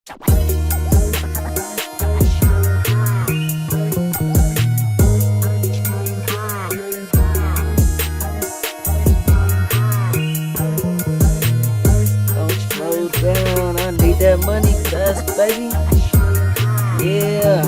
Don't slow down, I need that money fast, baby. Yeah.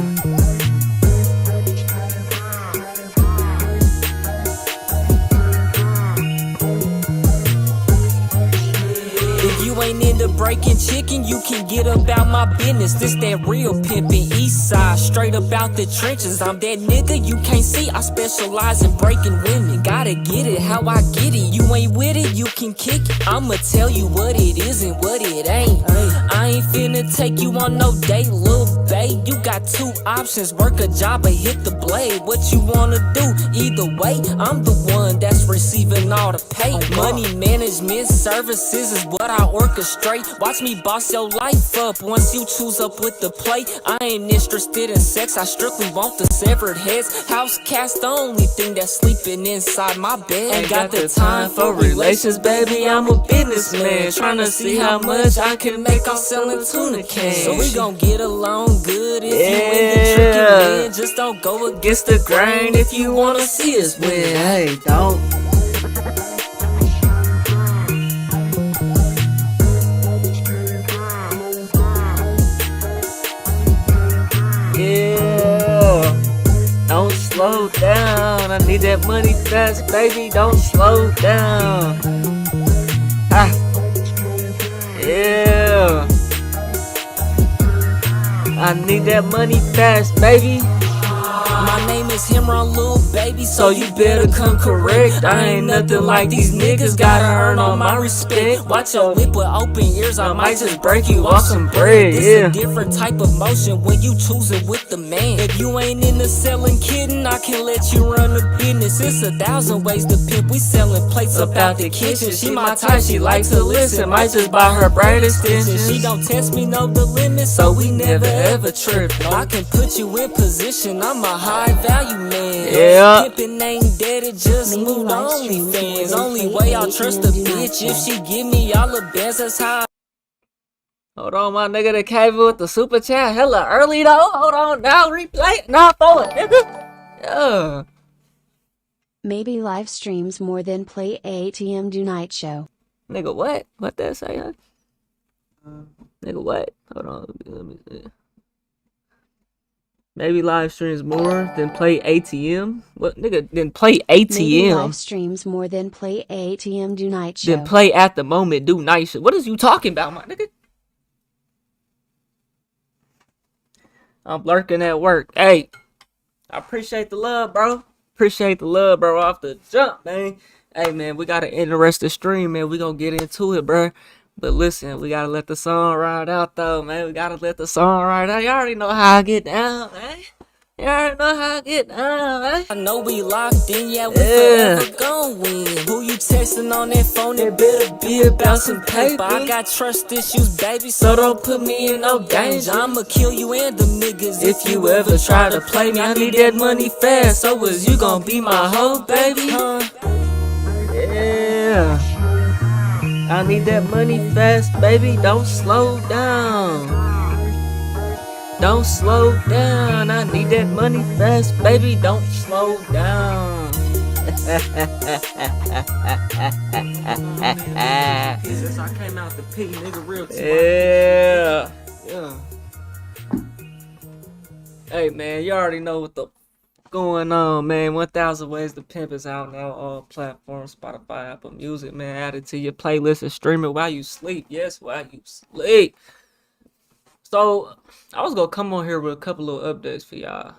If you ain't into breaking chicken, you can get about my business. This that real pimpin' east side, straight about the trenches. I'm that nigga you can't see, I specialize in breaking women. Gotta get it how I get it, you ain't with it, you can kick it. I'ma tell you what it is and what it ain't. I ain't finna take you on no date, lil' babe. You got two options, work a job or hit the blade. What you wanna do? Either way, I'm the one that's receiving all the pay. Money management services is what I orchestrate. Watch me boss your life up once you choose up with the play. I ain't interested in sex, I strictly want the severed heads. House cats the only thing that's sleeping inside my bed. Ain't got the time for relations, baby, I'm a businessman. Tryna see how much I can make off selling tuna cans. So we gon' get along good if you into tricking, man. Just don't go against the grain if you wanna see us win. Hey, don't. Yeah. Don't slow down. I need that money fast, baby. Don't slow down. Ah. Yeah. I need that money fast, baby. My name is Himron, lil' baby, so you better come correct. I ain't nothing like these niggas, gotta earn all my respect. Watch your whip with open ears, I might just break you off some bread. It's a different type of motion when you choosing with the man. If you ain't into selling kidding, I can let you run the business. It's 1,000 ways to pimp, we selling plates up out the kitchen. She my type, she likes to listen, might just buy her braid extensions. She don't test me, know the limits, so we never ever trip. I can put you in position, I'm a high value man. Yeah. Pimpin' ain't dead, it just moved on OnlyFans. Only way I'll trust a bitch if she give me all the bands, that's how. Hold on, my nigga, that came with the super chat hella early though. Hold on, now replay. Now throw it, nigga. Yeah. Maybe live streams more than play ATM do night show. Nigga, what? What that say, huh? Nigga, what? Hold on, let me see. Maybe live streams more than play ATM? What, nigga, then play Maybe live ATM? streams more than play ATM do night show. Then play at the moment, do nice shit. What is you talking about, my nigga? I'm lurking at work. Hey, I appreciate the love, bro. Appreciate the love, bro, off the jump, man. Hey, man, we got an interesting stream, man. We gonna get into it, bro. But listen, we gotta let the song ride out, though, man. We gotta let the song ride out. You already know how I get down, man. You already know how I get down, man. I know we locked in, yeah, we forever gon' win. Who you texting on that phone? It better be about some paper. I got trust issues, baby, so don't put me in no danger. I'ma kill you and them niggas if you ever try to play me. I need that money fast, so is you gon' be my hoe, baby? Yeah. I need that money fast, baby. Don't slow down. Don't slow down. I need that money fast, baby. Don't slow down. Since I came out the pig, nigga, real Yeah. Yeah. Hey, man, you already know what the going on, man. 1,000 Ways to Pimp is out now on all platforms, Spotify, Apple Music, man. Add it to your playlist and stream it while you sleep. Yes, while you sleep. So, I was gonna come on here with a couple of updates for y'all.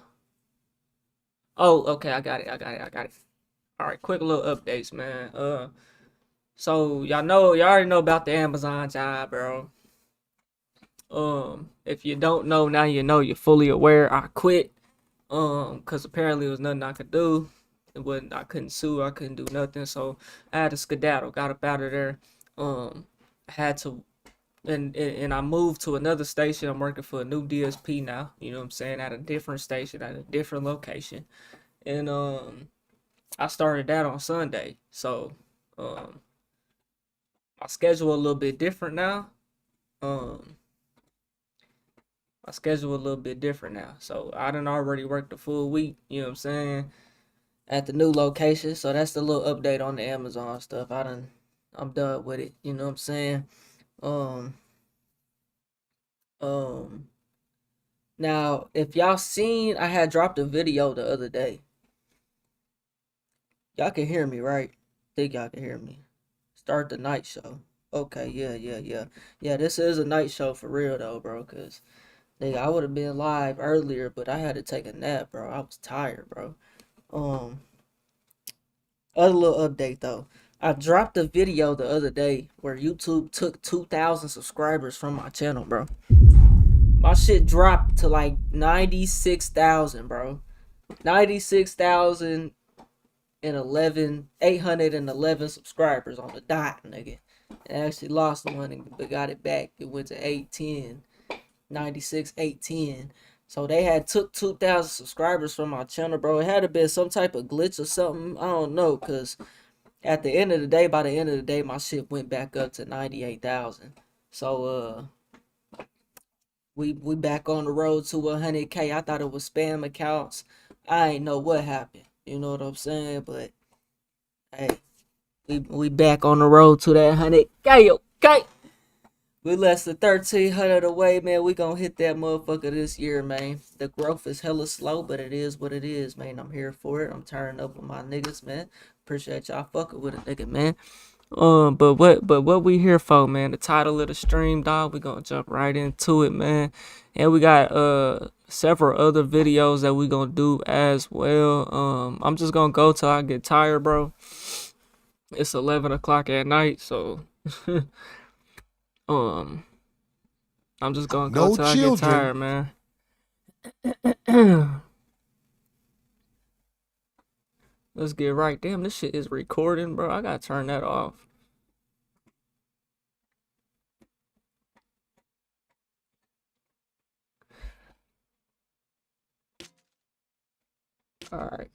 Oh, okay, I got it. Alright, quick little updates, man. So y'all already know about the Amazon job, bro. If you don't know, now you know, you're fully aware. I quit. Cause apparently there was nothing I could do. I couldn't sue, I couldn't do nothing. So I had to skedaddle, got up out of there. I had to and I moved to another station. I'm working for a new DSP now, you know what I'm saying, at a different station, at a different location. And I started that on Sunday. So my schedule a little bit different now. My schedule a little bit different now. So I done already worked the full week, you know what I'm saying, at the new location. So that's the little update on the Amazon stuff. I'm done with it. You know what I'm saying? Um um Now if y'all seen, I had dropped a video the other day. Y'all can hear me, right? Think y'all can hear me. Start the night show. Okay, yeah. Yeah, this is a night show for real though, bro, cause nigga, I would have been live earlier, but I had to take a nap, bro. I was tired, bro. Um, Other little update though. I dropped a video the other day where YouTube took 2,000 subscribers from my channel, bro. My shit dropped to like 96,000, bro. 811 subscribers on the dot, nigga. I actually lost one, but got it back. It went to 810. 96, 810. So they had took 2,000 subscribers from my channel, bro. It had to be some type of glitch or something. I don't know, cause at the end of the day, by the end of the day, my shit went back up to 98,000. So we back on the road to 100K. I thought it was spam accounts. I ain't know what happened. You know what I'm saying? But hey, we back on the road to that 100K. Okay. We less than 1,300 away, man. We gonna hit that motherfucker this year, man. The growth is hella slow, but it is what it is, man. I'm here for it. I'm turning up with my niggas, man. Appreciate y'all fucking with a nigga, man. But what we here for, man? The title of the stream, dog. We gonna jump right into it, man. And we got several other videos that we gonna do as well. I'm just gonna go till I get tired, bro. It's 11 o'clock at night, so I'm just gonna go till I get tired, man. Let's get right. Damn, this shit is recording, bro. I gotta turn that off. All right.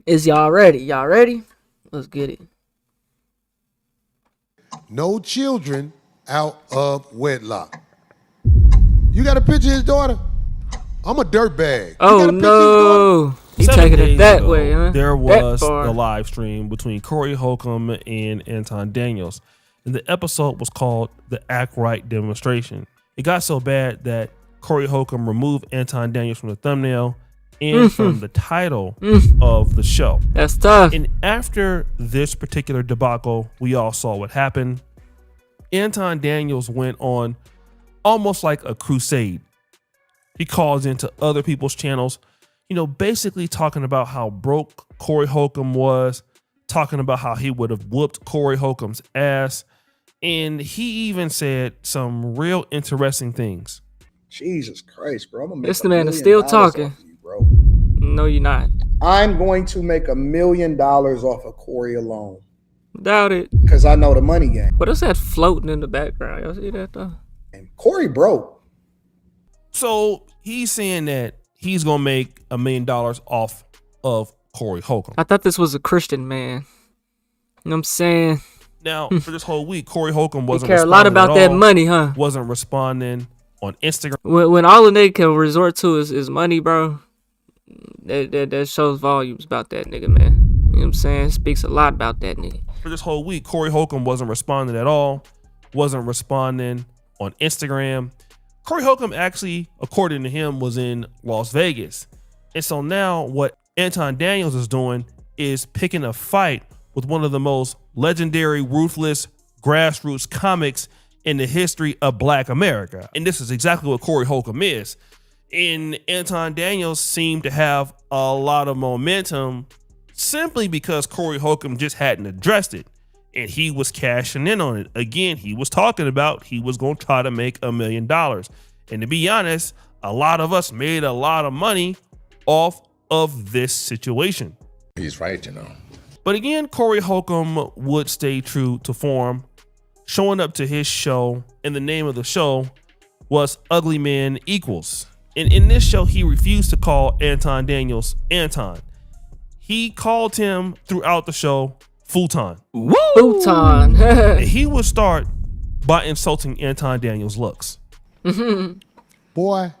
Is y'all ready? Y'all ready? Let's get it. No children out of wedlock. You got a picture of his daughter? I'm a dirtbag. Oh no, he taking it that way, huh? There was the live stream between Corey Holcomb and Anton Daniels, and the episode was called "The Act Right Demonstration." It got so bad that Corey Holcomb removed Anton Daniels from the thumbnail and from the title of the show. That's tough. And after this particular debacle, we all saw what happened. Anton Daniels went on almost like a crusade. He calls into other people's channels, you know, basically talking about how broke Corey Holcomb was, talking about how he would have whooped Corey Holcomb's ass. And he even said some real interesting things. Jesus Christ, bro. I'm gonna make this man is still talking. You, bro. No, you're not. I'm going to make $1 million off of Corey alone. Doubt it. Because I know the money game. What is that floating in the background? Y'all see that though? And Corey broke. So he's saying that he's going to make $1 million off of Corey Holcomb. I thought this was a Christian man. You know what I'm saying? Now, for this whole week, Corey Holcomb wasn't care a lot about that money, huh? Wasn't responding on Instagram. When all a nigga can resort to is money, bro, that shows volumes about that nigga, man. You know what I'm saying? It speaks a lot about that nigga. For this whole week, Corey Holcomb wasn't responding at all. Wasn't responding on Instagram. Corey Holcomb actually, according to him, was in Las Vegas. And so now what Anton Daniels is doing is picking a fight with one of the most legendary, ruthless, grassroots comics in the history of Black America. And this is exactly what Corey Holcomb is. And Anton Daniels seemed to have a lot of momentum simply because Corey Holcomb just hadn't addressed it. And he was cashing in on it. Again, he was talking about he was going to try to make $1 million. And to be honest, a lot of us made a lot of money off of this situation. He's right, you know. But again, Corey Holcomb would stay true to form, showing up to his show, and the name of the show was Ugly Man Equals. And in this show, he refused to call Anton Daniels Anton. He called him throughout the show Futon. Futon. He would start by insulting Anton Daniels' looks. Boy,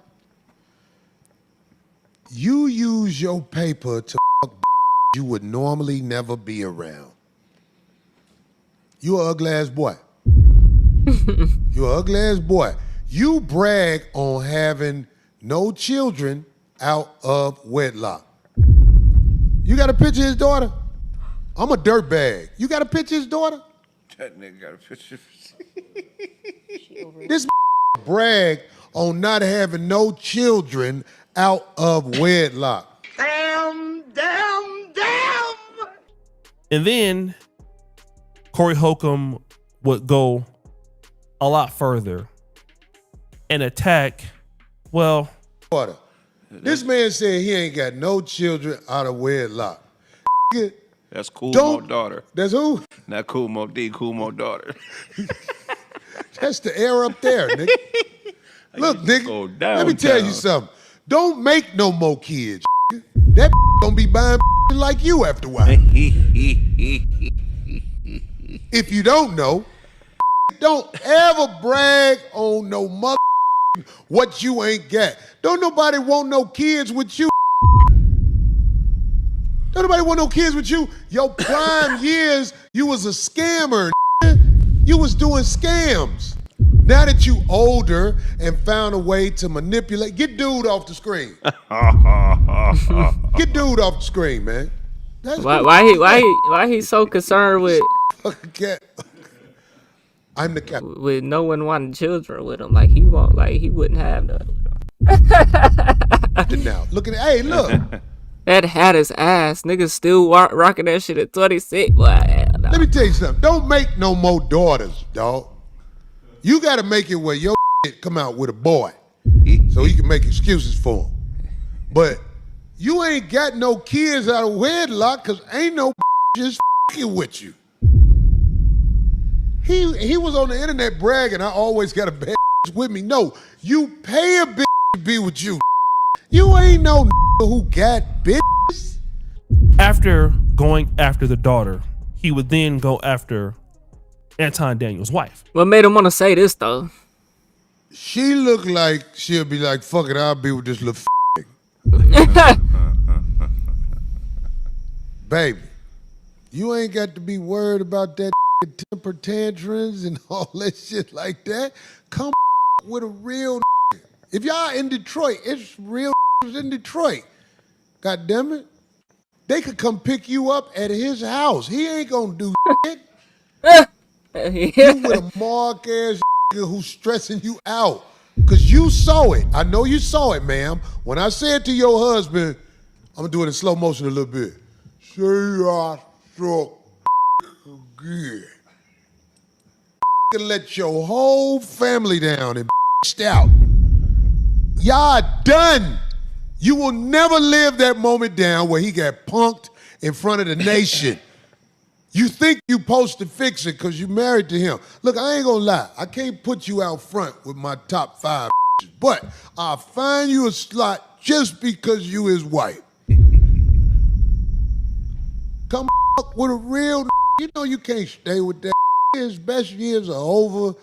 you use your paper to fuck you would normally never be around. You an ugly ass boy. You an ugly ass boy. You brag on having no children out of wedlock. You got a picture of his daughter? I'm a dirtbag. You got a picture of his daughter? That nigga got a picture. This brag on not having no children out of wedlock. Damn. And then Corey Holcomb would go a lot further and attack, well, Daughter. This man said he ain't got no children out of wedlock. That's Cool Don't- Mo daughter. That's who? Not Cool Mo D, Cool Mo daughter. That's the air up there, nigga. Look, go nigga, let me tell you downtown. something. Don't make no more kids. That gonna be buying like you after a while. If you don't know, don't ever brag on no mother what you ain't got. Don't nobody want no kids with you. Don't nobody want no kids with you. Your prime years, you was a scammer. You was doing scams. Now that you older and found a way to manipulate, get dude off the screen. Get dude off the screen, man. That's Why he so concerned with cat. I'm the cat. no one wanting children with him? Like he wouldn't have none. Now, look at it. Hey, look. That hat is ass. Niggas still rocking that shit at 26. Boy, hell no. Let me tell you something. Don't make no more daughters, dog. You got to make it where your come out with a boy, so he can make excuses for him. But you ain't got no kids out of wedlock because ain't no just fucking with you. He was on the internet bragging, I always got a bad with me. No, you pay a bitch to be with you. You ain't no who got bitches. after going after the daughter, he would then go after Anton Daniels' wife. What made him want to say this though? She look like she'll be like, fuck it, I'll be with this little baby. You ain't got to be worried about that temper tantrums and all that shit like that. Come with a real. If y'all in Detroit, it's real in Detroit. God damn it. They could come pick you up at his house. He ain't gonna do shit. You with a mark ass who's stressing you out. Cause you saw it. I know you saw it, ma'am. When I said to your husband, I'm gonna do it in slow motion a little bit. Say I struck again. Let your whole family down and out. Y'all done. You will never live that moment down where he got punked in front of the nation. You think you supposed to fix it because you married to him. Look, I ain't gonna lie. I can't put you out front with my top 5, but I'll find you a slot just because you his wife. Come with a real. You know you can't stay with that. His best years are over.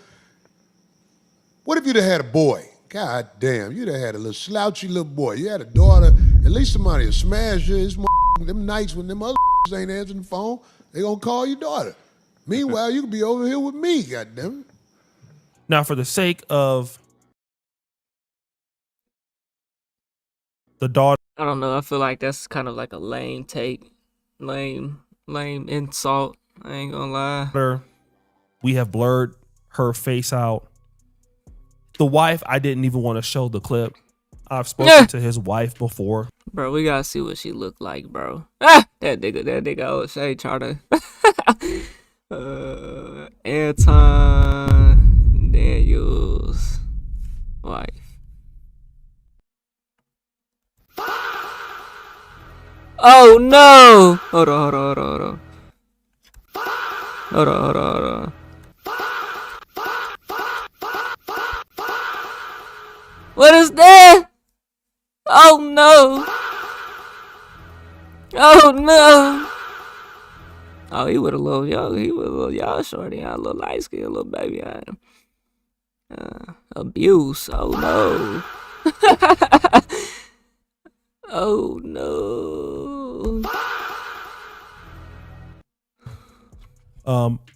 What if you'd have had a boy? God damn, you'd have had a little slouchy little boy. You had a daughter, at least somebody would smash you. It's them nights when them other ain't answering the phone, they gonna call your daughter. Meanwhile, you could be over here with me, God damn it. Now, for the sake of the daughter, I don't know. I feel like that's kind of like a lame take, lame insult. I ain't gonna lie. we have blurred her face out. The wife, I didn't even want to show the clip. I've spoken to his wife before. Bro, we gotta see what she look like, bro. That nigga O'Shea try to Anton Daniels' wife. Oh no! Hold on. Hold on. What is that? Oh no! Oh no! Oh, he was a little young. He was a little young shorty, a little light skinned little baby. Abuse. Oh no. Oh no.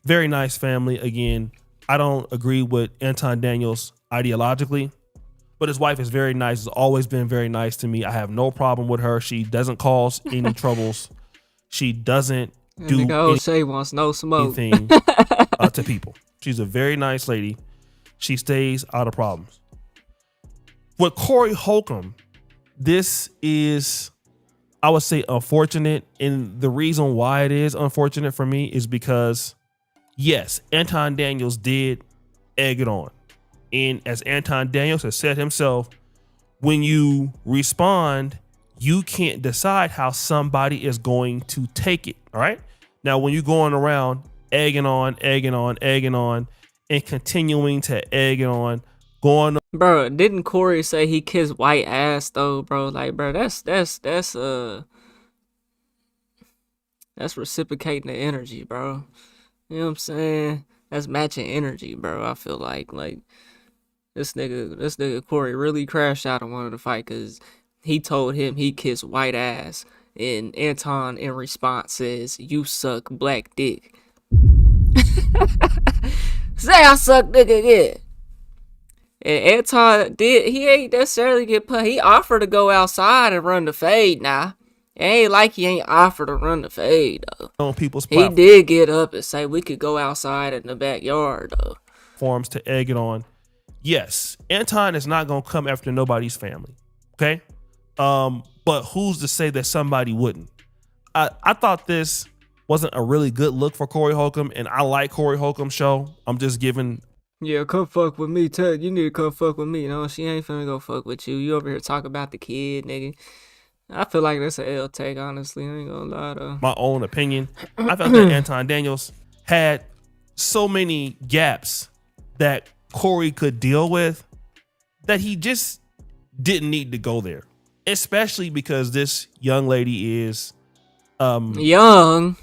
Very nice family. Again, I don't agree with Anton Daniels ideologically, but his wife is very nice. Has always been very nice to me. I have no problem with her. She doesn't cause any troubles. She doesn't And do nigga O'Shea wants no smoke. anything to people. She's a very nice lady. She stays out of problems. With Corey Holcomb, this is, I would say, unfortunate. And the reason why it is unfortunate for me is because, yes, Anton Daniels did egg it on. And as Anton Daniels has said himself, when you respond, you can't decide how somebody is going to take it. All right. Now, when you're going around egging on, and continuing to egg it on, going Bro, didn't Corey say he kissed white ass though, bro? Like, bro, that's reciprocating the energy, bro. You know what I'm saying? That's matching energy, bro. I feel like this nigga Corey really crashed out and wanted to fight because he told him he kissed white ass, and Anton in response says, "You suck black dick." Say I suck nigga again. And Anton he ain't necessarily get put. He offered to go outside and run the fade now. It ain't like he ain't offered to run the fade though. on people's He did get up and say we could go outside in the backyard though. platforms to egg it on. Yes, Anton is not going to come after nobody's family. Okay. But who's to say that somebody wouldn't? I thought this wasn't a really good look for Corey Holcomb, and I like Corey Holcomb's show. I'm just giving. Yeah, come fuck with me, Ted. You need to come fuck with me. No, she ain't finna go fuck with you. You over here talk about the kid, nigga. I feel like that's a L take, honestly. I ain't gonna lie though. My own opinion. I felt that Anton Daniels had so many gaps that Corey could deal with that he just didn't need to go there, especially because this young lady is Young.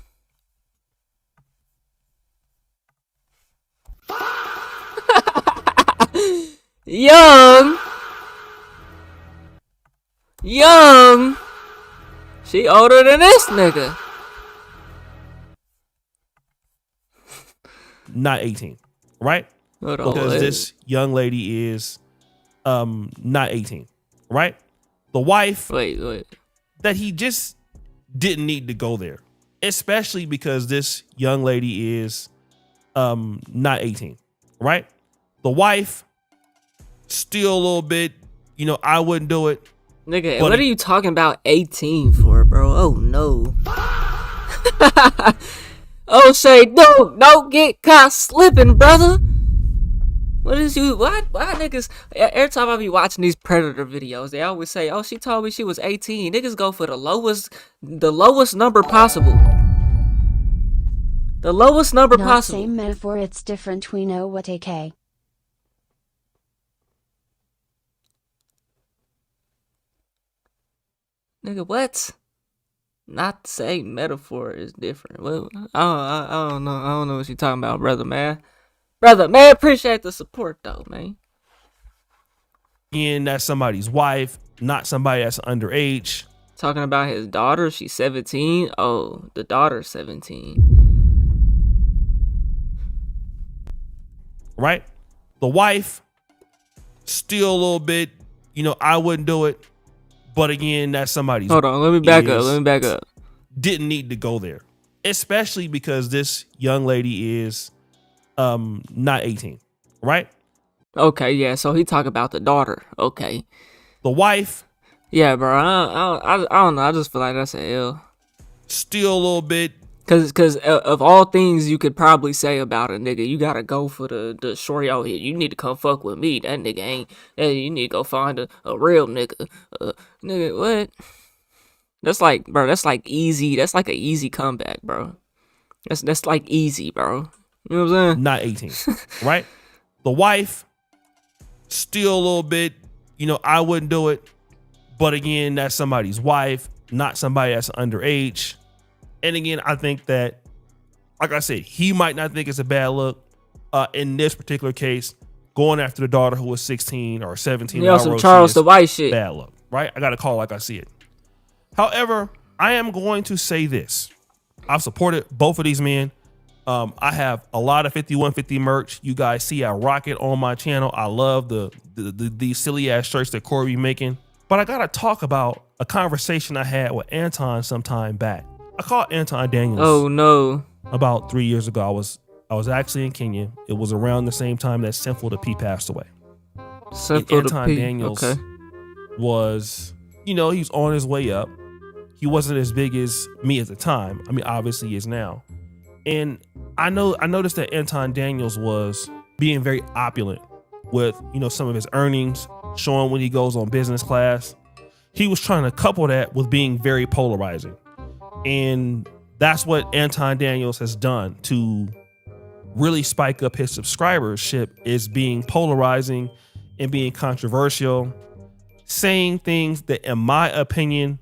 Young. She older than this nigga. not 18, right? Hold on, Because wait. this young lady is not 18, right? The wife Wait. that he just didn't need to go there, especially because this young lady is not 18, right? The wife still a little bit, I wouldn't do it. Nigga, But what are you talking about 18 for, bro? Oh no. Oh, say no, don't get caught slipping, brother. What is you? Why niggas? Every time I be watching these Predator videos, they always say, "Oh, she told me she was 18." Niggas go for the lowest number possible. The lowest number Not possible. same metaphor, it's different. We know what AK. Nigga, what? Not the same metaphor is different. Well, I don't know. I don't know what you talking about, brother man. Brother man, appreciate the support though, man. And that's somebody's wife, not somebody that's underage. Talking about his daughter, she's 17. Oh, the daughter's 17. Right? The wife, still a little bit, I wouldn't do it. But again, that's somebody's. Hold on, let me back up. Didn't need to go there, especially because this young lady is not 18, right? Okay, yeah. So he talk about the daughter. Okay. The wife, Yeah, bro. I don't know. I just feel like that's an L. still a little bit. Cause of all things you could probably say about a nigga, you gotta go for the shorty out here. You need to come fuck with me. That nigga ain't. Hey, you need to go find a real nigga. Nigga, what? That's like, bro. That's like easy. That's like an easy comeback, bro. That's like easy, bro. You know what I'm saying? Not 18, right? The wife, still a little bit, I wouldn't do it. But again, that's somebody's wife, not somebody that's underage. And again, I think that, like I said, he might not think it's a bad look. In this particular case, going after the daughter who was 16 or 17. You know, some Charles the White shit. Bad luck, right? I got to call it like I see it. However, I am going to say this. I've supported both of these men. I have a lot of 5150 merch. You guys see I rock it on my channel. I love these silly ass shirts that Corey be making. But I gotta talk about a conversation I had with Anton some time back. I called Anton Daniels. Oh no. About 3 years ago. I was actually in Kenya. It was around the same time that Sinful to P passed away. Sinful to Anton P. Daniels Okay. was, he was on his way up. He wasn't as big as me at the time. I mean, obviously he is now. And I noticed that Anton Daniels was being very opulent with, some of his earnings, showing when he goes on business class. He was trying to couple that with being very polarizing. And that's what Anton Daniels has done to really spike up his subscribership, is being polarizing and being controversial, saying things that, in my opinion,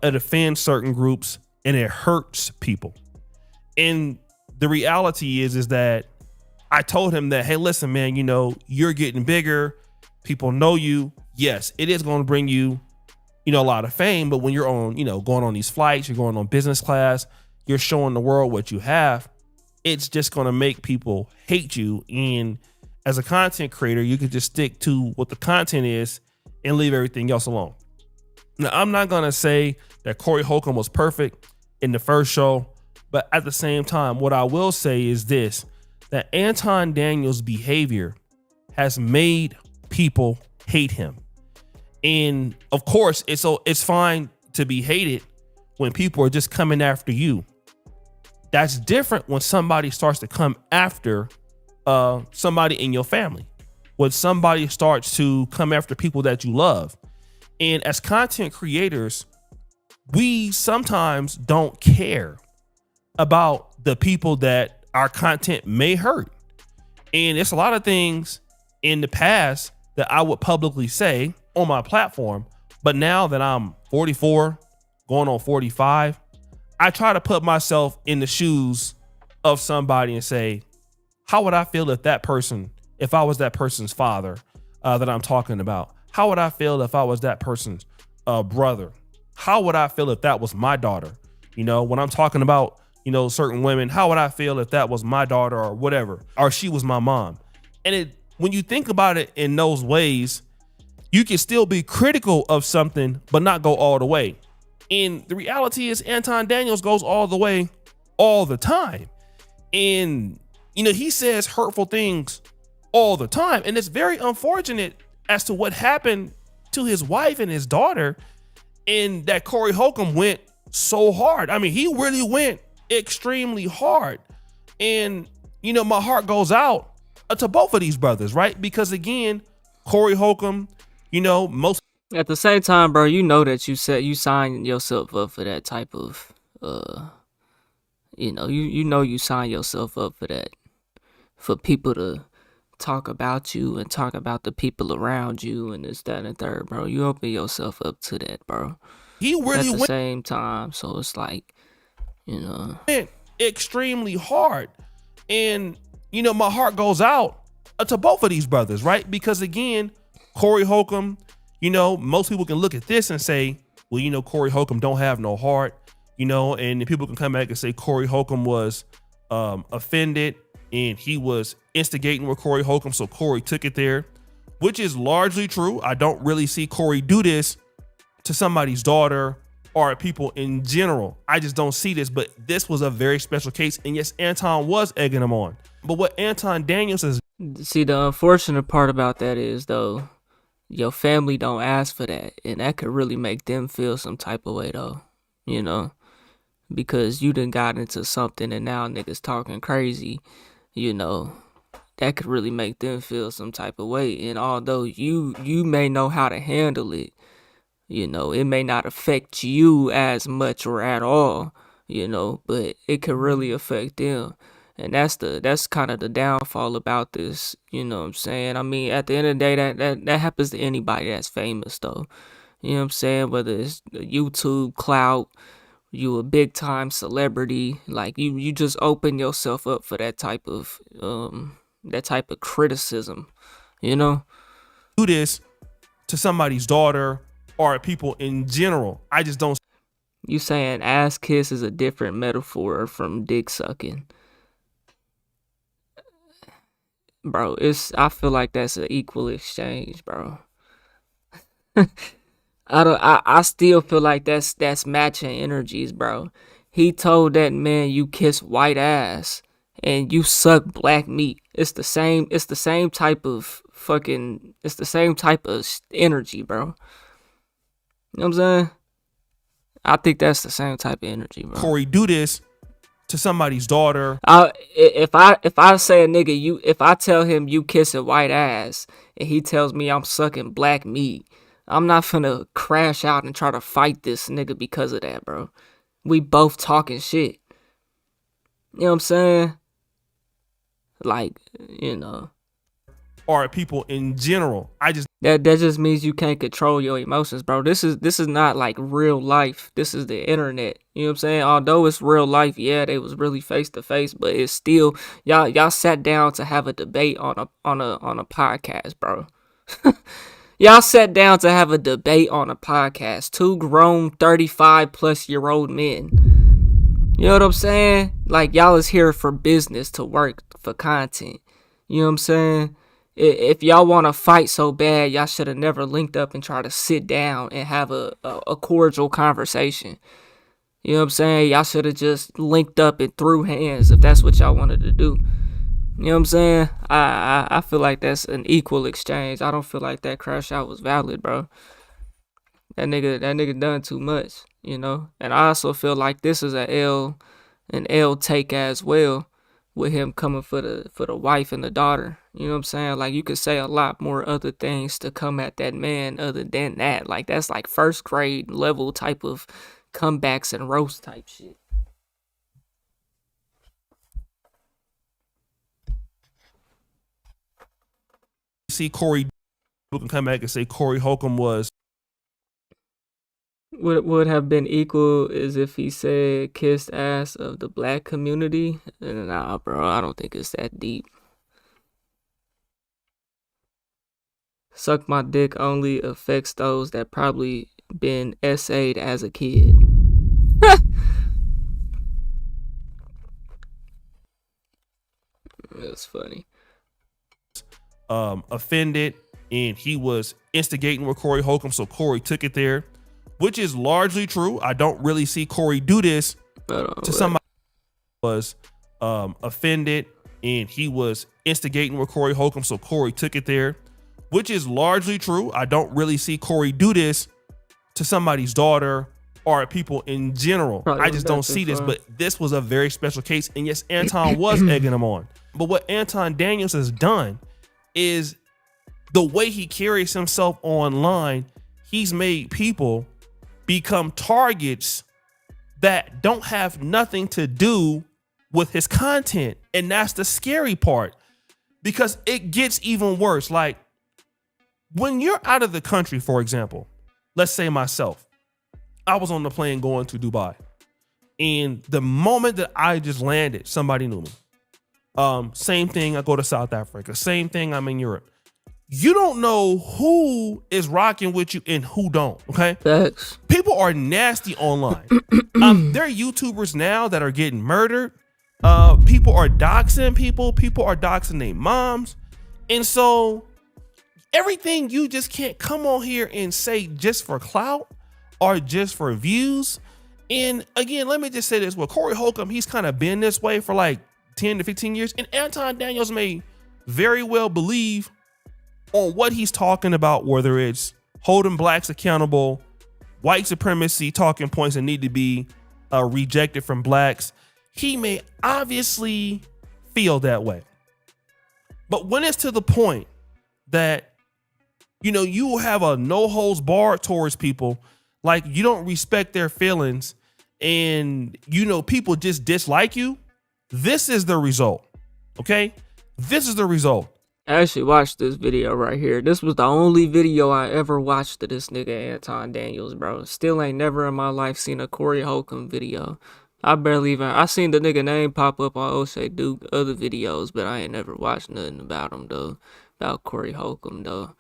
it offends certain groups and it hurts people. And the reality is that I told him that, hey, listen, man, you're getting bigger. People know you. Yes, it is going to bring you, a lot of fame. But when you're on, going on these flights, you're going on business class, you're showing the world what you have, it's just going to make people hate you. And as a content creator, you could just stick to what the content is and leave everything else alone. Now, I'm not going to say that Corey Holcomb was perfect in the first show, but at the same time, what I will say is this, that Anton Daniels' behavior has made people hate him. And of course, it's fine to be hated when people are just coming after you. That's different when somebody starts to come after somebody in your family, when somebody starts to come after people that you love. And as content creators, we sometimes don't care about the people that our content may hurt. And it's a lot of things in the past that I would publicly say on my platform, but now that I'm 44, going on 45, I try to put myself in the shoes of somebody and say, how would I feel if I was that person's father that I'm talking about? How would I feel if I was that person's brother? How would I feel if that was my daughter? When I'm talking about, certain women, how would I feel if that was my daughter or whatever, or she was my mom? And when you think about it in those ways, you can still be critical of something, but not go all the way. And the reality is Anton Daniels goes all the way all the time. And, he says hurtful things all the time. And it's very unfortunate as to what happened to his wife and his daughter, and that Corey Holcomb went so hard. I mean, he really went extremely hard. And, my heart goes out to both of these brothers, right? Because again, Corey Holcomb, most At the same time, bro, that you said you signed yourself up for that type of, you sign yourself up for that, for people to talk about you and talk about the people around you and this, that, and the third, bro. You open yourself up to that, bro. he really At the went same time, so it's like, extremely hard. And, my heart goes out to both of these brothers, right? Because again, Corey Holcomb, most people can look at this and say, well, Corey Holcomb don't have no heart, and people can come back and say Corey Holcomb was offended and he was instigating with Corey Holcomb, so Corey took it there, which is largely true. I don't really see Corey do this to somebody's daughter or people in general. I just don't see this, but this was a very special case. And yes, Anton was egging him on. But what Anton Daniels is... See, the unfortunate part about that is, though, your family don't ask for that, and that could really make them feel some type of way, though, because you done got into something and now niggas talking crazy, that could really make them feel some type of way. And although you may know how to handle it, it may not affect you as much or at all, but it could really affect them. And that's kind of the downfall about this, you know what I'm saying? I mean, at the end of the day, that happens to anybody that's famous, though. You know what I'm saying? Whether it's YouTube clout, you a big time celebrity, like you just open yourself up for that type of that type of criticism, you know? Do this to somebody's daughter or people in general. I just don't. You saying ass kiss is a different metaphor from dick sucking. Bro, I feel like that's an equal exchange, bro. I still feel like that's matching energies, bro. He told that man you kiss white ass and you suck black meat. It's the same type of energy, bro. You know what I'm saying? I think that's the same type of energy, bro. Corey, do this to somebody's daughter. If I say a nigga, if I tell him you kissing white ass and he tells me I'm sucking black meat, I'm not finna crash out and try to fight this nigga because of that, bro. We both talking shit. You know what I'm saying? Like, you know. Or people in general. That just means you can't control your emotions, bro. This is not like real life. This is the internet. You know what I'm saying? Although it's real life, yeah, they was really face to face, but it's still y'all sat down to have a debate on a podcast, bro. Y'all sat down to have a debate on a podcast. 2 grown 35-plus-year-old men. You know what I'm saying? Like, y'all is here for business, to work, for content. You know what I'm saying? If y'all want to fight so bad, y'all should have never linked up and tried to sit down and have a cordial conversation. You know what I'm saying? Y'all should have just linked up and threw hands if that's what y'all wanted to do. You know what I'm saying? I feel like that's an equal exchange. I don't feel like that crash out was valid, bro. That nigga done too much, you know? And I also feel like this is an L take as well, with him coming for the wife and the daughter. You know what I'm saying? Like, you could say a lot more other things to come at that man other than that. Like, that's like first grade level type of comebacks and roast type shit. See Corey, we can come back and say Corey Holcomb was. Would have been equal as if he said kissed ass of the black community. Nah, bro, I don't think it's that deep. Suck my dick only affects those that probably been essayed as a kid. That's funny. Offended, and he was instigating with Corey Holcomb, so Corey took it there, which is largely true. I don't really see Corey do this to somebody who was offended, and he was instigating with Corey Holcomb, so Corey took it there, which is largely true. I don't really see Corey do this to somebody's daughter or people in general. Probably I just don't see this, but this was a very special case, and yes, Anton was egging him on. But what Anton Daniels has done is the way he carries himself online, he's made people become targets that don't have nothing to do with his content. And that's the scary part, because it gets even worse. Like, when you're out of the country, for example, let's say myself, I was on the plane going to Dubai, and the moment that I just landed, somebody knew me. Same thing, I go to South Africa. Same thing, I'm in Europe. You don't know who is rocking with you and who don't, okay? Facts. People are nasty online. There are YouTubers now that are getting murdered. People are doxing people. People are doxing their moms. And so everything you just can't come on here and say just for clout or just for views. And again, let me just say this. With Corey Holcomb, he's kind of been this way for like 10 to 15 years. And Anton Daniels may very well believe on what he's talking about, whether it's holding blacks accountable, white supremacy talking points that need to be rejected from blacks. He may obviously feel that way. But when it's to the point that, you know, you have a no holds barred towards people, like you don't respect their feelings, and, you know, people just dislike you, this is the result. Okay? This is the result. I actually watched this video right here. This was the only video I ever watched of this nigga Anton Daniels, bro. Still ain't never in my life seen a Corey Holcomb video. I barely even I seen the nigga name pop up on O'Shea Duke other videos, but I ain't never watched nothing about him though. About Corey Holcomb though.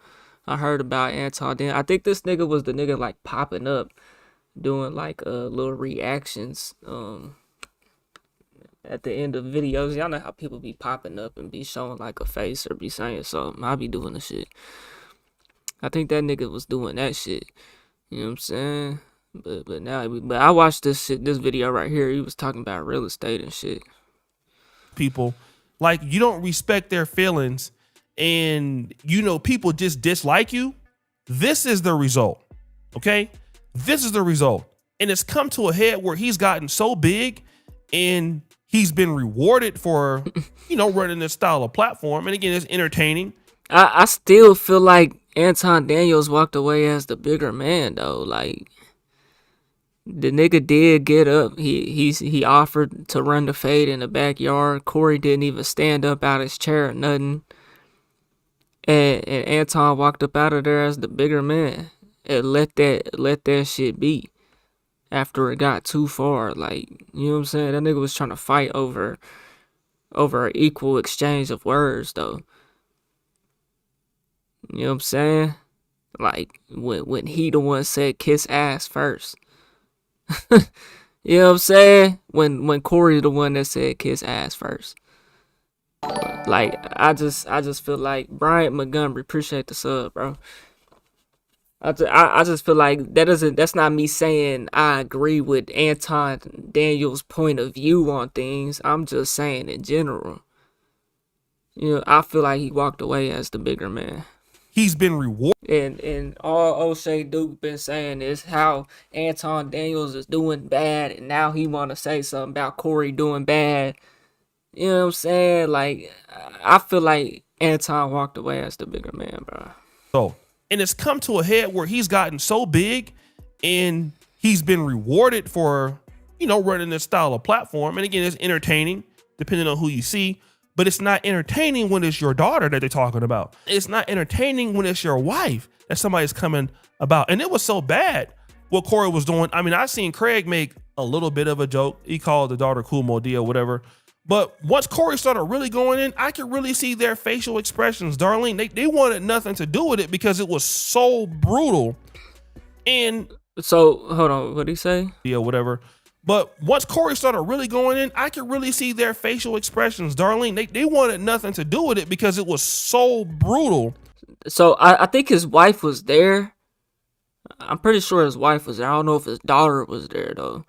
I heard about Anton. Then I think this nigga was the nigga like popping up, doing like little reactions at the end of videos. Y'all know how people be popping up and be showing like a face or be saying something. I be doing the shit. I think that nigga was doing that shit. You know what I'm saying? But I watched this video right here. He was talking about real estate and shit. People, like, you don't respect their feelings, and you know people just dislike you. This is the result. Okay, this is the result, and it's come to a head where he's gotten so big, and he's been rewarded for running this style of platform. And again, it's entertaining. I still feel like Anton Daniels walked away as the bigger man though. Like, the nigga did get up. He offered to run the fade in the backyard. Corey didn't even stand up out his chair or nothing. And Anton walked up out of there as the bigger man and let that shit be. After it got too far, like, you know what I'm saying? That nigga was trying to fight over an equal exchange of words though. You know what I'm saying? Like, when he the one said kiss ass first. You know what I'm saying? When Corey the one that said kiss ass first. Like, I just feel like Bryant Montgomery, appreciate the sub, bro. I just feel like that's not me saying I agree with Anton Daniels' point of view on things. I'm just saying in general. You know, I feel like he walked away as the bigger man. He's been rewarded. And all O'Shea Duke been saying is how Anton Daniels is doing bad, and now he want to say something about Corey doing bad. You know what I'm saying? Like, I feel like Anton walked away as the bigger man, bro. So, and it's come to a head where he's gotten so big, and he's been rewarded for running this style of platform. And again, it's entertaining depending on who you see. But it's not entertaining when it's your daughter that they're talking about. It's not entertaining when it's your wife that somebody's coming about. And it was so bad what Corey was doing. I mean, I seen Craig make a little bit of a joke. He called the daughter cool Modi or whatever. But once Corey started really going in, I could really see their facial expressions. Darlene, they wanted nothing to do with it because it was so brutal. And so, hold on, what'd he say? Yeah, whatever. But once Corey started really going in, I could really see their facial expressions. Darlene, they wanted nothing to do with it because it was so brutal. So I think his wife was there. I'm pretty sure his wife was there. I don't know if his daughter was there though.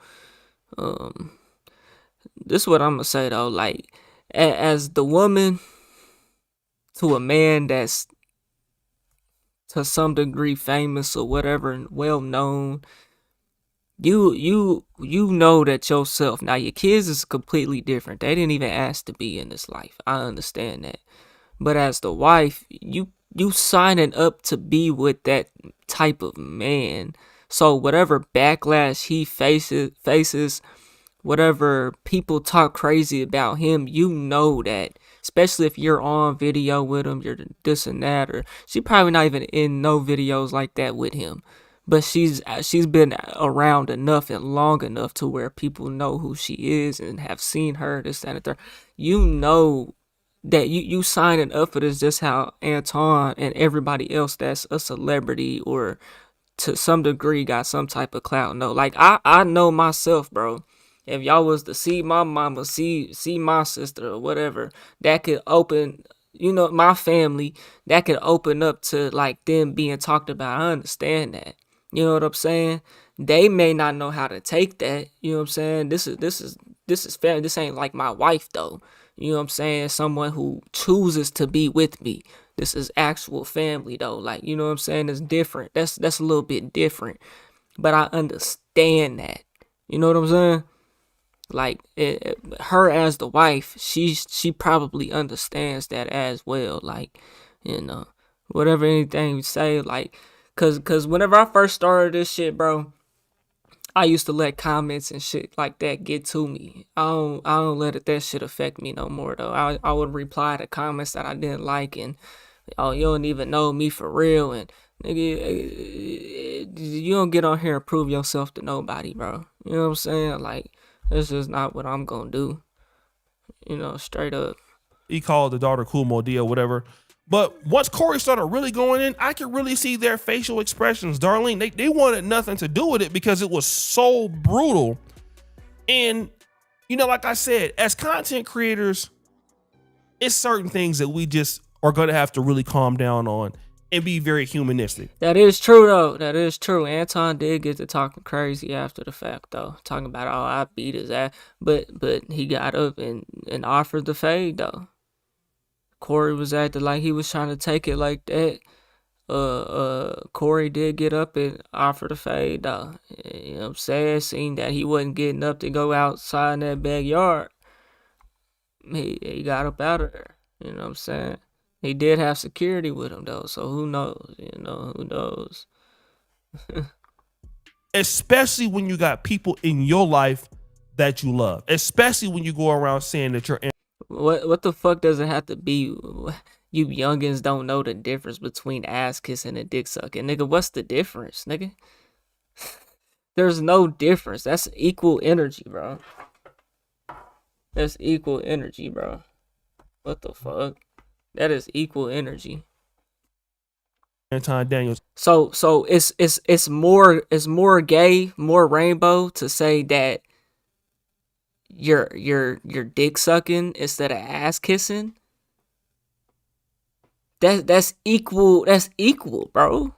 This is what I'm gonna say though. Like, as the woman to a man that's to some degree famous or whatever and well known, you know that yourself. Now your kids is completely different. They didn't even ask to be in this life. I understand that. But as the wife, you signing up to be with that type of man. So whatever backlash he faces, whatever people talk crazy about him, you know that. Especially if you're on video with him, you're this and that, or she probably not even in no videos like that with him. But she's been around enough and long enough to where people know who she is and have seen her, this, that, and the third. You know that you signing up for this just how Anton and everybody else that's a celebrity or to some degree got some type of clout. No, like I know myself, bro. If y'all was to see my mama, see my sister or whatever, that could open, my family, that could open up to like them being talked about. I understand that. You know what I'm saying? They may not know how to take that. You know what I'm saying? This is family. This ain't like my wife though. You know what I'm saying? Someone who chooses to be with me. This is actual family though. Like, you know what I'm saying? It's different. That's a little bit different. But I understand that. You know what I'm saying? Like, her as the wife, she probably understands that as well. Like, whatever anything you say, like, cause whenever I first started this shit, bro, I used to let comments and shit like that get to me. I don't let that shit affect me no more though. I would reply to comments that I didn't like and, oh, you don't even know me for real, and nigga, you don't get on here and prove yourself to nobody, bro. You know what I'm saying? Like, This is not what I'm gonna do. Straight up. He called the daughter Cool Modia, whatever. But once Corey started really going in, I could really see their facial expressions. Darlene, they wanted nothing to do with it because it was so brutal. And, like I said, as content creators, it's certain things that we just are going to have to really calm down on and be very humanistic. That is true, though. That is true. Anton did get to talking crazy after the fact, though. Talking about, oh, I beat his ass. But he got up and offered the fade, though. Corey was acting like he was trying to take it like that. Corey did get up and offer the fade, though. You know what I'm saying? Seeing that he wasn't getting up to go outside in that backyard. He got up out of there. You know what I'm saying? He did have security with him, though, so who knows? Who knows? Especially when you got people in your life that you love. Especially when you go around saying that you're... What the fuck does it have to be? You youngins don't know the difference between ass kissing and dick sucking. Nigga, what's the difference, nigga? There's no difference. That's equal energy, bro. That's equal energy, bro. What the fuck? That is equal energy. Anton Daniels. So it's more gay, more rainbow to say that you're dick sucking instead of ass kissing. That's equal. That's equal, bro.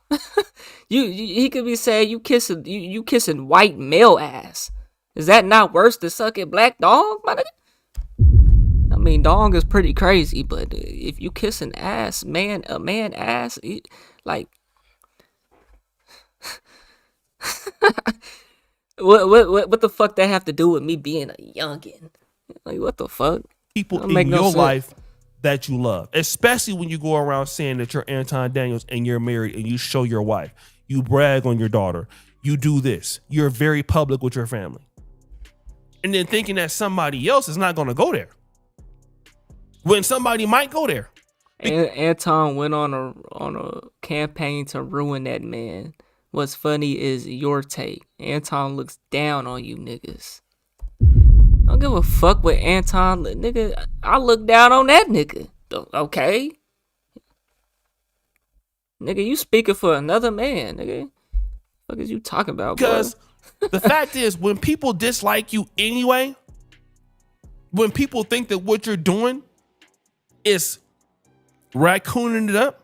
He could be saying you kissing white male ass. Is that not worse than sucking black dog, my nigga? I mean, dog is pretty crazy, but if you kiss an ass, a man ass, like, what the fuck that have to do with me being a youngin? Like, what the fuck? People in your life that you love, especially when you go around saying that you're Anton Daniels and you're married and you show your wife, you brag on your daughter, you do this, you're very public with your family, and then thinking that somebody else is not going to go there when somebody might go there. Anton went on a campaign to ruin that man. What's funny is your take. Anton looks down on you niggas. I don't give a fuck what Anton, nigga. I look down on that nigga. Okay, nigga, you speaking for another man, nigga. What is you talking about, Because bro? the fact is, when people dislike you anyway, when people think that what you're doing is raccooning it up,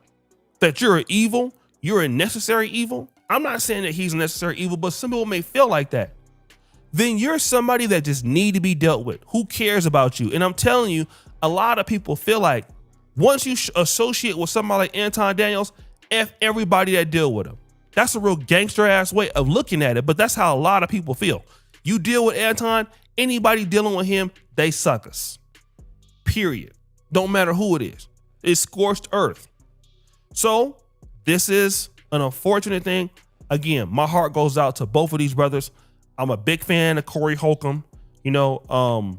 that you're an evil, you're a necessary evil. I'm not saying that he's a necessary evil, but some people may feel like that. Then you're somebody that just need to be dealt with. Who cares about you? And I'm telling you, a lot of people feel like once you associate with somebody like Anton Daniels, F everybody that deal with him. That's a real gangster ass way of looking at it, but that's how a lot of people feel. You deal with Anton, anybody dealing with him, they suckers. Period. Don't matter who it is. It's scorched earth. So this is an unfortunate thing. Again, my heart goes out to both of these brothers. I'm a big fan of Corey Holcomb. Me and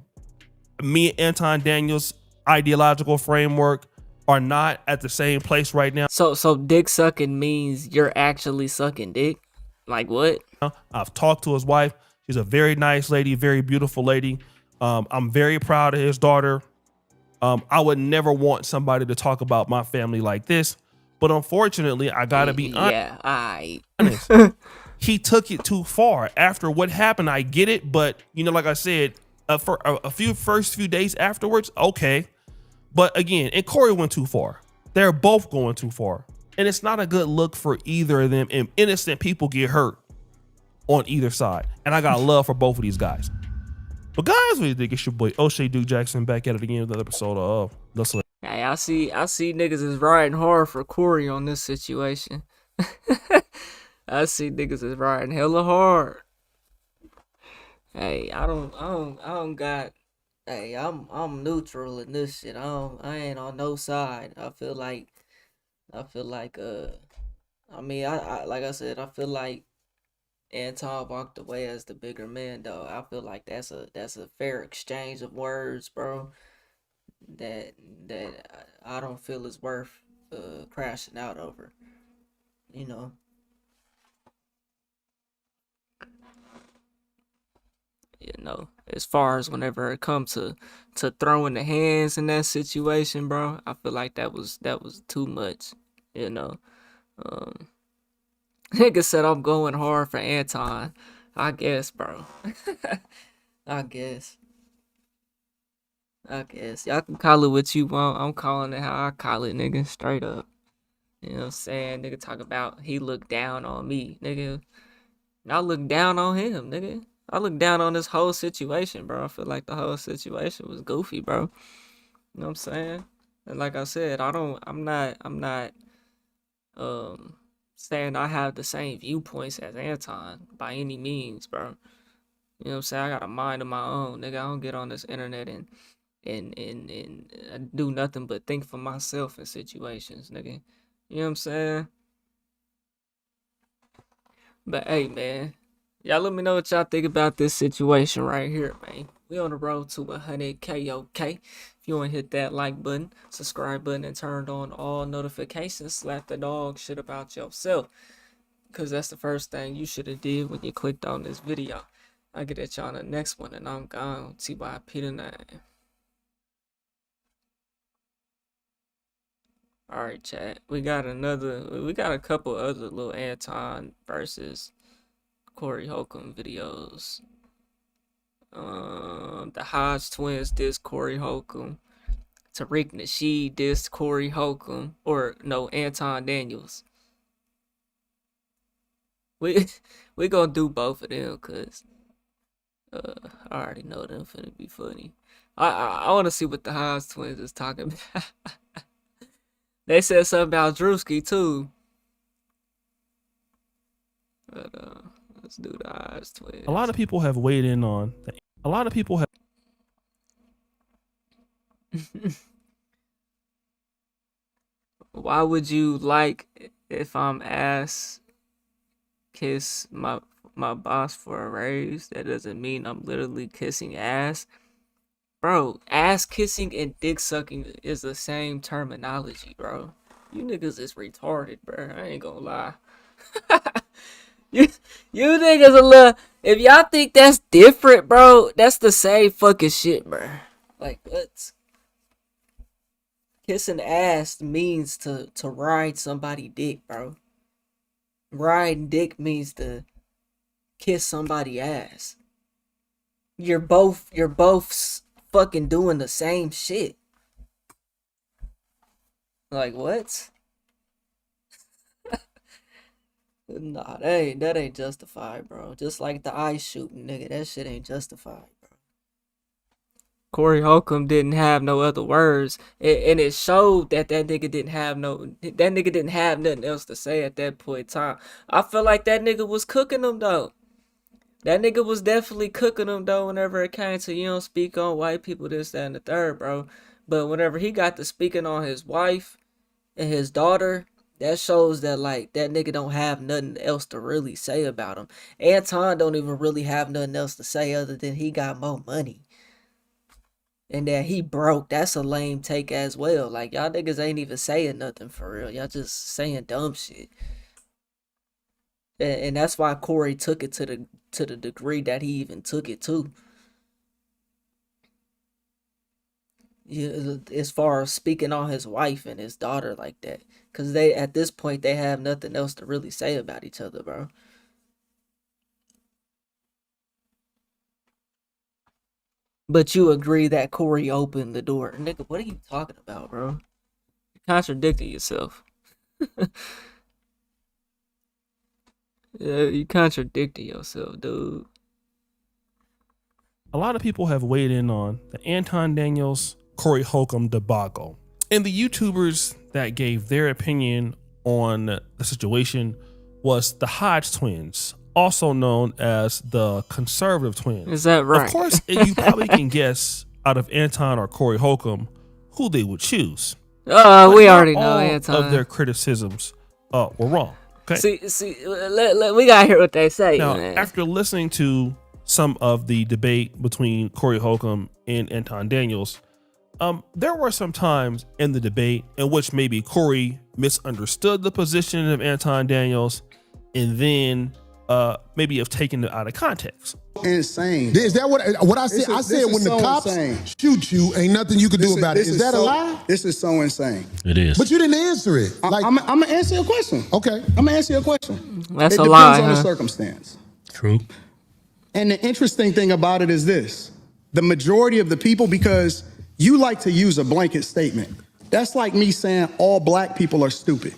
Anton Daniels' ideological framework are not at the same place right now. So dick sucking means you're actually sucking dick? Like what? I've talked to his wife. She's a very nice lady, very beautiful lady. I'm very proud of his daughter. I would never want somebody to talk about my family like this, but unfortunately, I gotta be honest. He took it too far. After what happened, I get it, but like I said, for a first few days afterwards, okay. But again, and Corey went too far. They're both going too far, and it's not a good look for either of them. And innocent people get hurt on either side. And I got love for both of these guys. But guys, what do you think? It's your boy O'Shea Duke Jackson back at it again with another episode of Let's Let. Hey, I see niggas is riding hard for Corey on this situation. I see niggas is riding hella hard. Hey, I'm neutral in this shit. I ain't on no side. I feel like like I said, I feel like Anton walked away as the bigger man, though. I feel like that's a fair exchange of words, bro. That I don't feel is worth crashing out over. as far as whenever it comes to throwing the hands in that situation, bro, I feel like that was too much, you know. Um, Nigga said I'm going hard for Anton. I guess, bro. I guess. Y'all can call it what you want. I'm calling it how I call it, nigga. Straight up. You know what I'm saying? Nigga talk about he looked down on me, nigga. I look down on him, nigga. I look down on this whole situation, bro. I feel like the whole situation was goofy, bro. You know what I'm saying? And like I said, I'm not saying I have the same viewpoints as Anton by any means, bro. You know what I'm saying? I got a mind of my own, nigga. I don't get on this internet and do nothing but think for myself in situations, nigga. You know what I'm saying? But hey, man, y'all let me know what y'all think about this situation right here, man. We on the road to 100K, okay? If you want to hit that like button, subscribe button, and turn on all notifications, slap the dog shit about yourself. Because that's the first thing you should have did when you clicked on this video. I'll get at y'all on the next one, and I'm gone. TYP tonight. Alright, chat. We got a couple other little Anton versus Corey Holcomb videos. The Hodge twins diss Corey Holcomb. Tariq Nasheed dissed Corey Holcomb. Or no, Anton Daniels. We gonna do both of them cause I already know them finna be funny. I wanna see what the Hodge twins is talking about. They said something about Drewski too. But let's do the Hodge twins. A lot of people have weighed in on. A lot of people have. Why would you like if I'm ass kiss my boss for a raise? That doesn't mean I'm literally kissing ass. Bro, ass kissing and dick sucking is the same terminology, bro. You niggas is retarded, bro. I ain't gonna lie. you niggas a little. If y'all think that's different, bro, that's the same fucking shit, bro. Like, what? Kissing ass means to ride somebody dick, bro. Riding dick means to kiss somebody ass. You're both fucking doing the same shit. Like, what? Nah, that ain't justified, bro. Just like the ice shooting, nigga. That shit ain't justified, bro. Corey Holcomb didn't have no other words, and it showed that nigga didn't have nothing else to say at that point in time. I feel like that nigga was cooking them though. That nigga was definitely cooking them though. Whenever it came to, you don't speak on white people, this, that, and the third, bro. But whenever he got to speaking on his wife and his daughter, that shows that like that nigga don't have nothing else to really say about him. Anton don't even really have nothing else to say other than he got more money. And that he broke. That's a lame take as well. Like, y'all niggas ain't even saying nothing for real. Y'all just saying dumb shit. And that's why Corey took it to the degree that he even took it to. Yeah, as far as speaking on his wife and his daughter like that. Because they, at this point, they have nothing else to really say about each other, bro. But you agree that Corey opened the door. Nigga, what are you talking about, bro? You're contradicting yourself. Yeah, you contradicting yourself, dude. A lot of people have weighed in on the Anton Daniels Corey Holcomb debacle, and the YouTubers that gave their opinion on the situation was the Hodge twins, also known as the conservative twins. Is that right? Of course, you probably can guess out of Anton or Corey Holcomb who they would choose. We But not already know all Anton. of their criticisms were wrong. Okay. See, we gotta hear what they say. Now, man. after listening to some of the debate between Corey Holcomb and Anton Daniels, there were some times in the debate in which maybe Corey misunderstood the position of Anton Daniels, and then maybe have taken it out of context. Insane. Is that what I said? I said when the cops shoot you, ain't nothing you can do about it. Is that a lie? This is so insane. It is. But you didn't answer it. Like, I'm gonna answer your question. Okay. I'm gonna answer your question. That's it a depends lie, on the huh? circumstance. True. And the interesting thing about it is this: the majority of the people, because you like to use a blanket statement. That's like me saying all black people are stupid.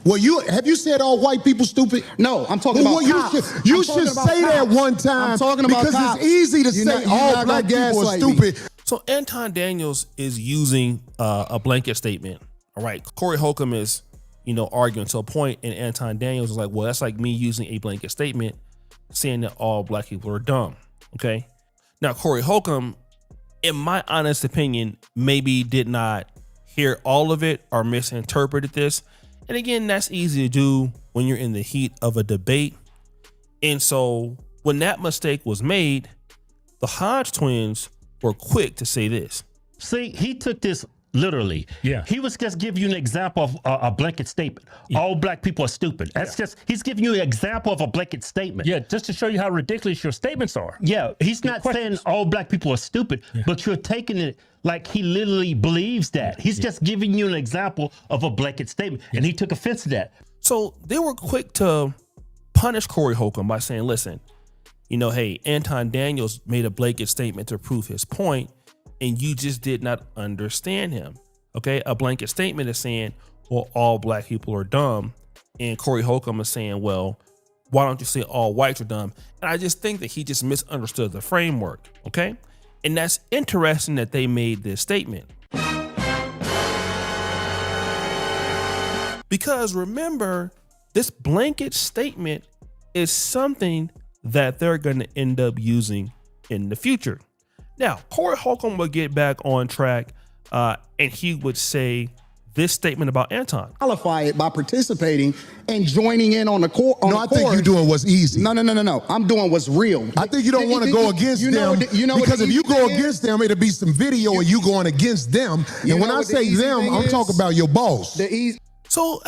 Well, have you said all white people stupid? No, I'm talking about cops. You should say that one time. I'm talking about because cops. it's easy to say all black people are stupid. So Anton Daniels is using a blanket statement. All right, Corey Holcomb is, arguing to a point, and Anton Daniels is like, well, that's like me using a blanket statement, saying that all black people are dumb. Okay. Now, Corey Holcomb, in my honest opinion, maybe did not hear all of it or misinterpreted this. And again, that's easy to do when you're in the heat of a debate. And so when that mistake was made, the Hodge twins were quick to say this. See, he took this literally. Yeah. He was just giving you an example of a blanket statement. Yeah. All black people are stupid. That's just, he's giving you an example of a blanket statement. Yeah, just to show you how ridiculous your statements are. Yeah, he's not saying all black people are stupid, but you're taking it like he literally believes that. He's just giving you an example of a blanket statement, and he took offense to that. So they were quick to punish Corey Holcomb by saying, listen, hey, Anton Daniels made a blanket statement to prove his point, and you just did not understand him. Okay, a blanket statement is saying, well, all black people are dumb. And Corey Holcomb is saying, well, why don't you say all whites are dumb? And I just think that he just misunderstood the framework. Okay. And that's interesting that they made this statement. Because remember, this blanket statement is something that they're going to end up using in the future. Now, Corey Holcomb will get back on track and he would say this statement about Anton. Qualify it by participating and joining in on the court. I think you're doing what's easy. No. I'm doing what's real. I think you don't want to go against them because if you go against them, it'll be some video of you going against them. And when I say them, I'm talking about your boss. So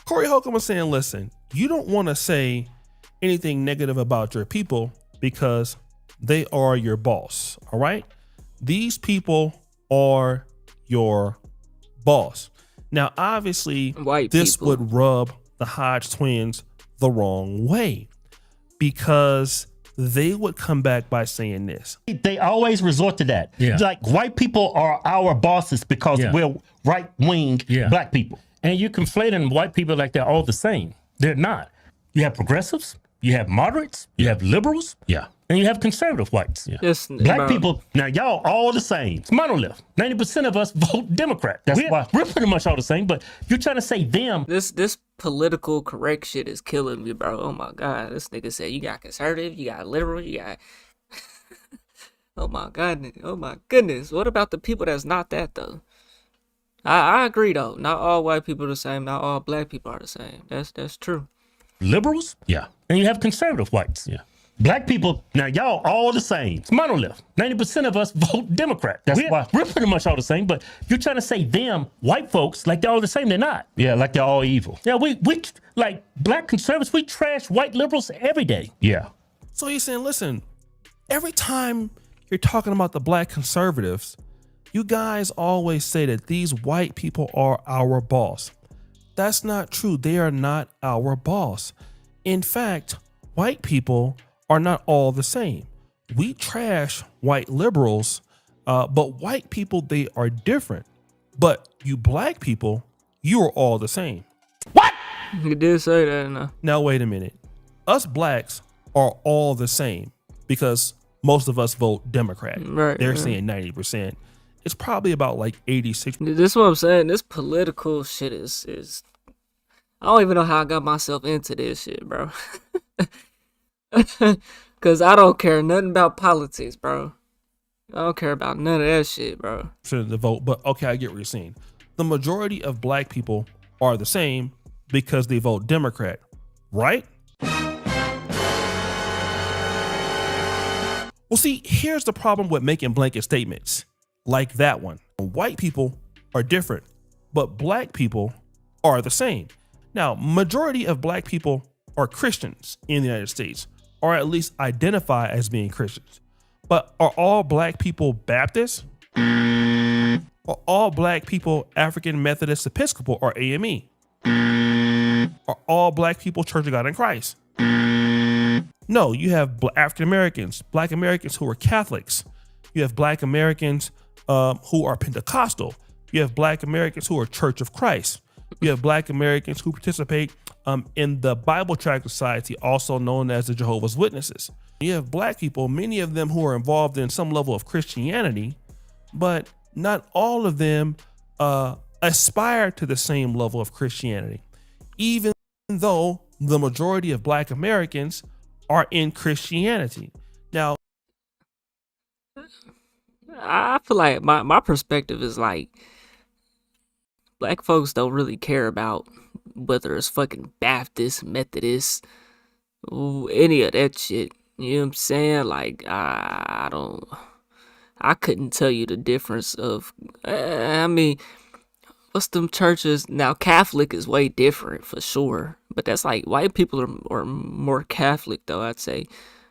Corey Holcomb was saying, listen, you don't want to say anything negative about your people because they are your boss. All right. These people are your boss. Now, obviously, this would rub the Hodge twins the wrong way because they would come back by saying this. They always resort to that. Yeah. Like white people are our bosses because we're right-wing black people. And you conflating white people like they're all the same. They're not. You have progressives, you have moderates, you have liberals, and you have conservative whites. Black people, now y'all all the same. It's monolith. 90% of us vote Democrat. That's why we're pretty much all the same, but you're trying to say them. This political correct shit is killing me, bro. Oh my God. This nigga said you got conservative, you got liberal, you got Oh my goodness. What about the people that's not that though? I agree though. Not all white people are the same. Not all black people are the same. That's true. Liberals, and you have conservative whites. Black people, now y'all all the same. It's monolith. 90% of us vote Democrat. That's why we're pretty much all the same. But you're trying to say them, white folks, like they're all the same. They're not. Yeah, like they're all evil. Yeah, we like black conservatives, we trash white liberals every day. Yeah. So he's saying, listen, every time you're talking about the black conservatives, you guys always say that these white people are our boss. That's not true. They are not our boss. In fact, white people are not all the same. We trash white liberals, but white people, they are different. But you black people, you are all the same. What? You did say that enough. Now, wait a minute. Us blacks are all the same because most of us vote Democrat. Right. They're saying 90%. It's probably about like 86. This is what I'm saying. This political shit is I don't even know how I got myself into this shit, bro. Cause I don't care nothing about politics, bro. I don't care about none of that shit, bro. For the vote, but okay, I get what you're saying. The majority of black people are the same because they vote Democrat, right? Well, see, here's the problem with making blanket statements like that one. White people are different, but black people are the same. Now, majority of black people are Christians in the United States, or at least identify as being Christians. But are all black people Baptists? Are all black people African Methodist Episcopal or AME? Are all black people Church of God in Christ? No, you have African Americans, black Americans who are Catholics. You have black Americans who are Pentecostal. You have black Americans who are Church of Christ. You have black Americans who participate in the Bible Tract Society, also known as the Jehovah's Witnesses. You have black people, many of them who are involved in some level of Christianity, but not all of them aspire to the same level of Christianity, even though the majority of black Americans are in Christianity. Now, I feel like my perspective is like, black folks don't really care about whether it's fucking Baptist, Methodist, any of that shit. You know what I'm saying? Like, I couldn't tell you the difference of, I mean, what's them churches? Now, Catholic is way different for sure, but that's like, white people are more Catholic though, I'd say.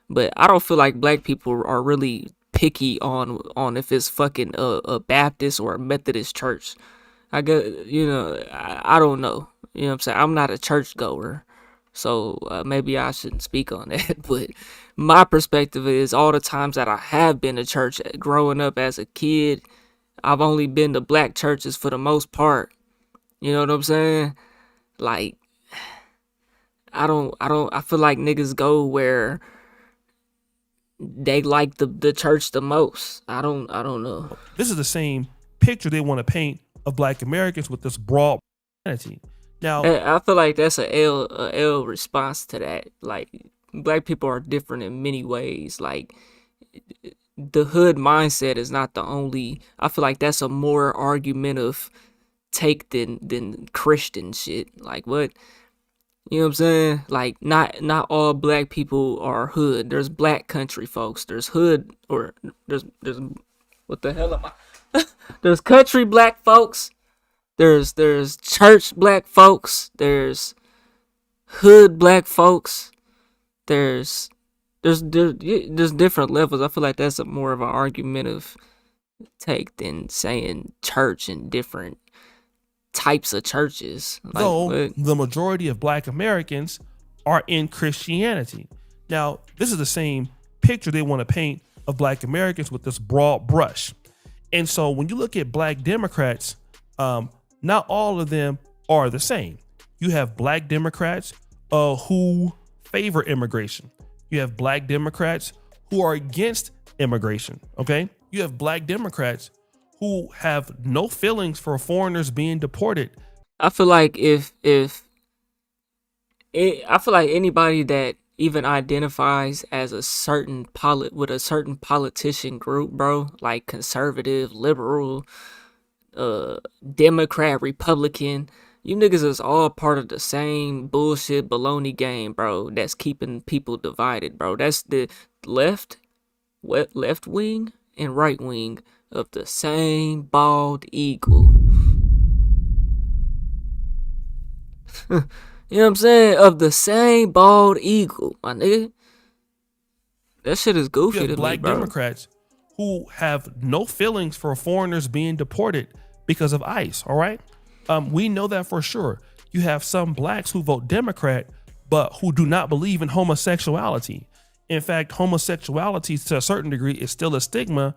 But I don't feel like black people are really picky on if it's fucking a Baptist or a Methodist church. I guess, you know, I don't know. You know what I'm saying? I'm not a church goer, so maybe I shouldn't speak on that. But my perspective is, all the times that I have been to church growing up as a kid, I've only been to black churches for the most part. You know what I'm saying? Like, I feel like niggas go where they like the church the most. I don't know. this is the same picture they want to paint of black Americans with this broad identity. Now, I feel like that's a L response to that. Like, black people are different in many ways. Like, the hood mindset is not the only. I feel like that's a more argumentative take than Christian shit. Like, what? You know what I'm saying? Like, not all black people are hood. There's black country folks. There's hood, or there's what the hell am I? There's country black folks. There's church black folks. There's hood black folks. There's different levels. I feel like that's a more of an argumentative take than saying church and different types of churches. Like, though the majority of black Americans are in Christianity. Now, this is the same picture they want to paint of black Americans with this broad brush. And so when you look at black Democrats, not all of them are the same. You have black Democrats who favor immigration. You have black Democrats who are against immigration. Okay. You have black Democrats who have no feelings for foreigners being deported. I feel like I feel like anybody that even identifies as a certain with a certain politician group, bro, like conservative, liberal, Democrat, Republican, you niggas is all part of the same bullshit baloney game, bro, that's keeping people divided, bro. That's the left wing and right wing of the same bald eagle. You know what I'm saying? Of the same bald eagle, my nigga. That shit is goofy you have to black me, bro. Democrats who have no feelings for foreigners being deported because of ICE. All right. We know that for sure. You have some blacks who vote Democrat, but who do not believe in homosexuality. In fact, homosexuality to a certain degree is still a stigma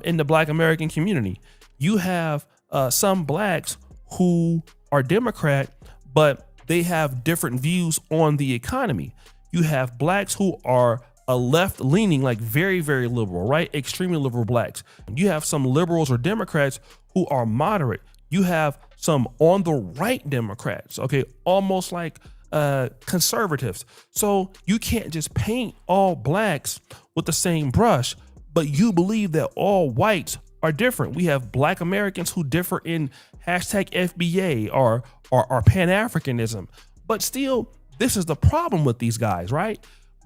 in the black American community. You have some blacks who are Democrat, but they have different views on the economy. You have blacks who are a left leaning, like very, very liberal, right? Extremely liberal blacks. You have some liberals or Democrats who are moderate. You have some on the right Democrats, okay? Almost like conservatives. So you can't just paint all blacks with the same brush, but you believe that all whites are different. We have black Americans who differ in hashtag FBA or Pan-Africanism, but still, this is the problem with these guys, right?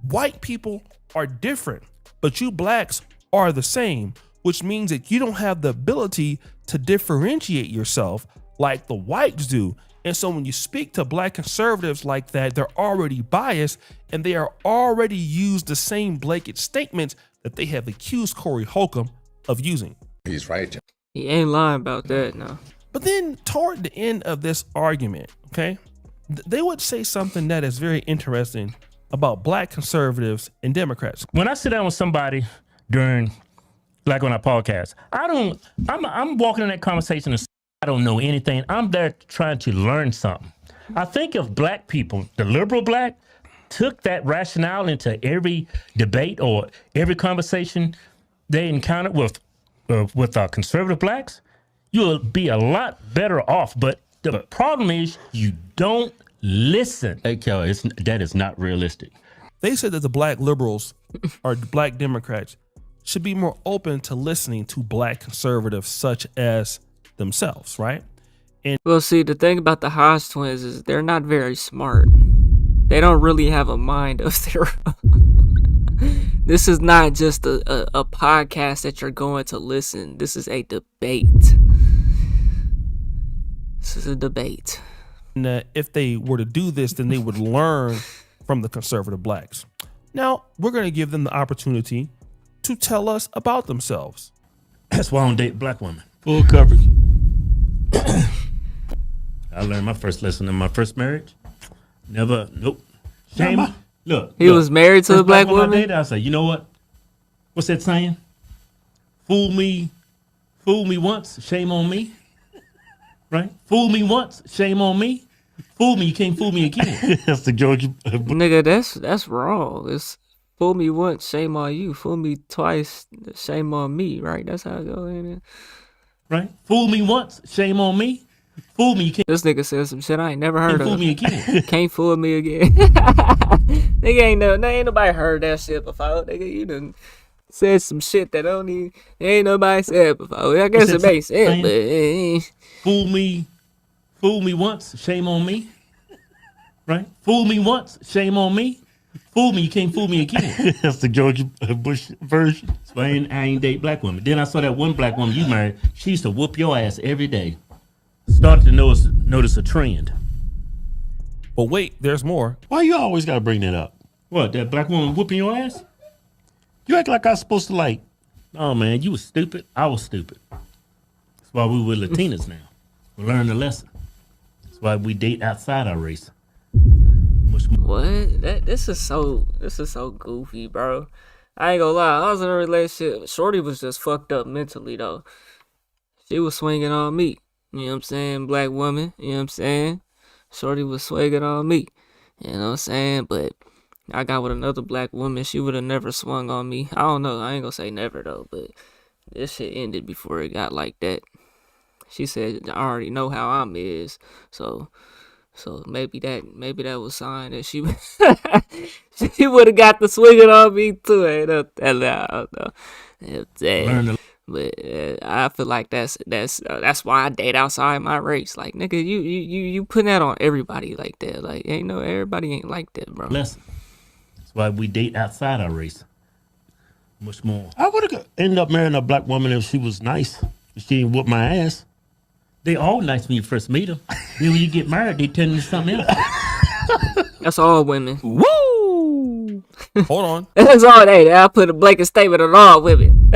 White people are different, but you blacks are the same, which means that you don't have the ability to differentiate yourself like the whites do And so when you speak to black conservatives like that, they're already biased and they are already used the same blanket statements that they have accused Corey Holcomb of using. He's right. He ain't lying about that, no. But then toward the end of this argument, okay, they would say something that is very interesting about black conservatives and Democrats. When I sit down with somebody during, like on our podcast, I'm walking in that conversation and I don't know anything. I'm there trying to learn something. I think if black people, the liberal black, took that rationale into every debate or every conversation they encountered with conservative blacks, you'll be a lot better off. But the problem is you don't listen. Hey, Kelly, that is not realistic. They said that the black liberals or black Democrats should be more open to listening to black conservatives such as themselves, right? And well, see, the thing about the Hodge twins is they're not very smart. They don't really have a mind of their own. This is not just a podcast that you're going to listen. This is a debate. This is a debate. And if they were to do this, then they would learn from the conservative blacks. Now, we're going to give them the opportunity to tell us about themselves. That's why I don't date black women. Full coverage. I learned my first lesson in my first marriage. Never, nope. Shame. Look. He was married to a black woman? I dated, I said, you know what? What's that saying? Fool me once, shame on me. Right? Fool me once, shame on me. Fool me, you can't fool me again. That's the Georgia. Nigga, that's wrong. It's fool me once, shame on you. Fool me twice, shame on me, right? That's how it goes in it. Right? Fool me once, shame on me. Fool me, you can't. This nigga said some shit I ain't never heard of. Fool me again. Can't fool me again. Nigga ain't nobody heard that shit before. Nigga, you done said some shit that ain't nobody said before. I guess it makes sense, but fool me once, shame on me. Right? Fool me once, shame on me. Fool me, you can't fool me again. That's the Georgia Bush version. So I ain't date black women. Then I saw that one black woman you married. She used to whoop your ass every day. Started to notice a trend. But wait, there's more. Why you always gotta bring that up? What, that black woman whooping your ass? You act like I was supposed to like, oh man, you was stupid. I was stupid. That's why we were Latinas now. We learned the lesson. That's why we date outside our race. what? This is so goofy, bro. I ain't gonna lie. I was in a relationship. Shorty was just fucked up mentally though. She was swinging on me. You know what I'm saying? Black woman. You know what I'm saying? Shorty was swinging on me. You know what I'm saying? But I got with another black woman. She would have never swung on me. I don't know. I ain't gonna say never though. But this shit ended before it got like that. She said, I already know how I'm is. So maybe that was a sign that she she would have got the swinging on me too. I don't know. But I feel like that's why I date outside my race. Like nigga, you putting that on everybody like that. Like everybody ain't like that, bro. Lesson. That's why we date outside our race. Much more. I would have ended up marrying a black woman if she was nice. If she didn't whoop my ass. They all nice when you first meet them. Then when you get married, they turn into something else. That's all women. Woo! Hold on. That's all they. I put a blanket statement on all women.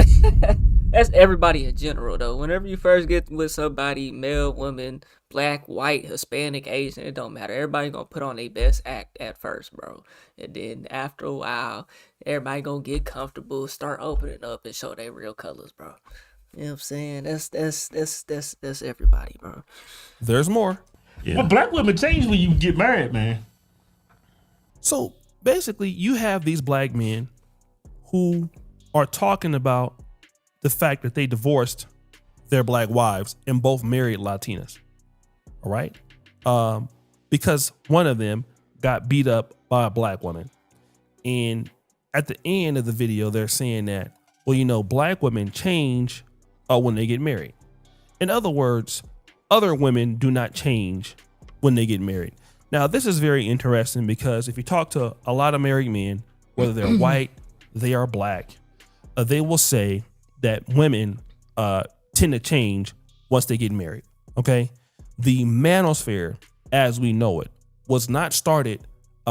That's everybody in general, though. Whenever you first get with somebody, male, woman, black, white, Hispanic, Asian, it don't matter. Everybody gonna put on their best act at first, bro. And then after a while, everybody gonna get comfortable, start opening up, and show their real colors, bro. You know what I'm saying? That's everybody, bro. There's more. Yeah. Well, black women change when you get married, man. So basically, you have these black men who are talking about the fact that they divorced their black wives and both married Latinas. All right. Because one of them got beat up by a black woman. And at the end of the video, they're saying that, well, black women change when they get married. In other words, other women do not change when they get married. Now, this is very interesting because if you talk to a lot of married men, whether they're white, they are black, they will say that women tend to change once they get married. Okay. The manosphere as we know it was not started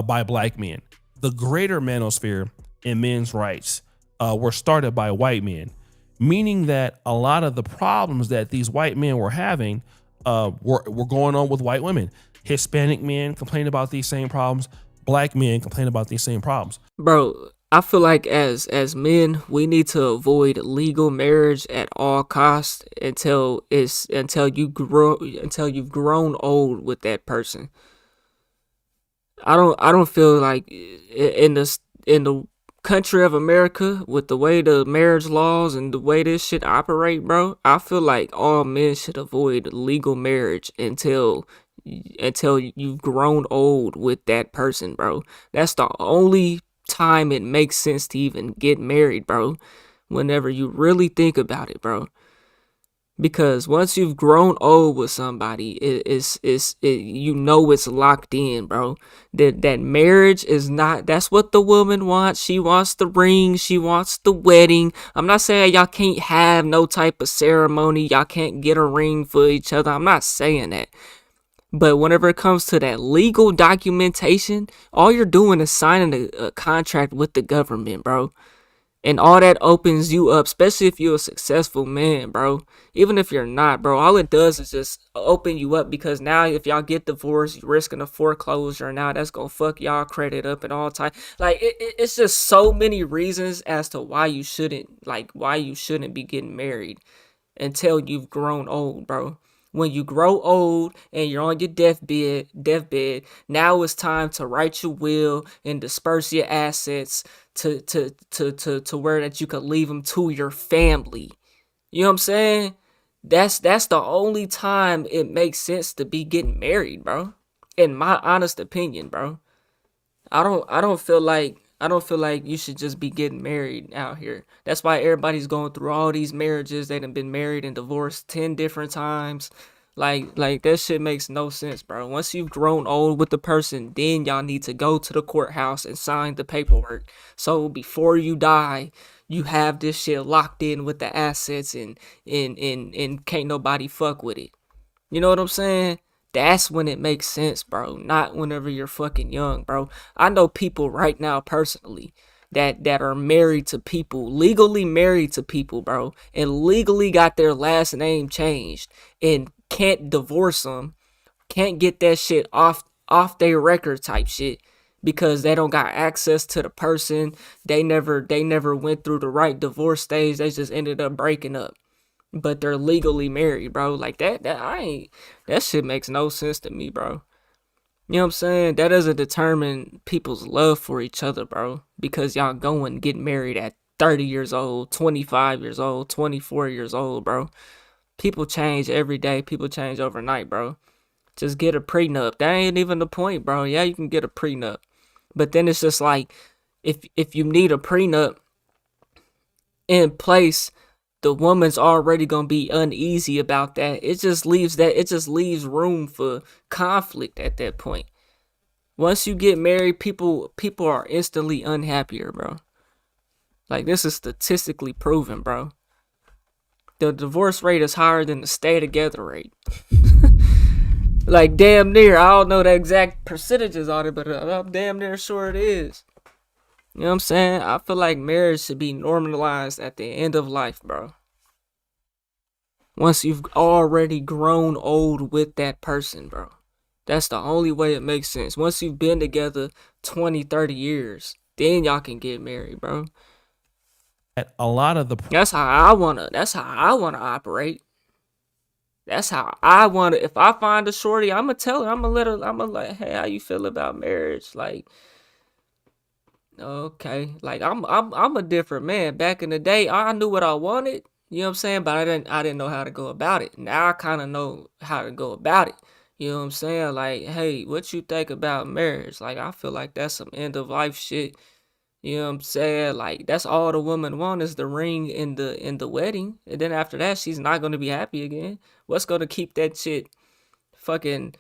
by black men. The greater manosphere and men's rights were started by white men, meaning that a lot of the problems that these white men were having were going on with white women. Hispanic men complain about these same problems. Black men complain about these same problems. Bro, I feel like as men, we need to avoid legal marriage at all costs until you've grown old with that person. I don't feel like in the country of America, with the way the marriage laws and the way this shit operate, bro, I feel like all men should avoid legal marriage until you've grown old with that person, bro. That's the only time it makes sense to even get married, bro. Whenever you really think about it, bro. Because once you've grown old with somebody, you know it's locked in, bro. That marriage is not, that's what the woman wants. She wants the ring, she wants the wedding. I'm not saying y'all can't have no type of ceremony, y'all can't get a ring for each other. I'm not saying that. But whenever it comes to that legal documentation, all you're doing is signing a contract with the government, bro. And all that opens you up, especially if you're a successful man, bro. Even if you're not, bro, all it does is just open you up, because now if y'all get divorced, you're risking a foreclosure. Now that's gonna fuck y'all credit up and all time. Like it's just so many reasons as to why you shouldn't be getting married until you've grown old, bro. When you grow old and you're on your deathbed, now it's time to write your will and disperse your assets to where that you could leave them to your family. You know what I'm saying? That's the only time it makes sense to be getting married, bro. In my honest opinion, bro. I don't feel like you should just be getting married out here. That's why everybody's going through all these marriages. They done been married and divorced 10 different times. Like that shit makes no sense, bro. Once you've grown old with the person, then y'all need to go to the courthouse and sign the paperwork. So before you die, you have this shit locked in with the assets and can't nobody fuck with it. You know what I'm saying? That's when it makes sense, bro. Not whenever you're fucking young, bro. I know people right now personally that are married to people, legally married to people, bro, and legally got their last name changed and can't divorce them, can't get that shit off their record type shit, because they don't got access to the person. They never went through the right divorce stage. They just ended up breaking up. But they're legally married, bro. Like that shit makes no sense to me, bro. You know what I'm saying? That doesn't determine people's love for each other, bro. Because y'all go and get married at 30 years old, 25 years old, 24 years old, bro. People change every day. People change overnight, bro. Just get a prenup. That ain't even the point, bro. Yeah, you can get a prenup. But then it's just like, if you need a prenup in place, the woman's already gonna be uneasy about that. It just leaves room for conflict at that point. Once you get married, people are instantly unhappier, bro. Like, this is statistically proven, bro. The divorce rate is higher than the stay together rate. Like, damn near. I don't know the exact percentages on it, but I'm damn near sure it is. You know what I'm saying? I feel like marriage should be normalized at the end of life, bro. Once you've already grown old with that person, bro. That's the only way it makes sense. Once you've been together 20, 30 years, then y'all can get married, bro. A lot of the That's how I wanna operate. That's how I wanna. If I find a shorty, I'ma tell her. I'ma like, hey, how you feel about marriage? Like, okay, like I'm a different man. Back in the day, I knew what I wanted. You know what I'm saying? But I didn't know how to go about it. Now I kind of know how to go about it. You know what I'm saying? Like, hey, what you think about marriage? Like, I feel like that's some end of life shit. You know what I'm saying? Like, that's all the woman want is the ring in the wedding. And then after that, she's not gonna be happy again. What's gonna keep that shit fucking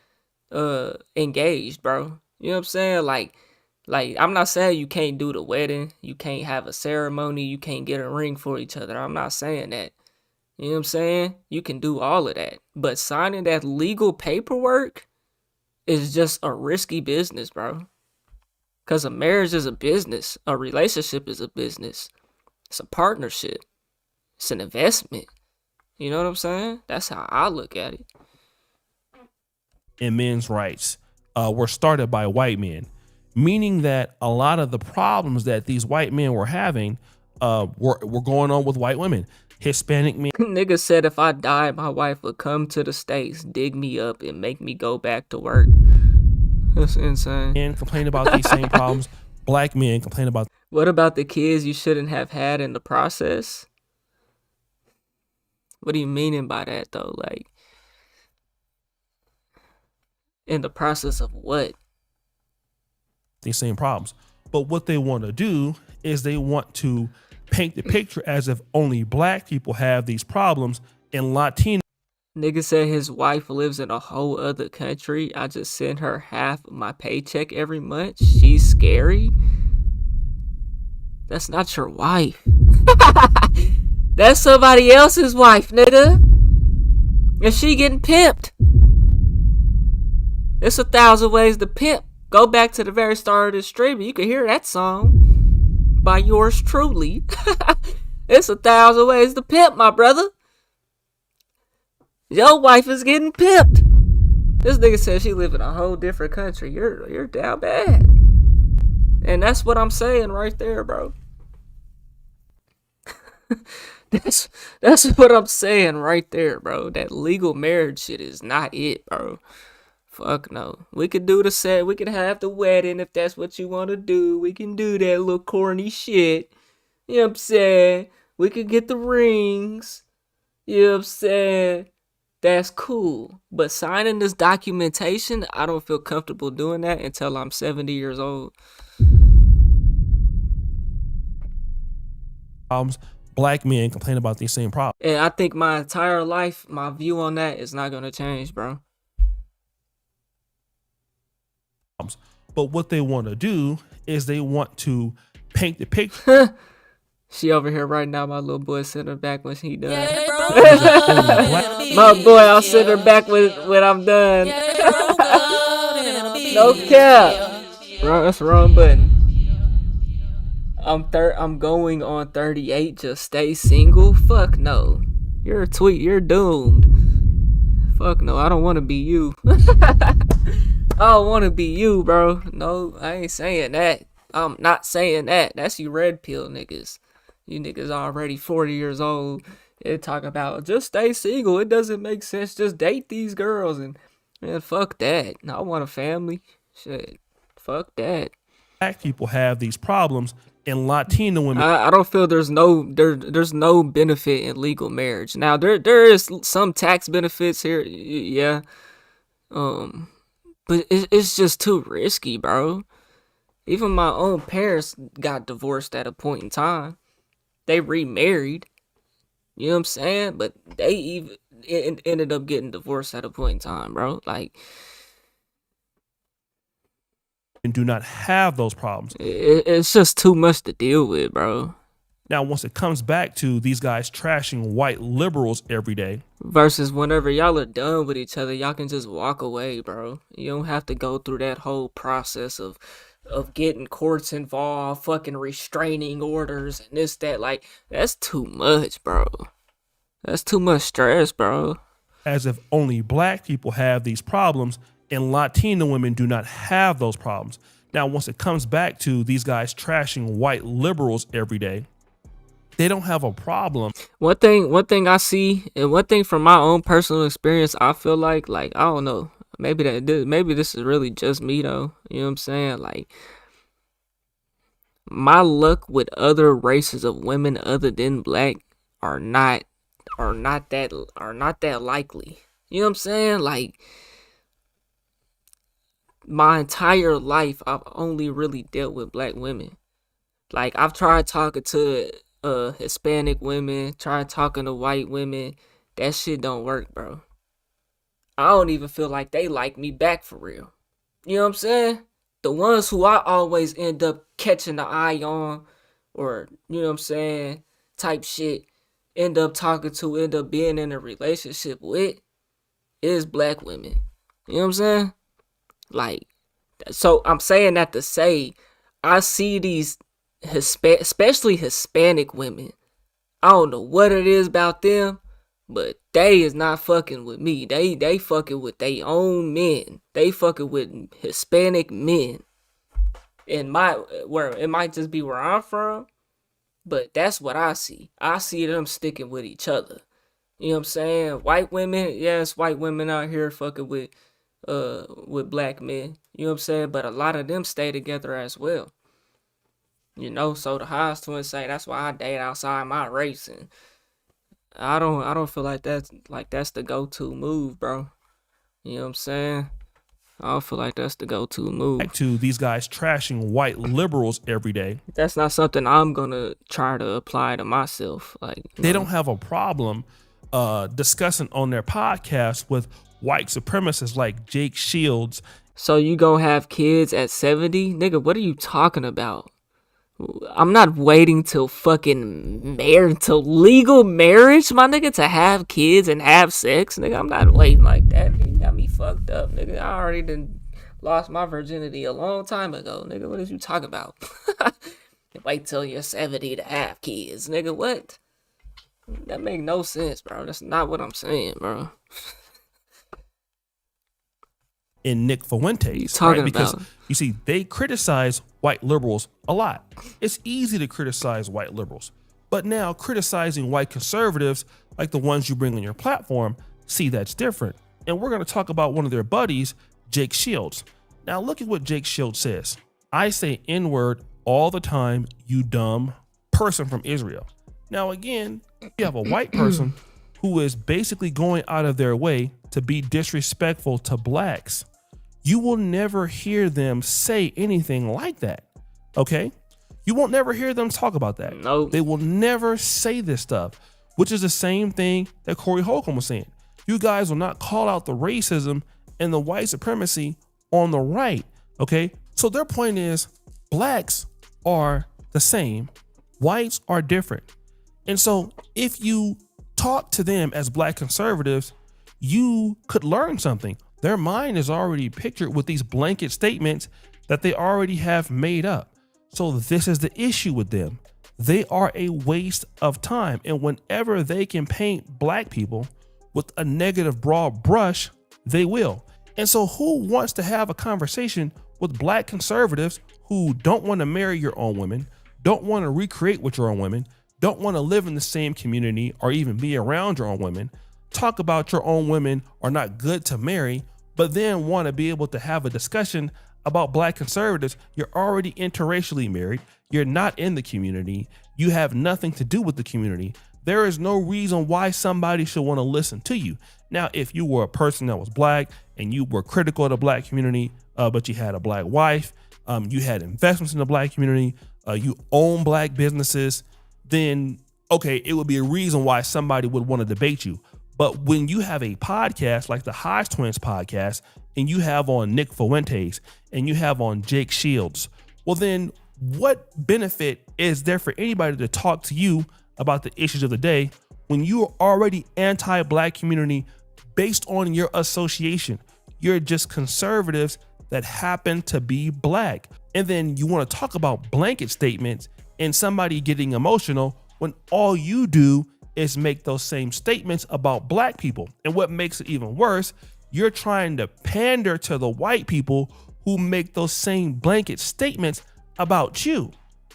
engaged, bro? You know what I'm saying? Like I'm not saying you can't do the wedding, you can't have a ceremony, you can't get a ring for each other. I'm not saying that. You know what I'm saying? You can do all of that. But signing that legal paperwork, is just a risky business, bro. Because a marriage is a business. A relationship is a business. It's a partnership. It's an investment. You know what I'm saying? That's how I look at it. And men's rights were started by white men, meaning that a lot of the problems that these white men were having were going on with white women. Hispanic men Nigga said if I died, my wife would come to the States, dig me up, and make me go back to work. That's insane. complain about these same problems. Black men complain about What about the kids you shouldn't have had in the process? What are you meaning by that, though? Like, in the process of what? these same problems. But what they want to do is they want to paint the picture as if only black people have these problems and Latino. Nigga said his wife lives in a whole other country. I just send her half of my paycheck every month. She's scary. That's not your wife. That's somebody else's wife, nigga. And she getting pimped. It's 1,000 ways to pimp. Go back to the very start of the stream and you can hear that song by yours truly. It's 1,000 ways to pimp, my brother. Your wife is getting pimped. This nigga said she live in a whole different country. You're down bad. And that's what I'm saying right there, bro. That's what I'm saying right there, bro. That legal marriage shit is not it, bro. Fuck no. We could do the set. We could have the wedding if that's what you want to do. We can do that little corny shit. You know what I'm saying? We could get the rings. You know what I'm saying? That's cool. But signing this documentation, I don't feel comfortable doing that until I'm 70 years old. Problems. Black men complain about these same problems. And I think my entire life, my view on that is not going to change, bro. But what they want to do is they want to paint the picture. She over here right now. My little boy sent her back when he done. Yeah, bro. My boy, I'll send her back when I'm done. No cap. Bro, that's the wrong button. I'm going on 38. Just stay single. Fuck no. You're a tweet. You're doomed. Fuck no. I don't want to be you. I don't want to be you, bro. No, I ain't saying that. I'm not saying that. That's you red pill niggas. You niggas already 40 years old. They talk about just stay single. It doesn't make sense. Just date these girls and man, fuck that. I want a family. Shit, fuck that. Black people have these problems, and Latino women. I don't feel there's no benefit in legal marriage. Now there is some tax benefits here, yeah. But it's just too risky, bro. Even my own parents got divorced at a point in time. They remarried. You know what I'm saying? But they even ended up getting divorced at a point in time, bro. Like, and do not have those problems. It's just too much to deal with, bro. Now, once it comes back to these guys trashing white liberals every day. Versus whenever y'all are done with each other, y'all can just walk away, bro. You don't have to go through that whole process of getting courts involved, fucking restraining orders and this, that. Like, that's too much, bro. That's too much stress, bro. As if only black people have these problems and Latino women do not have those problems. Now, once it comes back to these guys trashing white liberals every day, they don't have a problem. One thing I see, and one thing from my own personal experience, I feel like I don't know, maybe this is really just me though. You know what I'm saying? Like, my luck with other races of women other than black are not that likely. You know what I'm saying? Like, my entire life, I've only really dealt with black women. Like, I've tried talking to Hispanic women, tried talking to white women. That shit don't work, bro. I don't even feel like they like me back for real. You know what I'm saying? The ones who I always end up catching the eye on, or, you know what I'm saying, type shit, end up talking to, end up being in a relationship with, is black women. You know what I'm saying? Like, so I'm saying that to say, I see these especially Hispanic women. I don't know what it is about them, but they is not fucking with me. They fucking with their own men. They fucking with Hispanic men. Where it might just be where I'm from, but that's what I see. I see them sticking with each other. You know what I'm saying? White women, yes, white women out here fucking with black men. You know what I'm saying? But a lot of them stay together as well. You know, so the Haas twins say that's why I date outside my race, and I don't feel like that's the go-to move, bro. You know what I'm saying? I don't feel like that's the go-to move. Back to these guys trashing white liberals every day. That's not something I'm gonna try to apply to myself. Like, they don't have a problem discussing on their podcast with white supremacists like Jake Shields. So you gonna have kids at 70? Nigga, what are you talking about? I'm not waiting till fucking till legal marriage, my nigga, to have kids and have sex, nigga. I'm not waiting like that. You got me fucked up, nigga. I already done lost my virginity a long time ago, nigga. What is you talking about? Wait till you're 70 to have kids, nigga. What? That make no sense, bro. That's not what I'm saying, bro. In Nick Fuentes, right? Because you see, they criticize white liberals a lot. It's easy to criticize white liberals, but now criticizing white conservatives, like the ones you bring on your platform, see, that's different. And we're going to talk about one of their buddies, Jake Shields. Now look at what Jake Shields says. I say N-word all the time, you dumb person from Israel. Now again, you have a white person who is basically going out of their way to be disrespectful to blacks. You will never hear them say anything like that, okay? You won't never hear them talk about that. No. They will never say this stuff, which is the same thing that Corey Holcomb was saying. You guys will not call out the racism and the white supremacy on the right, okay? So their point is blacks are the same, whites are different. And so if you talk to them as black conservatives, you could learn something. Their mind is already pictured with these blanket statements that they already have made up. So this is the issue with them. They are a waste of time. And whenever they can paint black people with a negative broad brush, they will. And so who wants to have a conversation with black conservatives who don't want to marry your own women, don't want to recreate with your own women, don't want to live in the same community or even be around your own women, talk about your own women are not good to marry, but then want to be able to have a discussion about black conservatives? You're already interracially married. You're not in the community. You have nothing to do with the community. There is no reason why somebody should want to listen to you. Now, if you were a person that was black and you were critical of the black community, but you had a black wife, you had investments in the black community, you own black businesses, then okay, it would be a reason why somebody would want to debate you. But when you have a podcast like the Haas Twins podcast, and you have on Nick Fuentes, and you have on Jake Shields, well then what benefit is there for anybody to talk to you about the issues of the day when you are already anti-black community based on your association? You're just conservatives that happen to be black. And then you want to talk about blanket statements and somebody getting emotional when all you do is make those same statements about black people. And what makes it even worse, you're trying to pander to the white people who make those same blanket statements about you.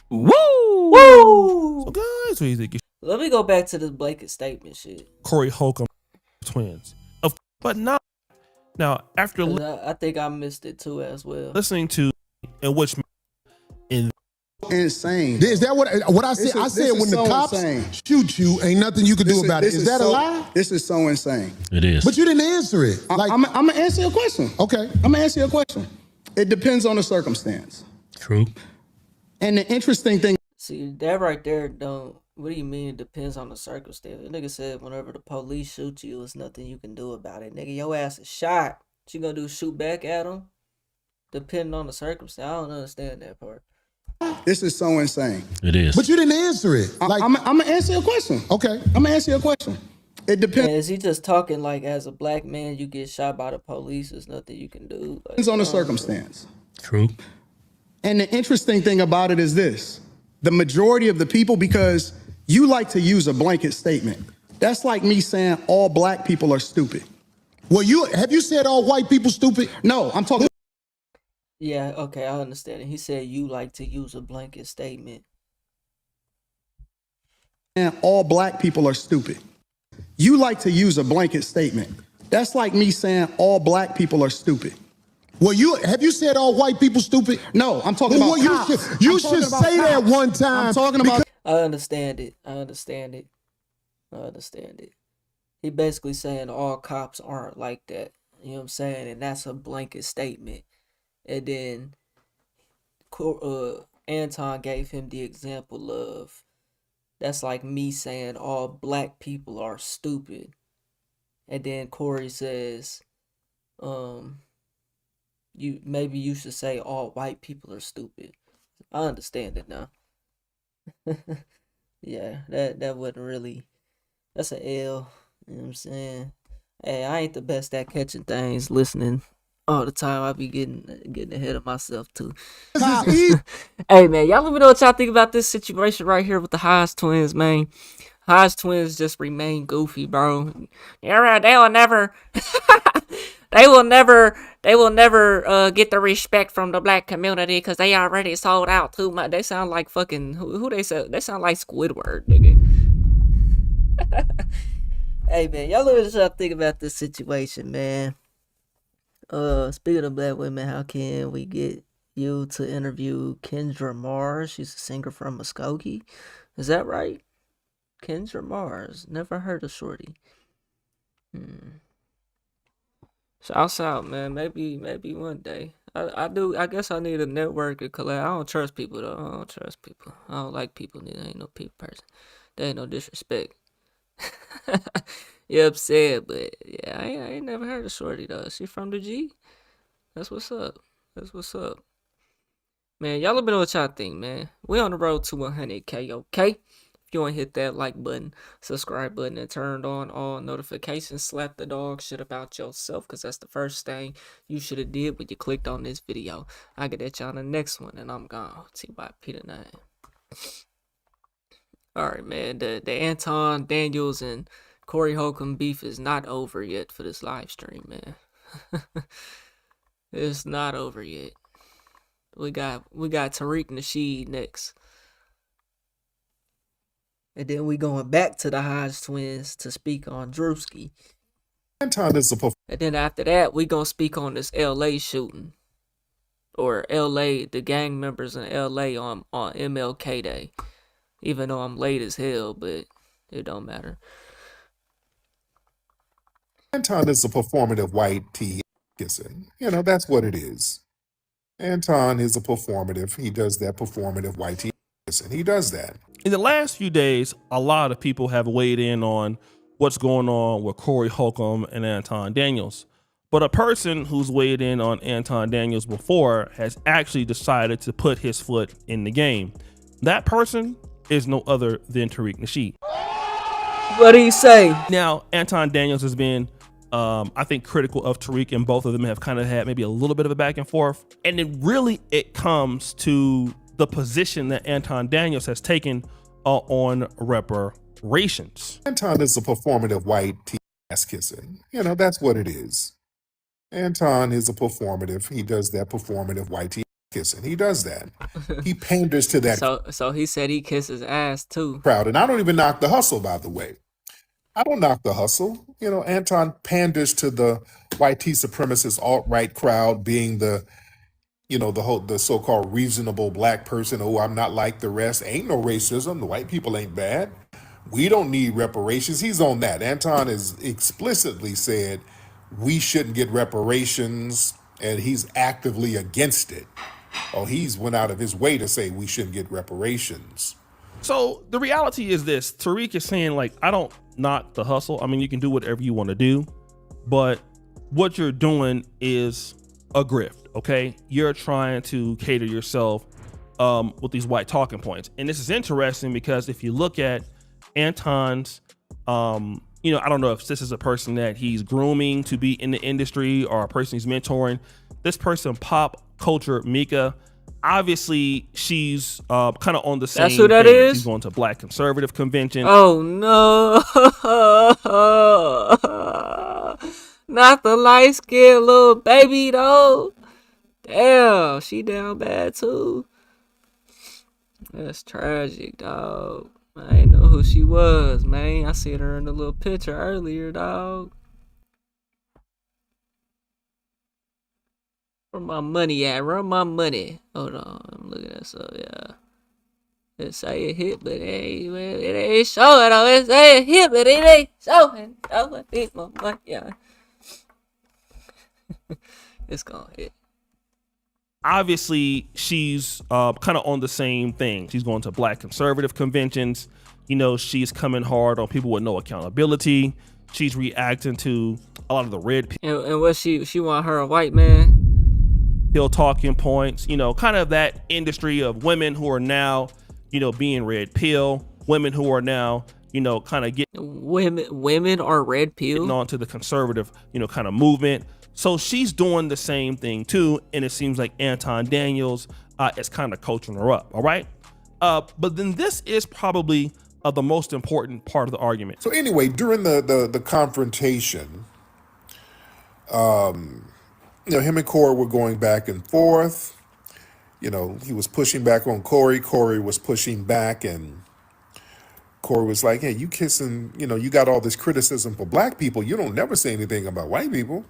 Woo! Woo! So guys, what do you think? Let me go back to this blanket statement shit. Corey Holcomb twins. But now after I think I missed it too as well. Listening to in which in insane. Is that what I said? I said when the cops shoot you, ain't nothing you can do about it. Is that a lie? This is so insane. It is. But you didn't answer it. I'm gonna answer your question. Okay. I'm gonna answer your question. It depends on the circumstance. True. And the interesting thing. See, that right there, don't. What do you mean it depends on the circumstance? The nigga said whenever the police shoot you, there's nothing you can do about it. Nigga, your ass is shot. What you gonna do, shoot back at him? Depending on the circumstance. I don't understand that part. This is so insane. It is. But you didn't answer it. I'm gonna answer your question. Okay. I'm gonna answer your question. It depends Is he just talking like as a black man, you get shot by the police? There's nothing you can do. Like, on the circumstance. True. And the interesting thing about it is this: the majority of the people, because you like to use a blanket statement. That's like me saying all black people are stupid. Well, have you said all white people stupid? No, I'm talking. Yeah, okay, I understand it. He said you like to use a blanket statement. All black people are stupid. You like to use a blanket statement. That's like me saying all black people are stupid. Well, have you said all white people stupid? No, I'm talking about cops. You should say that one time. I'm talking about. I understand it. He basically saying all cops aren't like that. You know what I'm saying? And that's a blanket statement. And then Anton gave him the example of, that's like me saying all black people are stupid. And then Corey says, you should say all white people are stupid. I understand it now. Yeah, that wasn't really, that's an L. You know what I'm saying? Hey, I ain't the best at catching things, listening all the time. I be getting ahead of myself too. Hey man, y'all let me know what y'all think about this situation right here with the Hodge twins, man. Hodge twins just remain goofy, bro. Yeah, they will never they will never get the respect from the black community because they already sold out too much. They sound like fucking who they say? They sound like Squidward, nigga. Hey man, y'all let me know what y'all think about this situation, man. Speaking of black women, how can we get you to interview Kendra Mars? She's a singer from Muskogee. Is that right? Kendra Mars. Never heard of Shorty. Shouts out, man. Maybe one day. I guess I need a network to collab. I don't trust people though. I don't like people. I ain't no people person. There ain't no disrespect. You upset, but yeah, I ain't never heard of Shorty though. She from the G? That's what's up. Man, y'all let me know what y'all think, man. We on the road to 100K, okay? If you want to hit that like button, subscribe button, and turn on all notifications, slap the dog shit about yourself, because that's the first thing you should have did when you clicked on this video. I get at y'all on the next one, and I'm gone. TYP9. Alright, man. The Anton Daniels and Corey Holcomb beef is not over yet for this live stream, man. It's not over yet. We got Tariq Nasheed next. And then we going back to the Hodge twins to speak on Drewski. Anton is a And then after that, we gonna speak on this LA shooting. Or LA, the gang members in LA on MLK Day. Even though I'm late as hell, but it don't matter. Anton is a performative white tea kissing. You know, that's what it is. Anton is a performative. He does that performative white tea kissing. He does that. In the last few days, a lot of people have weighed in on what's going on with Corey Holcomb and Anton Daniels. But a person who's weighed in on Anton Daniels before has actually decided to put his foot in the game. That person is no other than Tariq Nasheed. What do you say? Now, Anton Daniels has been, I think, critical of Tariq, and both of them have kind of had maybe a little bit of a back and forth. And then really it comes to the position that Anton Daniels has taken on reparations. Anton is a performative white tea ass kissing. You know, that's what it is. Anton is a performative. He does that performative white tea kissing. He does that. He panders to that So he said he kisses ass too. crowd. And I don't even knock the hustle, by the way. I don't knock the hustle. You know, Anton panders to the white tea supremacist alt-right crowd, being the, you know, the so-called reasonable black person. Oh, I'm not like the rest. Ain't no racism. The white people ain't bad. We don't need reparations. He's on that. Anton has explicitly said we shouldn't get reparations, and he's actively against it. Oh, he's went out of his way to say we shouldn't get reparations. So the reality is this: Tariq is saying, like, I don't knock the hustle. I mean, you can do whatever you want to do, but what you're doing is a grift, okay? You're trying to cater yourself with these white talking points. And this is interesting because if you look at Anton's I don't know if this is a person that he's grooming to be in the industry or a person he's mentoring. This person, pop culture Mika, obviously she's kind of on the same That's who that thing. is? She's going to black conservative convention. Oh no. Not the light skinned little baby though. Damn, she down bad too. That's tragic, dog. I didn't know who she was, man. I seen her in the little picture earlier, dog. Where my money at? Where my money? Hold on, I'm looking at so yeah. It say it hit, but it ain't showing. Oh, it say it hit, but it ain't showing. Oh, I need my money. Yeah, it's gonna hit. Obviously she's kind of on the same thing. She's going to black conservative conventions. She's coming hard on people with no accountability. She's reacting to a lot of the red And what she want her a white man? pill talking points, kind of that industry of women who are now, being red pill, women who are now, kind of Women are red pill. Getting onto the conservative, kind of movement. So she's doing the same thing too, and it seems like Anton Daniels is kind of coaching her up. All right, but then this is probably the most important part of the argument. So anyway, during the confrontation, him and Corey were going back and forth. He was pushing back on Corey. Corey was pushing back, and Corey was like, "Hey, you kissing? You got all this criticism for black people. You don't never say anything about white people."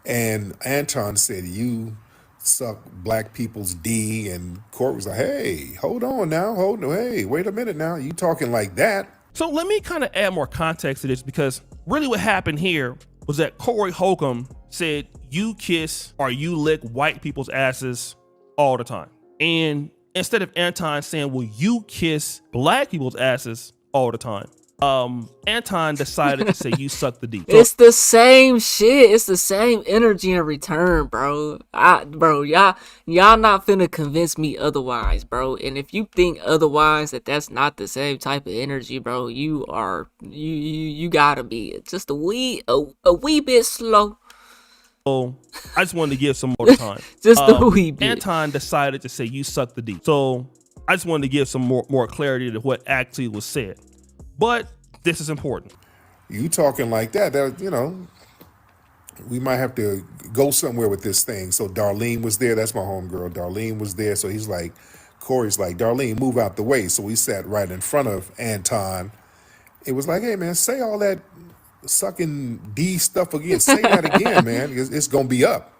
And Anton said, "You suck black people's D." And Corey was like, "Hey, hold on now. Hey, wait a minute now. You talking like that?" So let me kind of add more context to this, because really what happened here was that Corey Holcomb said, "You kiss or you lick white people's asses all the time." And instead of Anton saying, "Well, you kiss black people's asses all the time," Anton decided to say, "You suck the D." So, it's the same shit. It's the same energy in return, bro. Y'all not finna convince me otherwise, bro. And if you think otherwise, that's not the same type of energy, bro, you gotta be just a wee bit slow. So I just wanted to give some more time. Just a wee bit. Anton decided to say, "You suck the D." So I just wanted to give some more clarity to what actually was said. But this is important. You talking like that, we might have to go somewhere with this thing. So Darlene was there. That's my homegirl. Darlene was there. So Corey's like, "Darlene, move out the way." So we sat right in front of Anton. It was like, "Hey, man, say all that sucking D stuff again. Say that again, man. It's going to be up."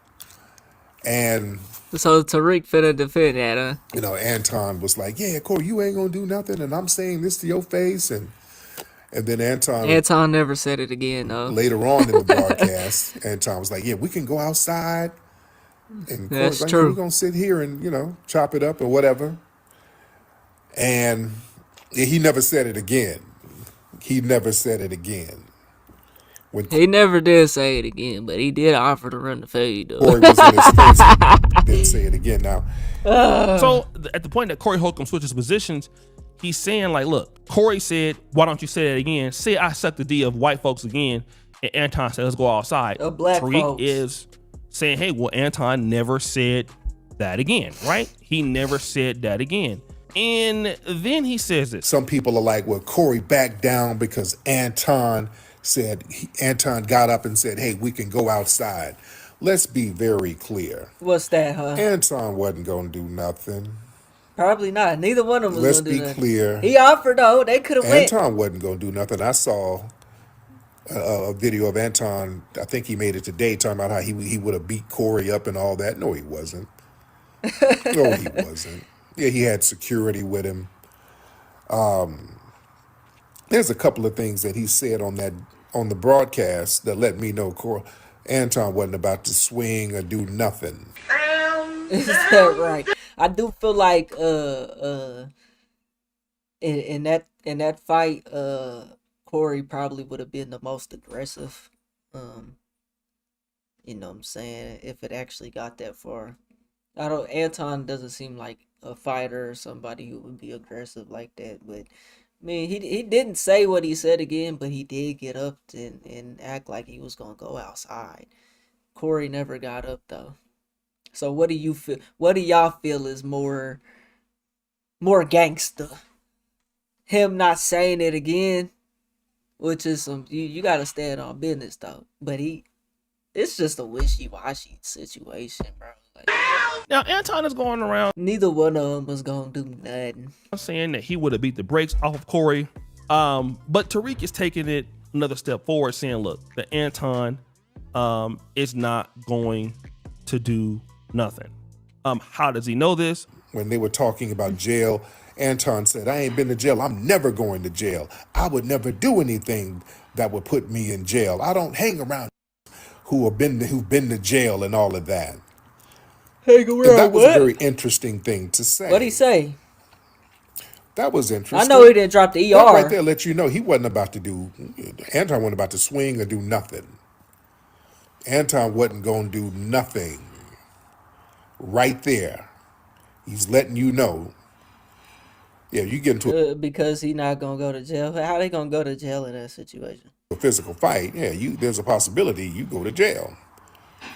And so Tariq finna defend that, huh? Anton was like, "Yeah, Corey, you ain't going to do nothing. And I'm saying this to your face." And then Anton never said it again, though. Later on in the broadcast, Anton was like, "Yeah, we can go outside." And that's like, true. "We're going to sit here and, chop it up or whatever." And he never said it again. He never said it again. He never did say it again, but he did offer to run the fade, though. Corey was in his face. He didn't say it again now. So at the point that Corey Holcomb switches positions, he's saying, like, look, Corey said, "Why don't you say that again? Say I suck the D of white folks again." And Anton said, "Let's go outside." Black Tariq folks is saying, "Hey, well, Anton never said that again," right? He never said that again. And then he says this. Some people are like, "Well, Corey backed down because Anton got up and said, 'Hey, we can go outside.'" Let's be very clear. What's that, huh? Anton wasn't going to do nothing. Probably not. Neither one of them was going to do Let's be nothing. clear. He offered, though. They could have went. Anton wasn't going to do nothing. I saw a video of Anton. I think he made it today, talking about how he would have beat Corey up and all that. No, he wasn't. No, he wasn't. Yeah, he had security with him. There's a couple of things that he said on the broadcast that let me know Anton wasn't about to swing or do nothing. Is that right? I do feel like in that fight, Corey probably would have been the most aggressive. You know what I'm saying? If it actually got that far. Anton doesn't seem like a fighter or somebody who would be aggressive like that, but mean, he didn't say what he said again, but he did get up and act like he was gonna go outside. Corey never got up though. So what do you feel? What do y'all feel is more gangster? Him not saying it again, which is some you gotta stand on business though. But it's just a wishy-washy situation, bro. Like, Now Anton is going around neither one of them was gonna do nothing. saying that he would have beat the brakes off of Corey. But Tariq is taking it another step forward, saying, look, that Anton is not going to do nothing. How does he know this? When they were talking about jail, Anton said, I ain't been to jail. I'm never going to jail. I would never do anything that would put me in jail. I don't hang around who've been to jail and all of that. Hang And around that was a what? very interesting thing to say. What'd he say? That was interesting. I know he didn't drop the ER. That right there let you know he wasn't about to do, Anton wasn't about to swing or do nothing. Anton wasn't going to do nothing. Right there. He's letting you know. Yeah, you get into Because he not gonna go to jail. How they gonna go to jail in that situation? a physical fight. Yeah, there's a possibility you go to jail.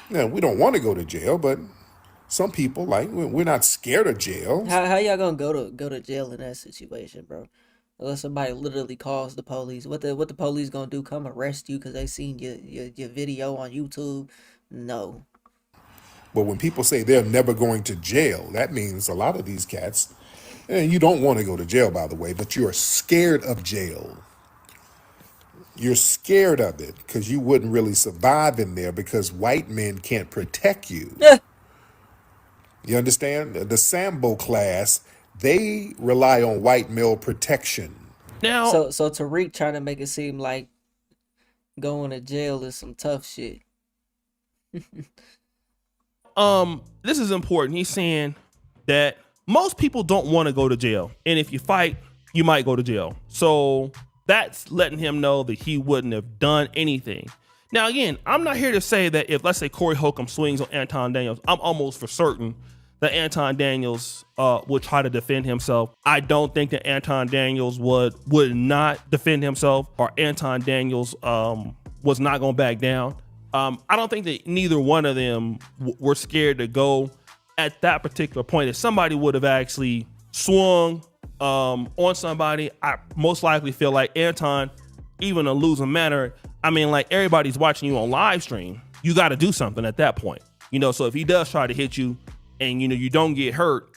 Now, we don't want to go to jail, but some people, like, we're not scared of jail. How y'all gonna go to jail in that situation, bro? Unless somebody literally calls the police. What the police gonna do? Come arrest you because they seen your video on YouTube? No. But when people say they're never going to jail, that means a lot of these cats, and you don't want to go to jail, by the way, but you're scared of jail. You're scared of it because you wouldn't really survive in there because white men can't protect you. You understand? The Sambo class, they rely on white male protection. Now, So Tariq trying to make it seem like going to jail is some tough shit. this is important. He's saying that most people don't want to go to jail, and if you fight, you might go to jail. So that's letting him know that he wouldn't have done anything. Now, again, I'm not here to say that if, let's say, Corey Holcomb swings on Anton Daniels, I'm almost for certain that Anton Daniels would try to defend himself. I don't think that Anton Daniels would not defend himself, or Anton Daniels was not going to back down. I don't think that neither one of them were scared to go at that particular point. If somebody would have actually swung on somebody, I most likely feel like Anton, even a losing manner, I mean, like, everybody's watching you on live stream. You got to do something at that point. So if he does try to hit you and, you don't get hurt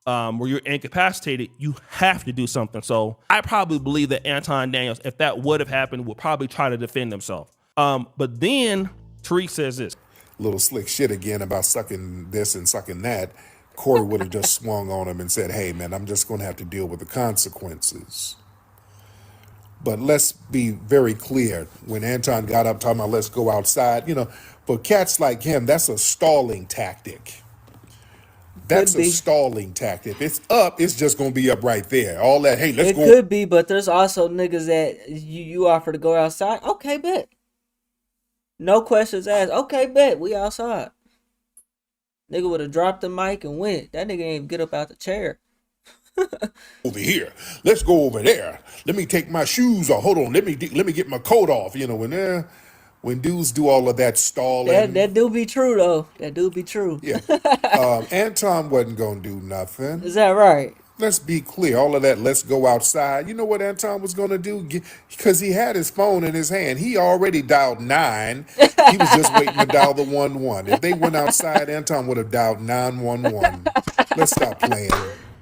or you're incapacitated, you have to do something. So I probably believe that Anton Daniels, if that would have happened, would probably try to defend himself. But then Tariq says this. Little slick shit again about sucking this and sucking that. Corey would have just swung on him and said, hey, man, I'm just going to have to deal with the consequences. But let's be very clear. When Anton got up talking about let's go outside, for cats like him, that's a stalling tactic. That's a stalling tactic. If it's up, it's just going to be up right there. All that, hey, let's go. It could be, but there's also niggas that you offer to go outside. Okay, bet. No questions asked. Okay, bet. We outside. Nigga would have dropped the mic and went. That nigga ain't even get up out the chair. Over here, let's go over there. Let me take my shoes off. Hold on, let me get my coat off. When dudes do all of that stalling, That do be true though. That do be true. Yeah, Anton wasn't gonna do nothing. Is that right? Let's be clear. All of that. Let's go outside. You know what Anton was gonna do? Because he had his phone in his hand. He already dialed 9. He was just waiting to dial the 11. If they went outside, Anton would have dialed 911. Let's stop playing.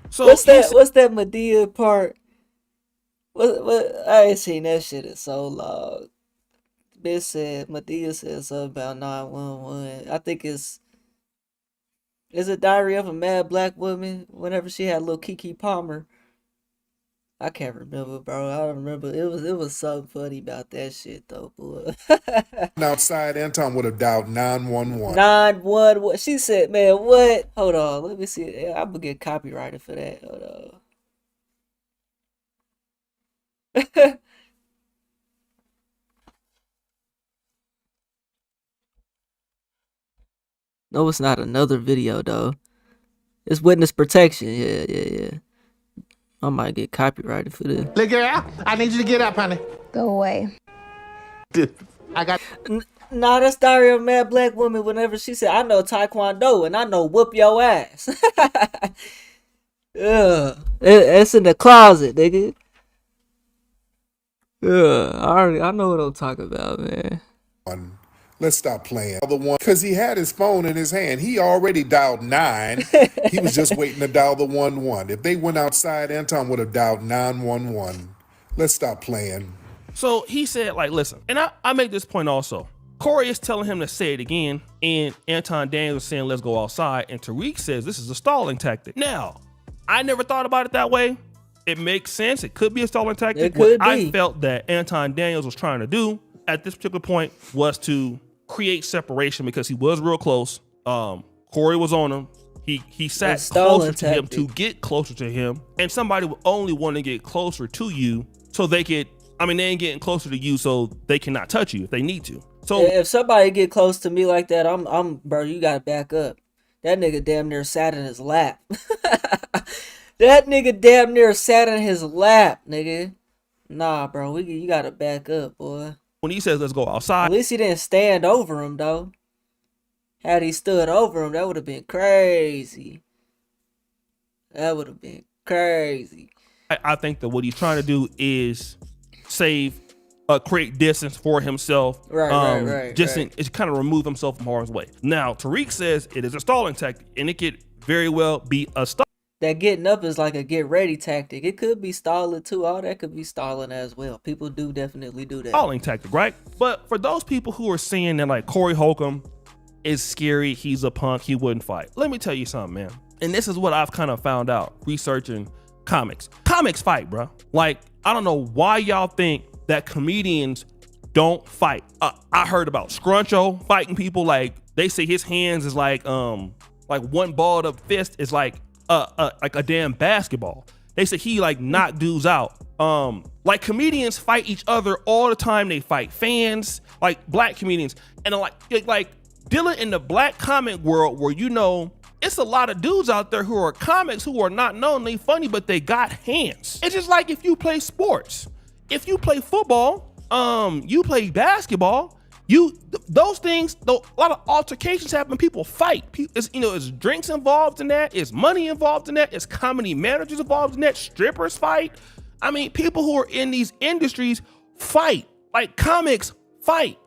So what's that Medea part? What I ain't seen that shit in so long. Medea said something about 911. I think is it Diary of a Mad Black Woman? Whenever she had little Kiki Palmer. I can't remember, bro. I don't remember. It was something funny about that shit though, boy. Outside, Anton would have dialed 911. 911. She said, man, what? Hold on. Let me see. I'm gonna get copyrighted for that. Hold on. No, it's not another video though. It's witness protection. Yeah. I might get copyrighted for this. Look, girl, I need you to get up, honey. Go away. I got. Nah, that's Diary of a Mad Black Woman. Whenever she said, "I know Taekwondo and I know whoop your ass." Yeah, it's in the closet, nigga. Yeah, I know what I'm talking about, man. Let's stop playing. The one, because he had his phone in his hand. He already dialed 9. He was just waiting to dial the 11. If they went outside, Anton would have dialed 911. Let's stop playing. So he said, like, listen, and I make this point also. Corey is telling him to say it again, and Anton Daniels is saying, let's go outside, and Tariq says this is a stalling tactic. Now, I never thought about it that way. It makes sense. It could be a stalling tactic. It could what be. I felt that Anton Daniels was trying to do at this particular point was to create separation because he was real close. Corey was on him. He sat closer to him to get closer to him, and somebody would only want to get closer to you so they could. I mean, they ain't getting closer to you so they cannot touch you if they need to. So if somebody get close to me like that, I'm bro, you gotta back up. That nigga damn near sat in his lap. That nigga damn near sat in his lap, nigga. Nah, bro, you gotta back up, boy. When he says let's go outside, at least he didn't stand over him though. Had he stood over him, that would have been crazy. That would have been crazy. I think that what he's trying to do is create distance for himself. Right. It's kind of remove himself from harm's way. Now, Tariq says it is a stalling tactic, and it could very well be a stall. That getting up is like a get ready tactic. It could be stalling too. All that could be stalling as well. People do definitely do that. Stalling tactic, right? But for those people who are saying that like Corey Holcomb is scary, he's a punk, he wouldn't fight. Let me tell you something, man. And this is what I've kind of found out researching comics. Comics fight, bro. Like, I don't know why y'all think that comedians don't fight. I heard about Scruncho fighting people. Like, they say his hands is like one balled up fist is like a damn basketball. They say he like knocked dudes out. Like comedians fight each other all the time. They fight fans, like black comedians, and like dealing in the black comic world where it's a lot of dudes out there who are comics who are not known. They funny, but they got hands. It's just like if you play sports, if you play football, you play basketball. Those things, a lot of altercations happen. People fight. It's drinks involved in that. It's money involved in that. It's comedy managers involved in that. Strippers fight. I mean, people who are in these industries fight. Like comics fight.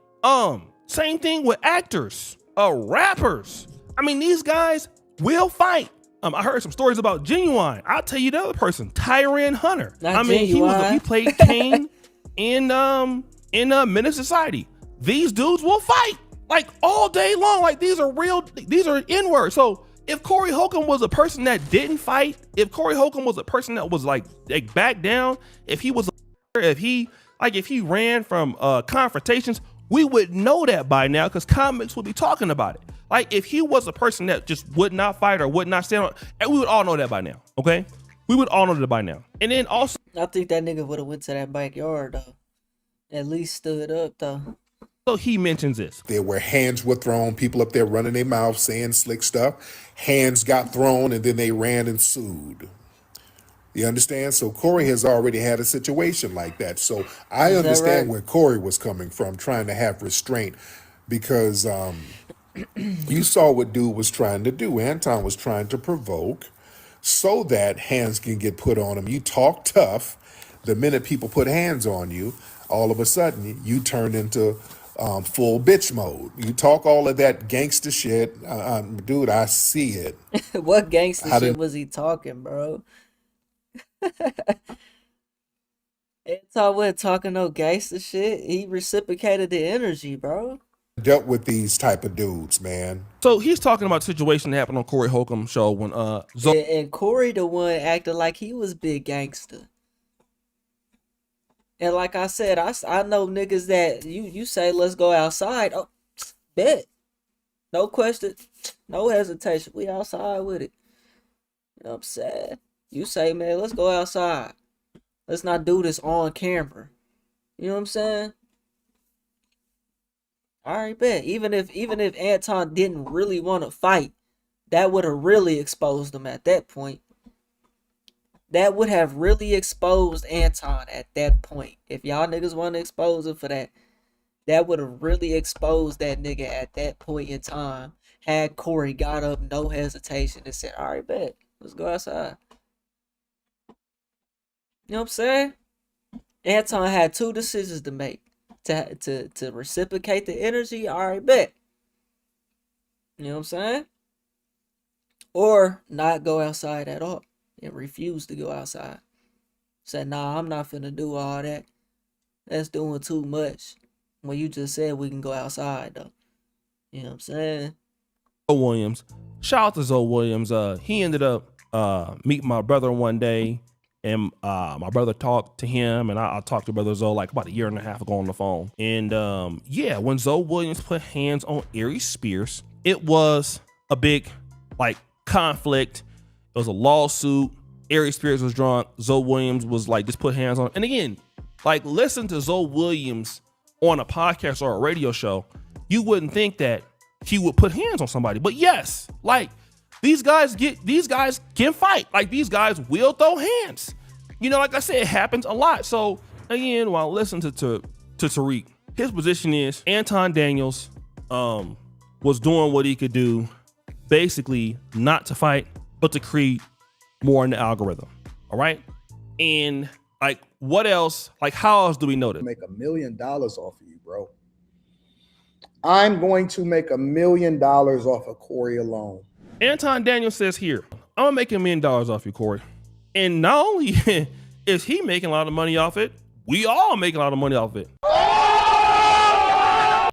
Same thing with actors, rappers. I mean, these guys will fight. I heard some stories about Genuine. I'll tell you the other person, Tyran Hunter. He played Kane in Menace Society. These dudes will fight like all day long. Like these are N-words. So if Corey Holcomb was a person that didn't fight, if Corey Holcomb was a person that was like back down, if he ran from confrontations, we would know that by now because comics would be talking about it. Like if he was a person that just would not fight or would not stand on, and we would all know that by now. Okay, we would all know that by now. And then also, I think that nigga would have went to that backyard though. At least stood up though. So he mentions this. There were hands were thrown, people up there running their mouth saying slick stuff. Hands got thrown and then they ran and sued. You understand? So Corey has already had a situation like that. So I understand where Corey was coming from, trying to have restraint because you saw what dude was trying to do. Anton was trying to provoke so that hands can get put on him. You talk tough. The minute people put hands on you, all of a sudden you turn into full bitch mode. You talk all of that gangster shit. Dude, I see it. What gangster shit was he talking, bro? Anton wasn't talking no gangster shit. He reciprocated the energy, bro. Dealt with these type of dudes, man. So he's talking about the situation that happened on Corey Holcomb's show when and Corey the one acted like he was big gangster. And like I said, I know niggas that you say let's go outside. Oh, bet. No question, no hesitation. We outside with it. You know what I'm saying? You say, man, let's go outside. Let's not do this on camera. You know what I'm saying? All right, bet. Even if Anton didn't really want to fight, that would have really exposed him at that point. that would have really exposed Anton at that point. If y'all niggas want to expose him for that, that would have really exposed that nigga at that point in time. Had Corey got up, no hesitation, and said, all right, bet, let's go outside. You know what I'm saying? Anton had two decisions to make. To reciprocate the energy, all right, bet. You know what I'm saying? Or not go outside at all and refuse to go outside. Said, nah, I'm not finna do all that. That's doing too much. Well, you just said we can go outside, though. You know what I'm saying? Williams. Shout out to Zoe Williams. He ended up meeting my brother one day, and my brother talked to him, and I talked to brother Zoe like about a year and a half ago on the phone. And yeah, when Zoe Williams put hands on Aries Spears, it was a big like conflict. It was a lawsuit. Aries Spears was drunk. Zoe Williams was like, just put hands on. And again, like, listen to Zoe Williams on a podcast or a radio show. You wouldn't think that he would put hands on somebody, but yes, like these guys can fight. Like these guys will throw hands. You know, like I said, it happens a lot. So again, while listening to Tariq, his position is Anton Daniels was doing what he could do, basically not to fight, but to create more in the algorithm. All right. And like, what else? Like, how else do we know that? Make $1 million off of you, bro. I'm going to make $1 million off of Corey alone. Anton Daniels says here, I'm gonna make $1 million off you, Corey. And not only is he making a lot of money off it, we all making a lot of money off it.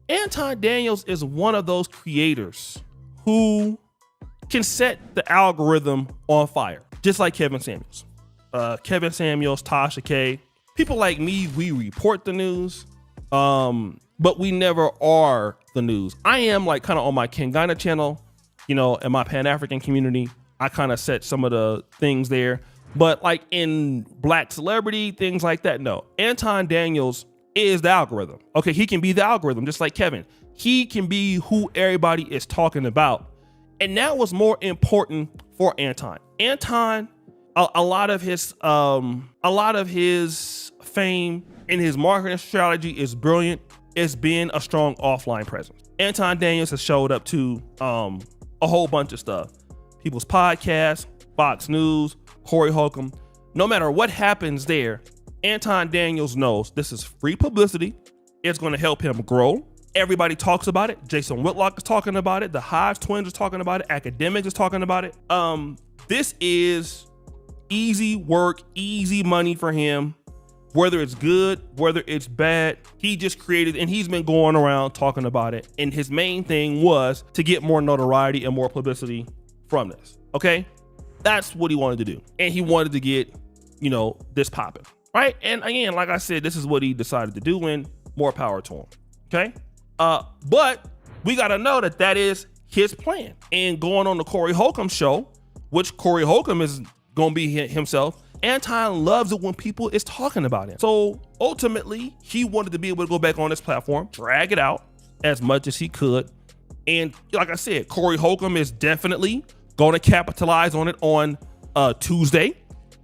Anton Daniels is one of those creators who can set the algorithm on fire, just like Kevin Samuels. Kevin Samuels, Tasha K. People like me, we report the news, but we never are the news. I am like kind of on my Kengana channel, you know, in my Pan-African community. I kind of set some of the things there, but like in black celebrity, things like that, no. Anton Daniels is the algorithm. Okay, he can be the algorithm, just like Kevin. He can be who everybody is talking about. And that was more important for Anton. Anton, a lot of his fame and his marketing strategy is brilliant. It's been a strong offline presence. Anton Daniels has showed up to a whole bunch of stuff. People's podcasts, Fox News, Corey Holcomb. No matter what happens there, Anton Daniels knows this is free publicity. It's going to help him grow. Everybody talks about it. Jason Whitlock is talking about it. The Hives twins are talking about it. Academics is talking about it. This is easy work, easy money for him. Whether it's good, whether it's bad, he just created, and he's been going around talking about it. And his main thing was to get more notoriety and more publicity from this. Okay, that's what he wanted to do, and he wanted to get, you know, this popping, right? And again, like I said, this is what he decided to do, and more power to him. Okay, but we got to know that that is his plan. And going on the Corey Holcomb show, which Corey Holcomb is going to be himself, Anton loves it when people is talking about him. So ultimately, he wanted to be able to go back on this platform, drag it out as much as he could. And like I said, Corey Holcomb is definitely going to capitalize on it on Tuesday.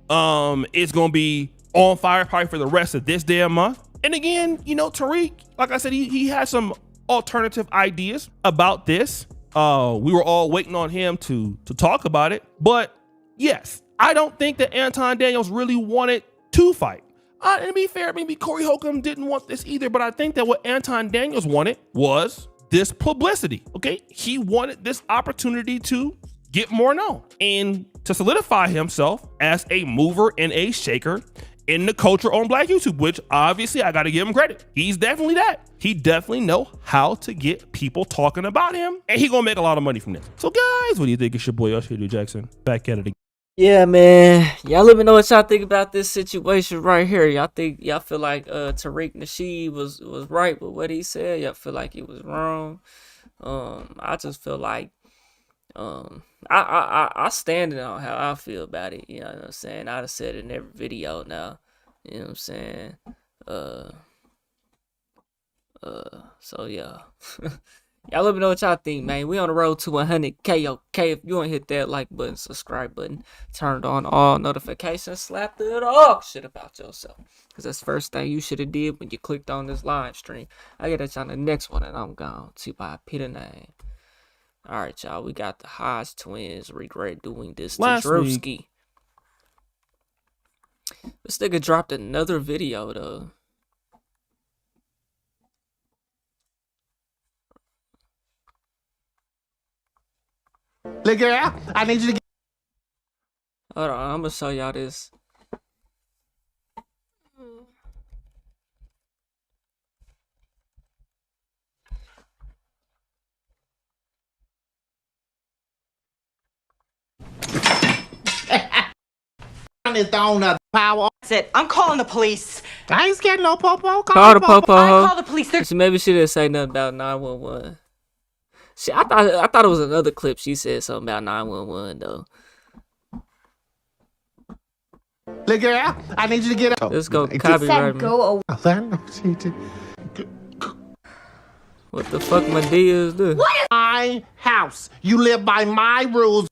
It's going to be on fire probably for the rest of this damn month. And again, you know, Tariq, like I said, he has some alternative ideas about this. We were all waiting on him to talk about it. But yes, I don't think that Anton Daniels really wanted to fight. And to be fair, maybe Corey Holcomb didn't want this either, but I think that what Anton Daniels wanted was this publicity, okay? He wanted this opportunity to get more known and to solidify himself as a mover and a shaker in the culture on Black YouTube, which obviously I gotta give him credit. He's definitely that. He definitely know how to get people talking about him, and he gonna make a lot of money from this. So guys, what do you think? It's your boy Usher Jackson, back at it again. Yeah, man. Y'all let me know what y'all think about this situation right here. Y'all feel like Tariq Nasheed was right with what he said? Y'all feel like he was wrong? I just feel like I stand on how I feel about it. You know what I'm saying? I'd have said it in every video now. You know what I'm saying? So yeah. Y'all let me know what y'all think, man. We on the road to 100K. Okay, if you want to hit that like button, subscribe button, turned on all notifications, slap the dog shit about yourself. Because that's the first thing you should have did when you clicked on this live stream. I get at y'all on the next one, and I'm gone. T.Y.P. the name. All right, y'all. We got the Hodge twins regret doing this to Drewski. This nigga dropped another video, though. Look here, I need you to get. Hold on, I'm gonna show y'all this. It's on the power. It. I'm calling the police. I ain't scared no popo. Call the popo. I call the police. So maybe she didn't say nothing about 911. See, I thought it was another clip. She said something about 911 though. Look here, I need you to get up. Let's go copyright me. Go away. What the fuck my D is this? My house. You live by my rules.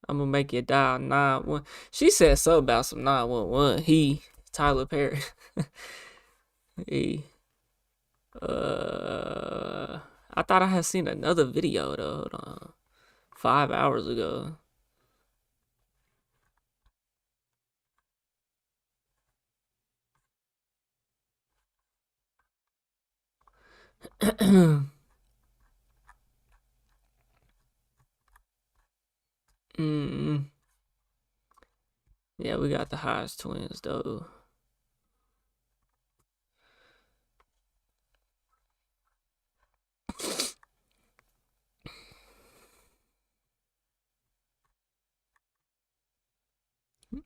I'm gonna make you dial 911. She said something about some 911. He, Tyler Perry. he. I thought I had seen another video though. Hold on. 5 hours ago. Yeah, we got the Hodge twins though.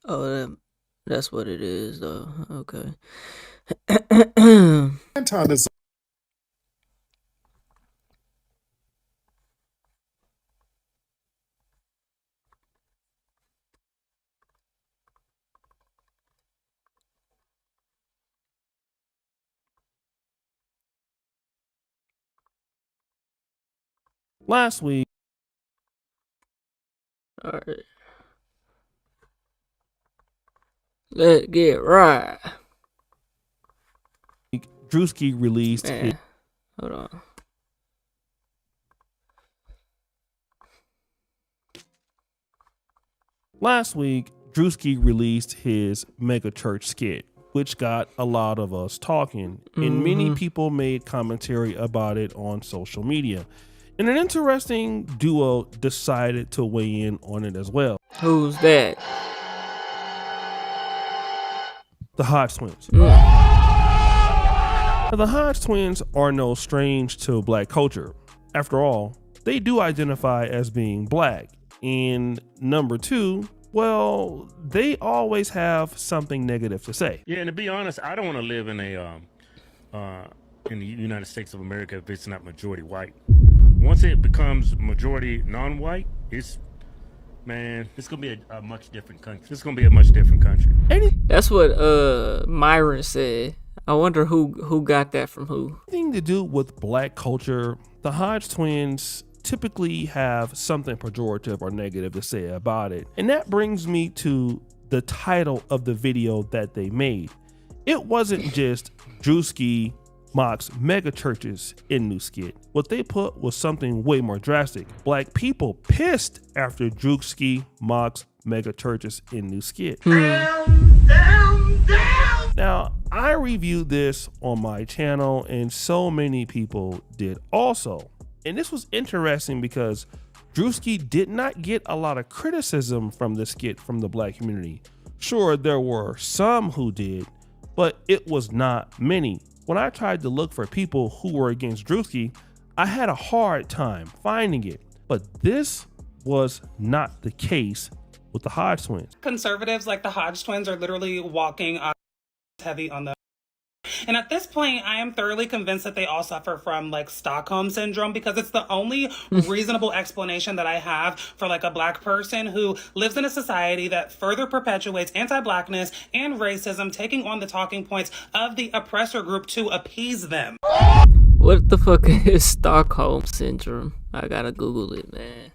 Oh, that's what it is though. Okay. Anton is Last week, All right. Let's get right. Drewski released Man, his, hold on. last week, Drewski released his mega church skit, which got a lot of us talking, and many people made commentary about it on social media. And an interesting duo decided to weigh in on it as well. Who's that? The Hodge twins. Now, the Hodge twins are no strange to black culture. After all, they do identify as being black. And number two, well, they always have something negative to say. Yeah, and to be honest, I don't want to live in the United States of America if it's not majority white. Once it becomes majority non-white, it's gonna be a much different country. It's gonna be a much different country. That's what Myron said. I wonder who got that from who. Anything to do with black culture, the Hodge twins typically have something pejorative or negative to say about it. And that brings me to the title of the video that they made. It wasn't just Drewski mocks mega churches in new skit. What they put was something way more drastic. Black people pissed after Drewski mocks mega churches in new skit. Now, I reviewed this on my channel and so many people did also. And this was interesting because Drewski did not get a lot of criticism from the skit from the black community. Sure, there were some who did, but it was not many. When I tried to look for people who were against Drewski, I had a hard time finding it. But this was not the case with the Hodge twins. Conservatives like the Hodge twins are literally walking on heavy on them. And at this point, I am thoroughly convinced that they all suffer from like Stockholm syndrome, because it's the only reasonable explanation that I have for like a black person who lives in a society that further perpetuates anti-blackness and racism, taking on the talking points of the oppressor group to appease them. What the fuck is Stockholm syndrome? I gotta Google it, man.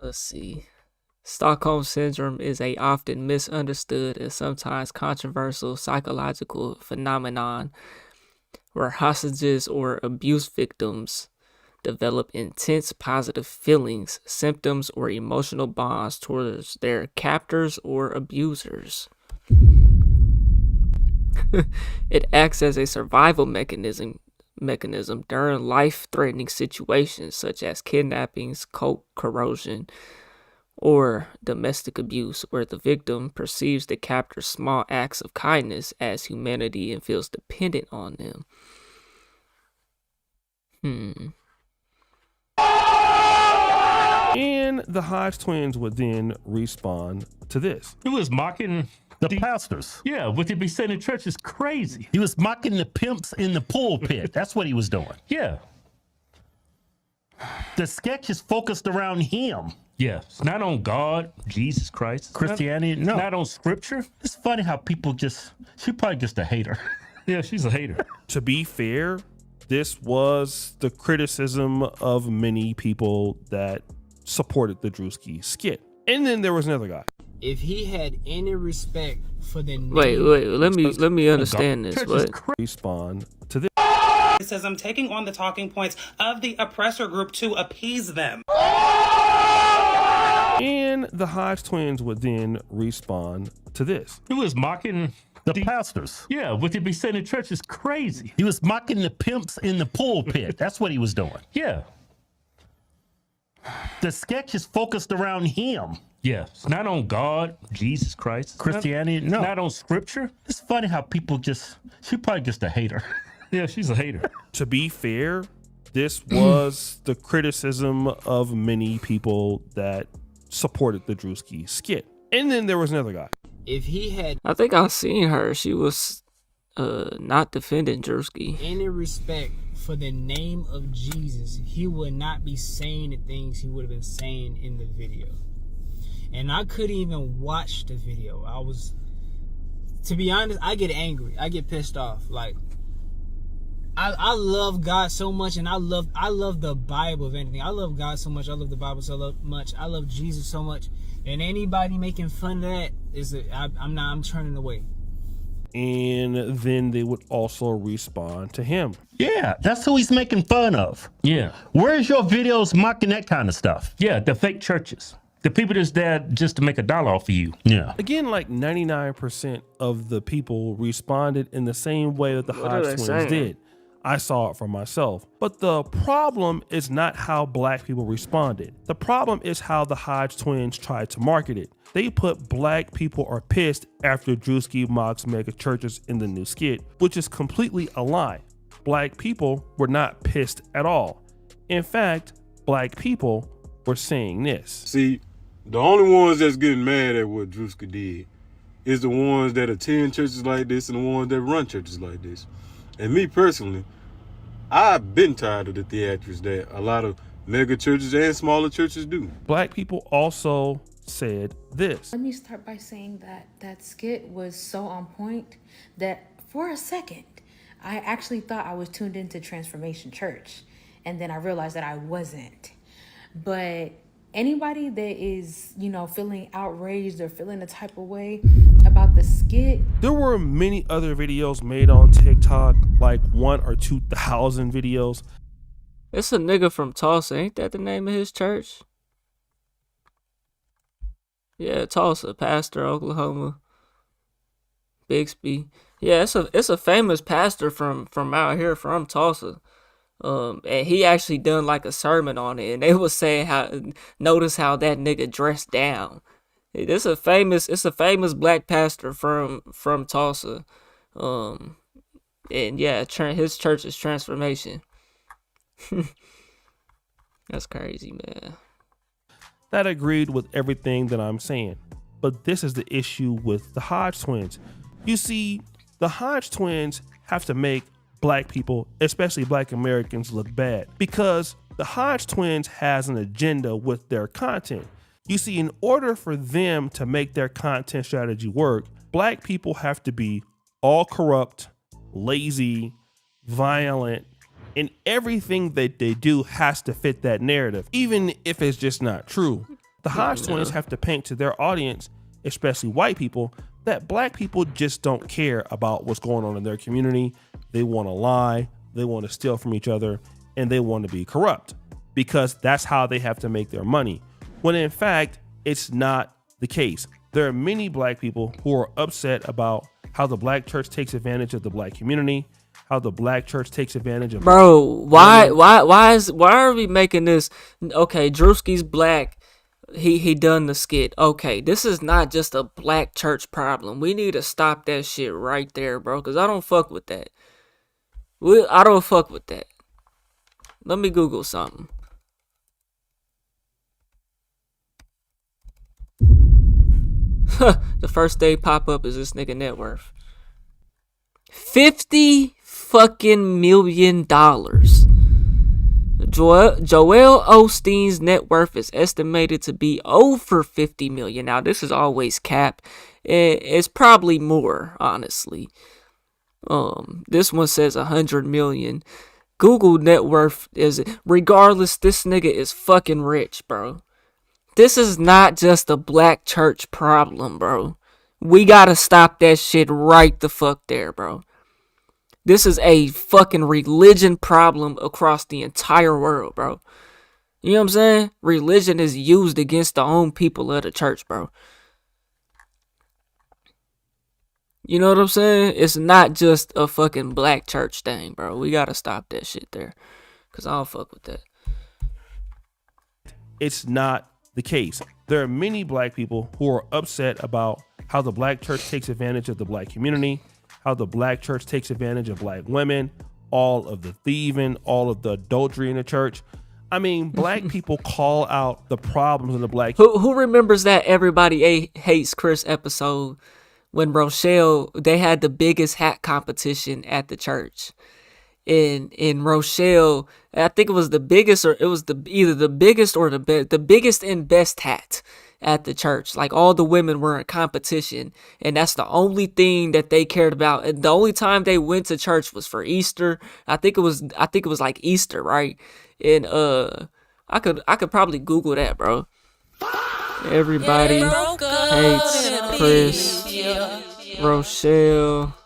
Let's see. Stockholm syndrome is a often misunderstood and sometimes controversial psychological phenomenon where hostages or abuse victims develop intense positive feelings, symptoms, or emotional bonds towards their captors or abusers. It acts as a survival mechanism during life-threatening situations such as kidnappings, cold corrosion, or domestic abuse, where the victim perceives the captor's small acts of kindness as humanity and feels dependent on them. And the Hodge twins would then respond to this. He was mocking the pastors. Yeah, what they be saying in church is crazy. He was mocking the pimps in the pulpit. That's what he was doing. Yeah. The sketch is focused around him. Yeah, it's not on God, Jesus Christ, Christianity. No, not on scripture. It's funny how people she's probably just a hater. Yeah, she's a hater. To be fair, this was the criticism of many people that supported the Drewski skit. And then there was another guy. If he had any respect for the wait, let me understand this. What? Respond to this. Racism, taking on the talking points of the oppressor group to appease them. And the Hodge twins would then respond to this. He was mocking the pastors. Yeah, what they be saying in church is crazy. He was mocking the pimps in the pulpit. That's what he was doing. Yeah. The sketch is focused around him. Yeah, it's not on God, Jesus Christ, Christianity. No, not on scripture. It's funny how people she's probably just a hater. Yeah, she's a hater. To be fair, this was the criticism of many people that supported the Drewski skit. And then there was another guy. If he had, I think I've seen her. She was not defending Drewski. Any respect for the name of Jesus, he would not be saying the things he would have been saying in the video. And I couldn't even watch the video. To be honest, I get angry. I get pissed off. Like, I love God so much, and I love the Bible, if anything. I love God so much. I love the Bible so much. I love Jesus so much. And anybody making fun of that I'm turning away. And then they would also respond to him. Yeah, that's who he's making fun of. Yeah. Where's your videos mocking that kind of stuff? Yeah, the fake churches. The people that's there just to make $1 off of you. Yeah. Again, like 99% of the people responded in the same way that the Hodge twins did. I saw it for myself. But the problem is not how black people responded. The problem is how the Hodge twins tried to market it. They put black people are pissed after Drewski mocks mega churches in the new skit, which is completely a lie. Black people were not pissed at all. In fact, black people were saying this. See, the only ones that's getting mad at what Drewski did is the ones that attend churches like this and the ones that run churches like this. And me personally, I've been tired of the theatrics that a lot of mega churches and smaller churches do. Black people also said this. Let me start by saying that that skit was so on point that for a second, I actually thought I was tuned into Transformation Church. And then I realized that I wasn't. But anybody that is, feeling outraged or feeling a type of way about the skit. There were many other videos made on TikTok, like 1,000 or 2,000 videos. It's a nigga from Tulsa. Ain't that the name of his church? Yeah, Tulsa, pastor, Oklahoma, Bixby. Yeah, it's a famous pastor from out here, from Tulsa. And he actually done like a sermon on it, and they was saying notice how that nigga dressed down. It's a famous black pastor from Tulsa. And yeah, his church is Transformation. That's crazy, man. that agreed with everything that I'm saying. But this is the issue with the Hodge twins. You see, the Hodge twins have to make black people, especially black Americans, look bad because the Hodge twins has an agenda with their content. You see, in order for them to make their content strategy work, black people have to be all corrupt, lazy, violent, and everything that they do has to fit that narrative, even if it's just not true. The Hodge twins have to paint to their audience, especially white people, that black people just don't care about what's going on in their community. They want to lie, they want to steal from each other, and they want to be corrupt because that's how they have to make their money. When in fact, it's not the case. There are many black people who are upset about how the black church takes advantage of the black community, how the black church takes advantage of why are we making this? Okay, Drewski's black. He done the skit. Okay, this is not just a black church problem. We need to stop that shit right there, bro, because I don't fuck with that. I don't fuck with that. Let me Google something. The first day pop up is this nigga net worth $50 fucking million. Joel Osteen's net worth is estimated to be over 50 million. Now this is always cap. It's probably more, honestly. This one says 100 million. Google net worth is, regardless, this nigga is fucking rich, bro. This is not just a black church problem, bro. We gotta stop that shit right the fuck there, bro. This is a fucking religion problem across the entire world, bro. You know what I'm saying? Religion is used against the own people of the church, bro. You know what I'm saying? It's not just a fucking black church thing, bro. We gotta stop that shit there. Because I don't fuck with that. It's not the case. There are many black people who are upset about how the black church takes advantage of the black community, how the black church takes advantage of black women, all of the thieving, all of the adultery in the church. I mean, black people call out the problems in the black. Who remembers that Everybody Hates Chris episode when Rochelle, they had the biggest hat competition at the church? In Rochelle, I think it was the biggest, or it was either the biggest or the biggest and best hat at the church. Like, all the women were in competition, and that's the only thing that they cared about. And the only time they went to church was for Easter. I think it was like Easter, right? And I could probably Google that, bro. Everybody Hates Chris Rochelle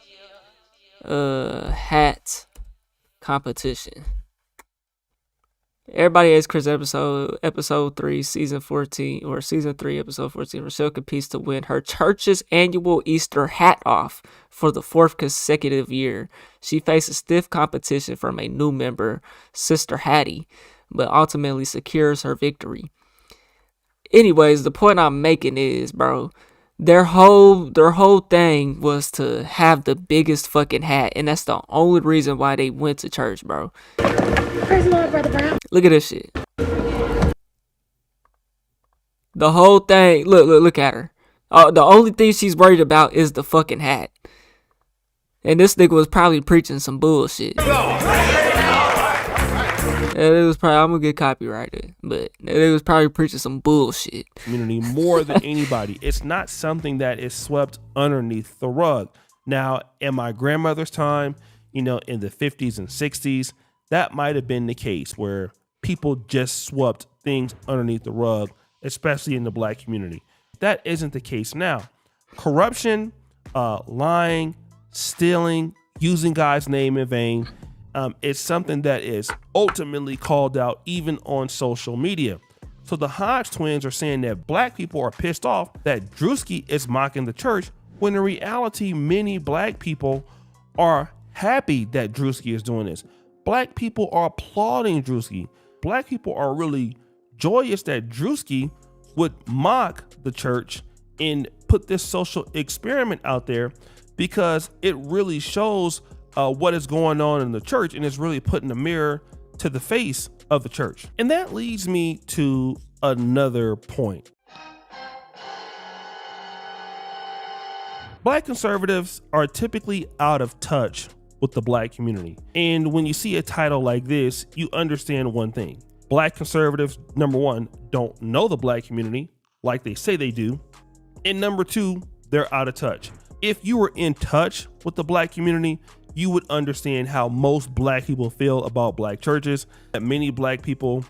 hat competition. Everybody Hates Chris episode 3, season 14, or season 3, episode 14. Rochelle competes to win her church's annual Easter hat off for the 4th consecutive year. She faces stiff competition from a new member, Sister Hattie, but ultimately secures her victory. Anyways, the point I'm making is, bro, their whole thing was to have the biggest fucking hat, and that's the only reason why they went to church, bro. Praise the Lord, Brother Brown. Look at this shit. The whole thing. Look at her. The only thing she's worried about is the fucking hat. And this nigga was probably preaching some bullshit. It was probably, I'm gonna get copyrighted, but it was probably preaching some bullshit. Community more than anybody. It's not something that is swept underneath the rug. Now, in my grandmother's time, in the 50s and 60s, that might have been the case where people just swept things underneath the rug, especially in the black community. That isn't the case now. Corruption, lying, stealing, using God's name in vain, it's something that is ultimately called out even on social media. So the Hodge twins are saying that black people are pissed off that Drewski is mocking the church, when in reality, many black people are happy that Drewski is doing this. Black people are applauding Drewski. Black people are really joyous that Drewski would mock the church and put this social experiment out there, because it really shows what is going on in the church, and it's really putting a mirror to the face of the church. And that leads me to another point. Black conservatives are typically out of touch with the black community. And when you see a title like this, you understand one thing. Black conservatives, number one, don't know the black community like they say they do. And number two, they're out of touch. If you were in touch with the black community, you would understand how most black people feel about black churches, that many black people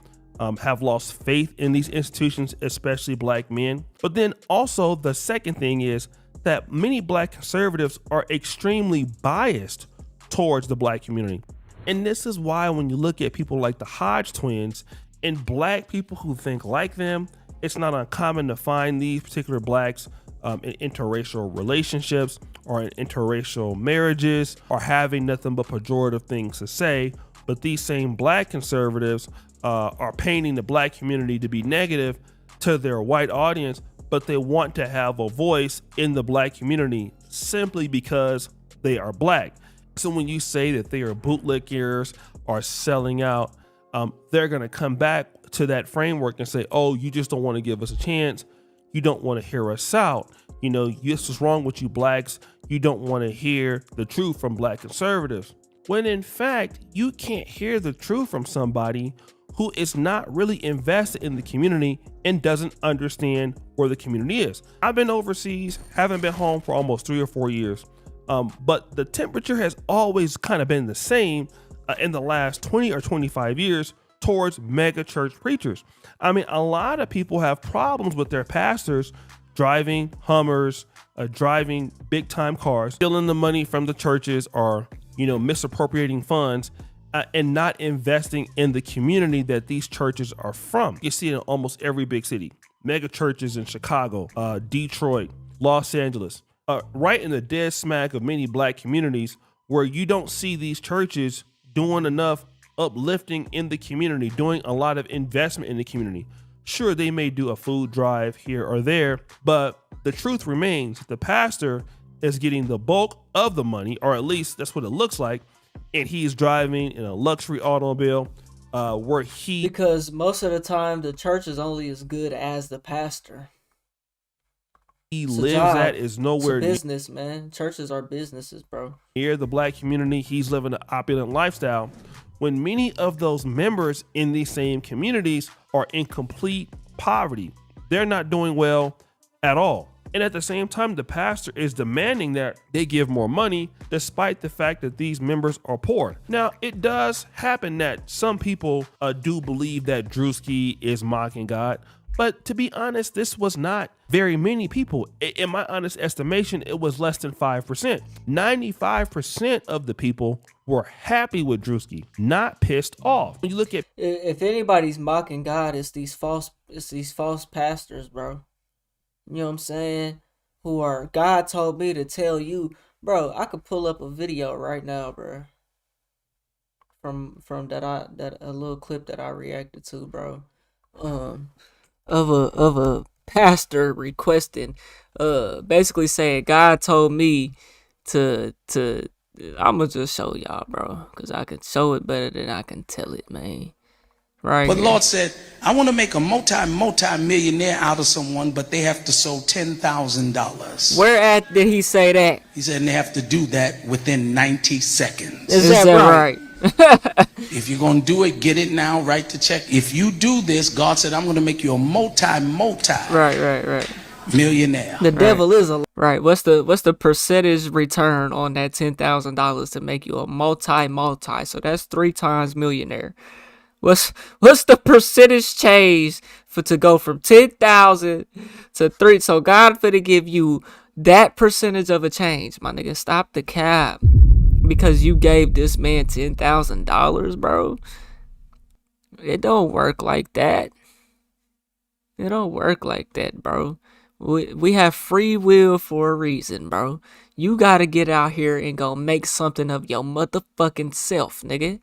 have lost faith in these institutions, especially black men. But then also the second thing is that many black conservatives are extremely biased towards the black community. And this is why when you look at people like the Hodge twins and black people who think like them, it's not uncommon to find these particular blacks in interracial relationships or in interracial marriages or having nothing but pejorative things to say. But these same black conservatives are painting the black community to be negative to their white audience, but they want to have a voice in the black community simply because they are black. So when you say that they are bootlickers or selling out, they're going to come back to that framework and say, oh, you just don't want to give us a chance. You don't want to hear us out. You know, this is wrong with you blacks. You don't want to hear the truth from black conservatives. When in fact, you can't hear the truth from somebody who is not really invested in the community and doesn't understand where the community is. I've been overseas, haven't been home for almost 3 or 4 years. But the temperature has always kind of been the same in the last 20 or 25 years towards mega church preachers. I mean, a lot of people have problems with their pastors driving Hummers, driving big time cars, stealing the money from the churches or, misappropriating funds and not investing in the community that these churches are from. You see it in almost every big city, mega churches in Chicago, Detroit, Los Angeles. Right in the dead smack of many black communities where you don't see these churches doing enough uplifting in the community, doing a lot of investment in the community. Sure, they may do a food drive here or there, but the truth remains the pastor is getting the bulk of the money, or at least that's what it looks like, and he's driving in a luxury automobile because most of the time the church is only as good as the pastor. He lives at is nowhere near business, man. Churches are businesses, bro. Near the black community, he's living an opulent lifestyle when many of those members in these same communities are in complete poverty. They're not doing well at all. And at the same time, the pastor is demanding that they give more money despite the fact that these members are poor. Now, it does happen that some people do believe that Drewski is mocking God. But to be honest, this was not very many people. In my honest estimation, it was less than 5%. 95% of the people were happy with Drewski, not pissed off. When you look at, if anybody's mocking God, it's these false pastors, bro. You know what I'm saying? Who are, God told me to tell you, bro. I could pull up a video right now, bro. From that a little clip that I reacted to, bro. Of a pastor requesting, basically saying God told me to I'ma just show y'all, bro, because I can show it better than I can tell it, man. Right. But Lord said, I want to make a multi-millionaire out of someone, but they have to sow $10,000. Where at did he say that? He said, and they have to do that within 90 seconds. Is that right? If you're going to do it, get it now, write the check. If you do this, God said, I'm going to make you a multi right millionaire. The devil is a right. What's the percentage return on that $10,000 to make you a multi? So that's 3 times millionaire. What's the percentage change to go from 10,000 to 3? So God finna give you that percentage of a change, my nigga. Stop the cap. Because you gave this man $10,000, bro. It don't work like that. It don't work like that, bro. We have free will for a reason, bro. You gotta get out here and go make something of your motherfucking self, nigga.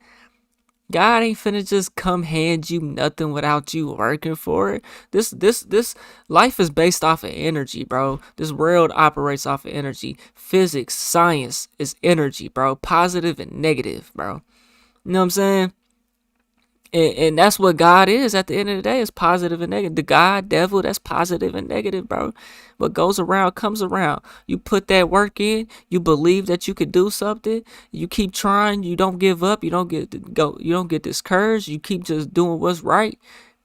God ain't finna just come hand you nothing without you working for it. This life is based off of energy, bro. This world operates off of energy. Physics, science is energy, bro. Positive and negative, bro. You know what I'm saying? And that's what God is at the end of the day, is positive and negative. The God, devil, that's positive and negative, bro. What goes around comes around. You put that work in, you believe that you could do something, you keep trying, you don't give up, you don't get discouraged, you keep just doing what's right.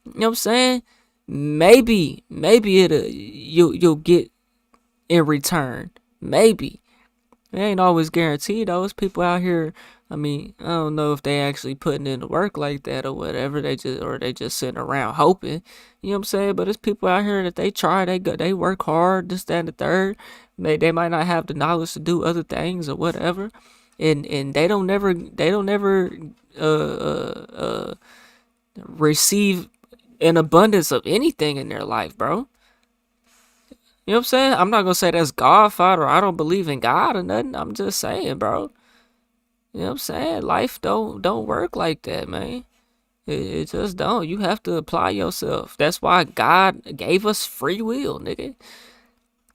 You know what I'm saying? Maybe you'll get in return. Maybe. It ain't always guaranteed though. It's people out here. I mean, I don't know if they actually putting in the work like that or whatever. They just sitting around hoping. You know what I'm saying? But it's people out here that they try, they work hard, this, that, and the third. They might not have the knowledge to do other things or whatever, and they don't never receive an abundance of anything in their life, bro. You know what I'm saying? I'm not gonna say that's Godfather or I don't believe in God or nothing. I'm just saying, bro. You know what I'm saying? Life don't work like that, man. It just don't. You have to apply yourself. That's why God gave us free will, nigga.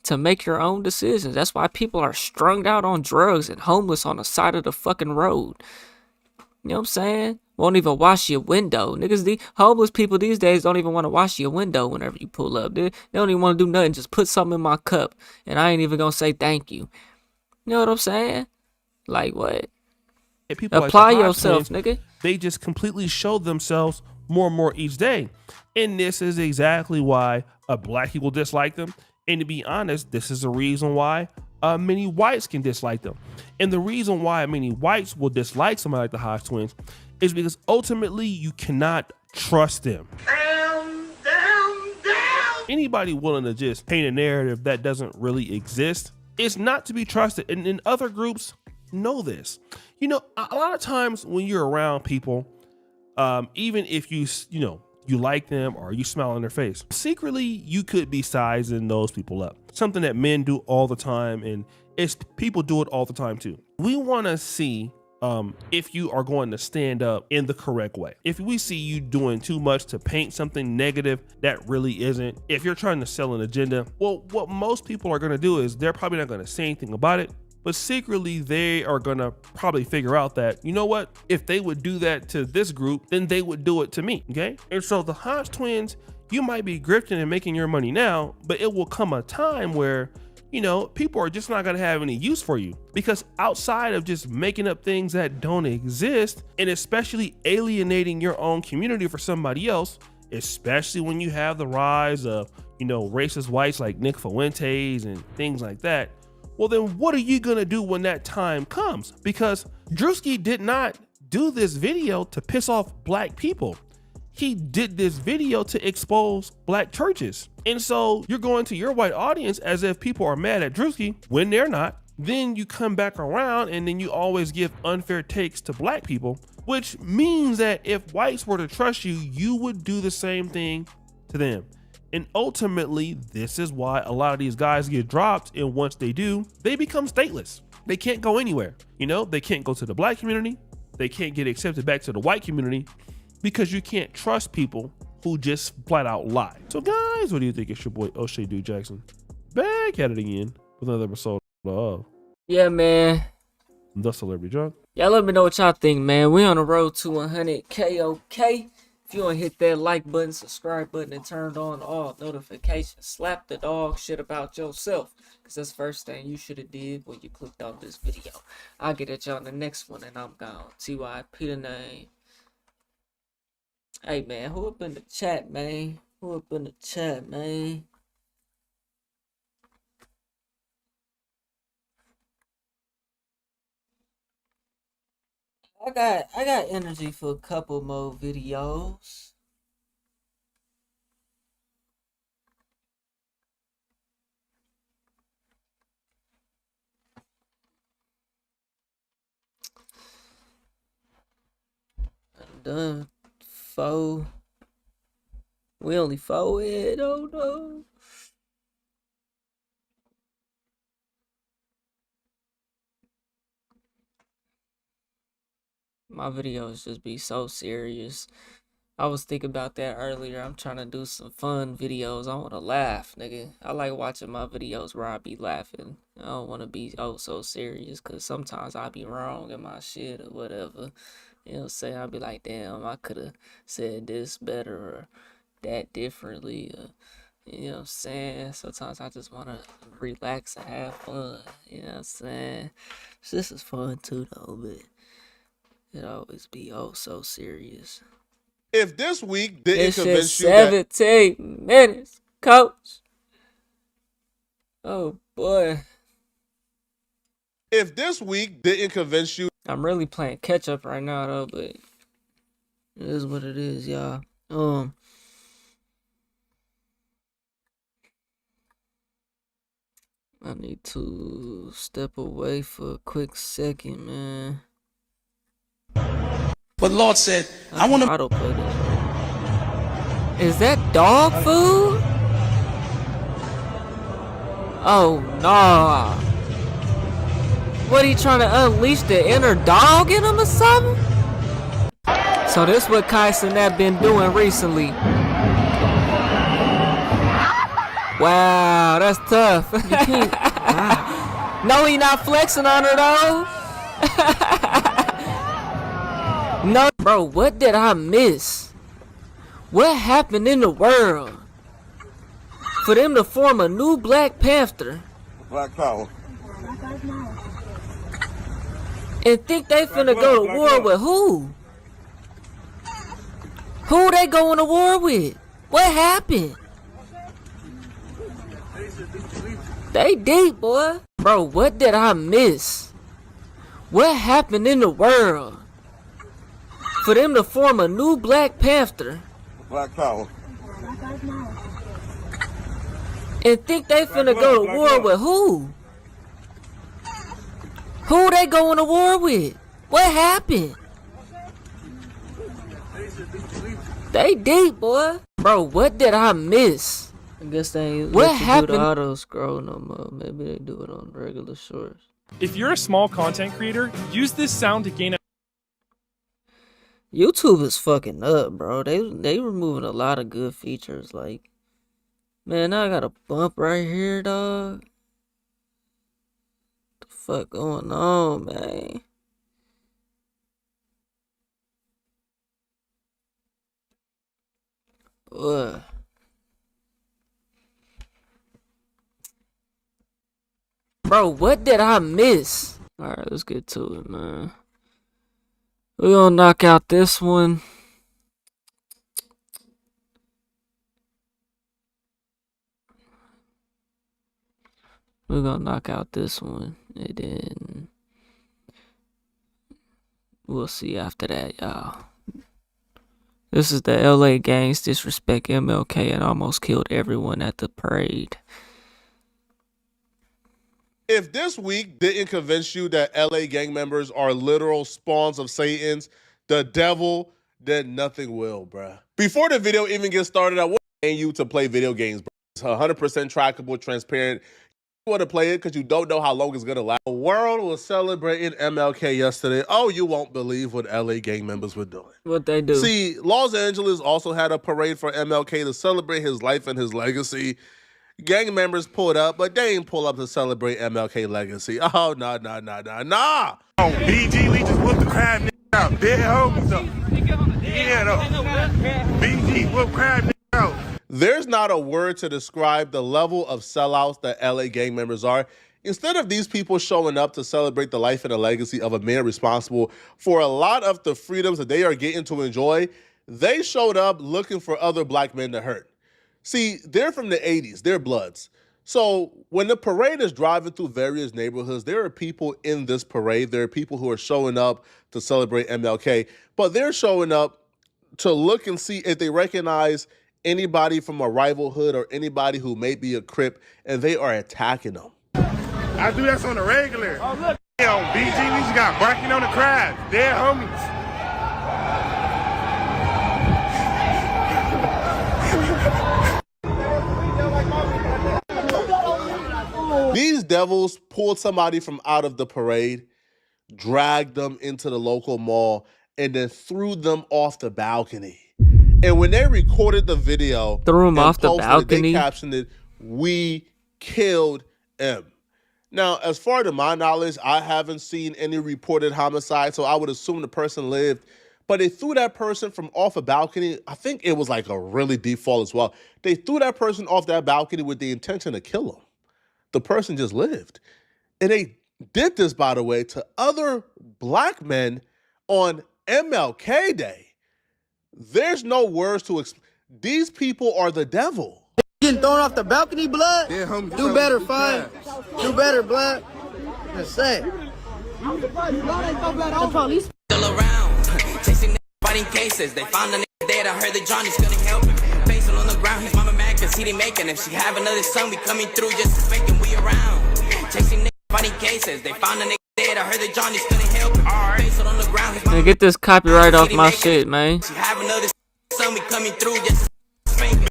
To make your own decisions. That's why people are strung out on drugs and homeless on the side of the fucking road. You know what I'm saying? Won't even wash your window. Niggas, the homeless people these days don't even want to wash your window whenever you pull up. They don't even want to do nothing. Just put something in my cup. And I ain't even going to say thank you. You know what I'm saying? Like what? People apply like the yourself, Twins, nigga. They just completely show themselves more and more each day. And this is exactly why black people dislike them. And to be honest, this is the reason why many whites can dislike them. And the reason why many whites will dislike somebody like the Hodge Twins is because ultimately you cannot trust them. Anybody willing to just paint a narrative that doesn't really exist is not to be trusted. And in other groups know this. You know, a lot of times when you're around people, even if you like them or you smile on their face, secretly you could be sizing those people up. Something that men do all the time, and it's people do it all the time too. We want to see if you are going to stand up in the correct way. If we see you doing too much to paint something negative that really isn't, if you're trying to sell an agenda, well, what most people are going to do is they're probably not going to say anything about it. But secretly, they are going to probably figure out that, you know what, if they would do that to this group, then they would do it to me, okay? And so the Hodge Twins, you might be grifting and making your money now, but it will come a time where, you know, people are just not going to have any use for you. Because outside of just making up things that don't exist, and especially alienating your own community for somebody else, especially when you have the rise of, you know, racist whites like Nick Fuentes and things like that, well, then what are you going to do when that time comes? Because Drewski did not do this video to piss off black people. He did this video to expose black churches. And so you're going to your white audience as if people are mad at Drewski when they're not. Then you come back around and then you always give unfair takes to black people, which means that if whites were to trust you, you would do the same thing to them. And ultimately, this is why a lot of these guys get dropped. And once they do, they become stateless. They can't go anywhere. You know, they can't go to the black community. They can't get accepted back to the white community because you can't trust people who just flat out lie. So guys, what do you think? It's your boy O'Shea Duke Jackson back at it again with another episode of Yeah, man. The Celebrity Drunk. Y'all let me know what y'all think, man. We on the road to 100K, okay? If you want to hit that like button, subscribe button, and turn on all notifications, slap the dog shit about yourself, because that's the first thing you should have did when you clicked on this video. I'll get at y'all in the next one, and I'm gone. TYP the name. Hey, man, who up in the chat, man? Who up in the chat, man? I got energy for a couple more videos. I'm done. 4. We only 4 in. Oh no. My videos just be so serious. I was thinking about that earlier. I'm trying to do some fun videos. I want to laugh, nigga. I like watching my videos where I be laughing. I don't want to be so serious because sometimes I be wrong in my shit or whatever. You know what I'm saying? I'll be like, damn, I could have said this better or that differently. You know what I'm saying? Sometimes I just want to relax and have fun. You know what I'm saying? This is fun too, though, but it always be oh so serious. If this week didn't It's convince just you that 17 minutes, coach. Oh, boy. if this week didn't convince you, I'm really playing catch up right now, though, but it is what it is, y'all. I need to step away for a quick second, man. But Lord said, I want to autoplay this. Is that dog food? Oh, nah. What, he trying to unleash the inner dog in him or something? So this what Kais and that been doing recently. Wow, that's tough. No, he not flexing on her though. No, bro, what did I miss? What happened in the world for them to form a new Black Panther? Black Power. And think they finna go to war with who? Who they going to war with? What happened? They deep, boy. Bro, what did I miss? What happened in the world for them to form a new Black Panther? Black Power. And think they finna go to war with who? Who they going to war with? What happened? They deep, boy. Bro, what did I miss? I guess they ain't What let you happened? do the auto scroll no more. Maybe they do it on regular shorts. If you're a small content creator, use this sound to gain a YouTube is fucking up, bro. They removing a lot of good features. Like, man, now I got a bump right here, dog. What the fuck going on, man? Boy. Bro, what did I miss? Alright, let's get to it, man. We're gonna knock out this one. We're gonna knock out this one. And then we'll see after that, y'all. This is the LA gangs disrespect MLK and almost killed everyone at the parade. if this week didn't convince you that LA gang members are literal spawns of Satan's, the devil, then nothing will, bruh. Before the video even gets started, I want you to play video games, bruh. It's 100% trackable, transparent. You want to play it because you don't know how long it's going to last. The world was celebrating MLK yesterday. Oh, you won't believe what LA gang members were doing. What they do? See, Los Angeles also had a parade for MLK to celebrate his life and his legacy. Gang members pulled up, but they ain't pull up to celebrate MLK legacy. Oh, nah. Oh, BG, we just whooped the crab nigga out. Dead homies though. Yeah, though. BG whooped crab nigga out. There's not a word to describe the level of sellouts that LA gang members are. Instead of these people showing up to celebrate the life and the legacy of a man responsible for a lot of the freedoms that they are getting to enjoy, they showed up looking for other black men to hurt. See, they're from the 80s. They're Bloods. So when the parade is driving through various neighborhoods, there are people in this parade. There are people who are showing up to celebrate MLK, but they're showing up to look and see if they recognize anybody from a rival hood or anybody who may be a Crip, and they are attacking them. I do that on the regular. Oh, look. Yeah, on BG, we just got barking on the crab. Dead homies. These devils pulled somebody from out of the parade, dragged them into the local mall, and then threw them off the balcony. And when they recorded the video, threw him off the posted it, balcony. They captioned it, "We killed M." Now, as far to my knowledge, I haven't seen any reported homicide, so I would assume the person lived. But they threw that person from off a balcony. I think it was like a really deep fall as well. They threw that person off that balcony with the intention to kill him. The person just lived. And they did this, by the way, to other black men on MLK Day. There's no words to explain. These people are the devil. Getting thrown off the balcony, blood? Yeah, homie. Do better, fine. Do better, blood. Just say. The police Still around, chasing fighting cases. They found a nigga dead. I heard that Johnny's gonna help him. Facing on the ground, his mama mad cause he didn't make it. If she have another son, we coming through just to fake him. We around, chasing fighting cases. They found a nigga dead. I heard that Johnny's gonna help him. Facing on the ground, his mama Man, get this copyright off my shit, man. she have another son, we coming through just to fake him.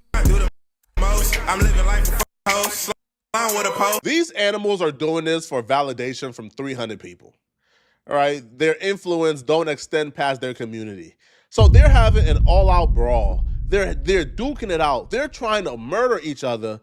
I'm living life for hoes. With a pole. These animals are doing this for validation from 300 people. All right, their influence don't extend past their community. So they're having an all-out brawl. They're duking it out. They're trying to murder each other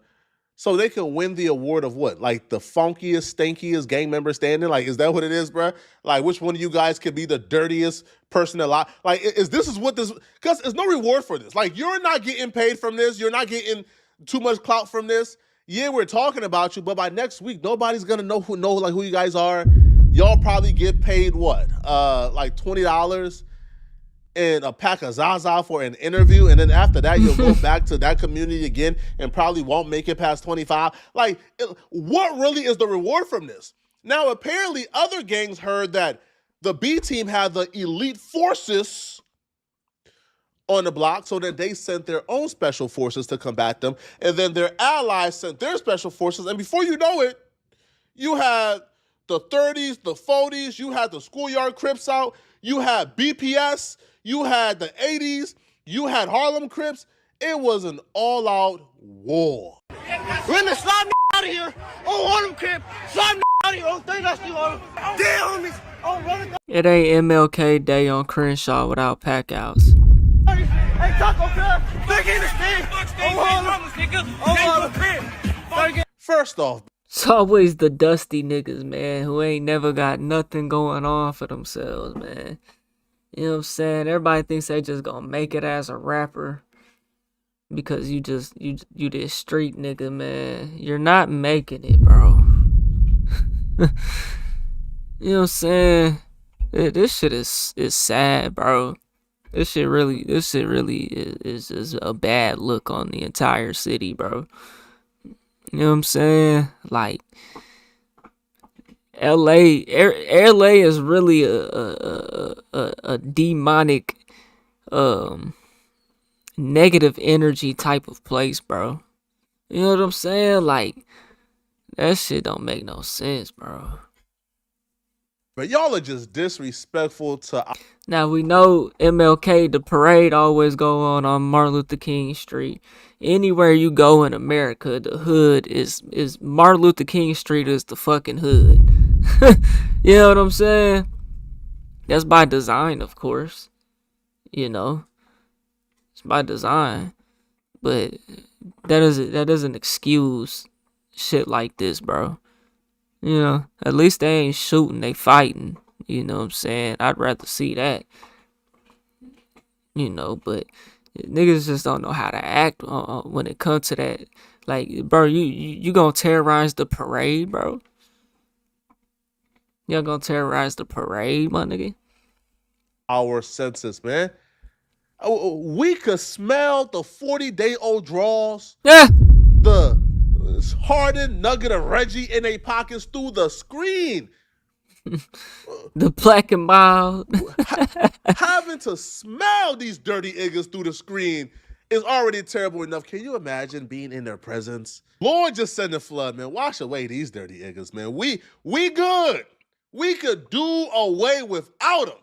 so they can win the award of what? Like the funkiest, stinkiest gang member standing? Like, is that what it is, bruh? Like, which one of you guys could be the dirtiest person alive? Like, is what this, because there's no reward for this. Like, you're not getting paid from this. You're not getting too much clout from this. Yeah, we're talking about you, but by next week, nobody's gonna know who you guys are. Y'all probably get paid what? Like $20 and a pack of Zaza for an interview, and then after that, you'll go back to that community again and probably won't make it past 25. Like, what really is the reward from this? Now, apparently, other gangs heard that the B team had the elite forces on the block, so that they sent their own special forces to combat them, and then their allies sent their special forces, and before you know it, you had the 30s, the 40s, you had the schoolyard Crips out, you had BPS, you had the 80s, you had Harlem Crips. It was an all-out war. We're in the slime out of here. Oh, Harlem Crip. Slime out of here. Oh, think that's you on. Damn, homies. Oh, run it. It ain't MLK Day on Crenshaw without pack outs. Hey, Taco Crib. Back in the stand. Oh, Harlem. First off, It's always the dusty niggas, man, who ain't never got nothing going on for themselves, man. You know what I'm saying? Everybody thinks they just gonna make it as a rapper because you this street nigga, man. You're not making it, bro. You know what I'm saying? This shit is sad, bro. This shit really is a bad look on the entire city, bro. You know what I'm saying? Like, LA is really a demonic, negative energy type of place, bro. You know what I'm saying? Like, that shit don't make no sense, bro. but y'all are just disrespectful to. Now we know MLK, the parade always go on Martin Luther King Street. Anywhere you go in America, the hood is Martin Luther King Street is the fucking hood. You know what I'm saying? That's by design, of course. You know, it's by design, but that doesn't excuse shit like this, bro. You know, at least they ain't shooting, they fighting. You know what I'm saying? I'd rather see that. You know, but niggas just don't know how to act when it comes to that. Like, bro, you gonna terrorize the parade, bro? Y'all gonna terrorize the parade, my nigga? Our senses, man. We could smell the 40-day-old draws. Yeah. The hardened nugget of Reggie in their pockets through the screen. The black and mild. Having to smell these dirty niggas through the screen is already terrible enough. Can you imagine being in their presence? Lord, just send the flood, man. Wash away these dirty niggas, man. We good. We could do away without them.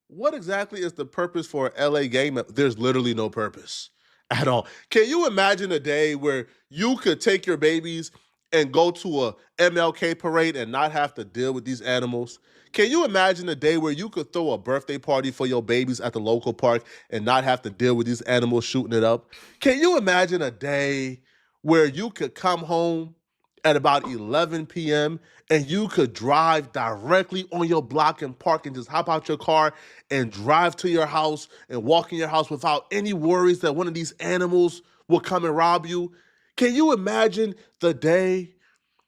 What exactly is the purpose for an LA game? There's literally no purpose at all. Can you imagine a day where you could take your babies and go to a MLK parade and not have to deal with these animals? Can you imagine a day where you could throw a birthday party for your babies at the local park and not have to deal with these animals shooting it up? Can you imagine a day where you could come home at about 11 p.m. and you could drive directly on your block and park and just hop out your car and drive to your house and walk in your house without any worries that one of these animals will come and rob you. Can you imagine the day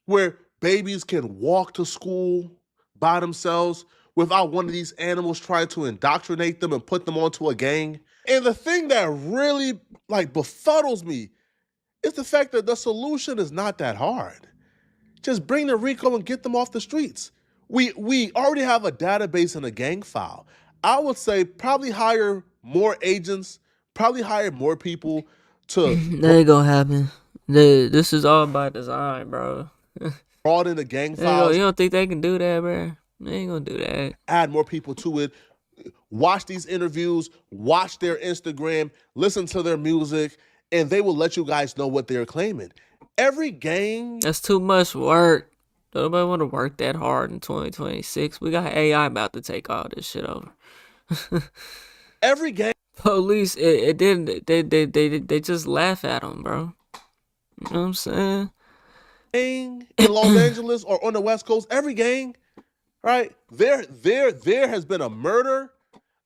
where babies can walk to school by themselves without one of these animals trying to indoctrinate them and put them onto a gang? And the thing that really befuddles me is the fact that the solution is not that hard. Just bring the RICO and get them off the streets. We already have a database and a gang file. I would say probably hire more agents, probably hire more people to That ain't gonna happen. This is all by design, bro. broaden the gang files. You don't think they can do that, bro? They ain't gonna do that. Add more people to it. Watch these interviews, watch their Instagram, listen to their music, and they will let you guys know what they're claiming. Every gang... That's too much work. Nobody want to work that hard in 2026. We got AI about to take all this shit over. Every gang... Police, it didn't. They just laugh at them, bro. You know what I'm saying? Gang in Los Angeles or on the West Coast, every gang, right? There has been a murder.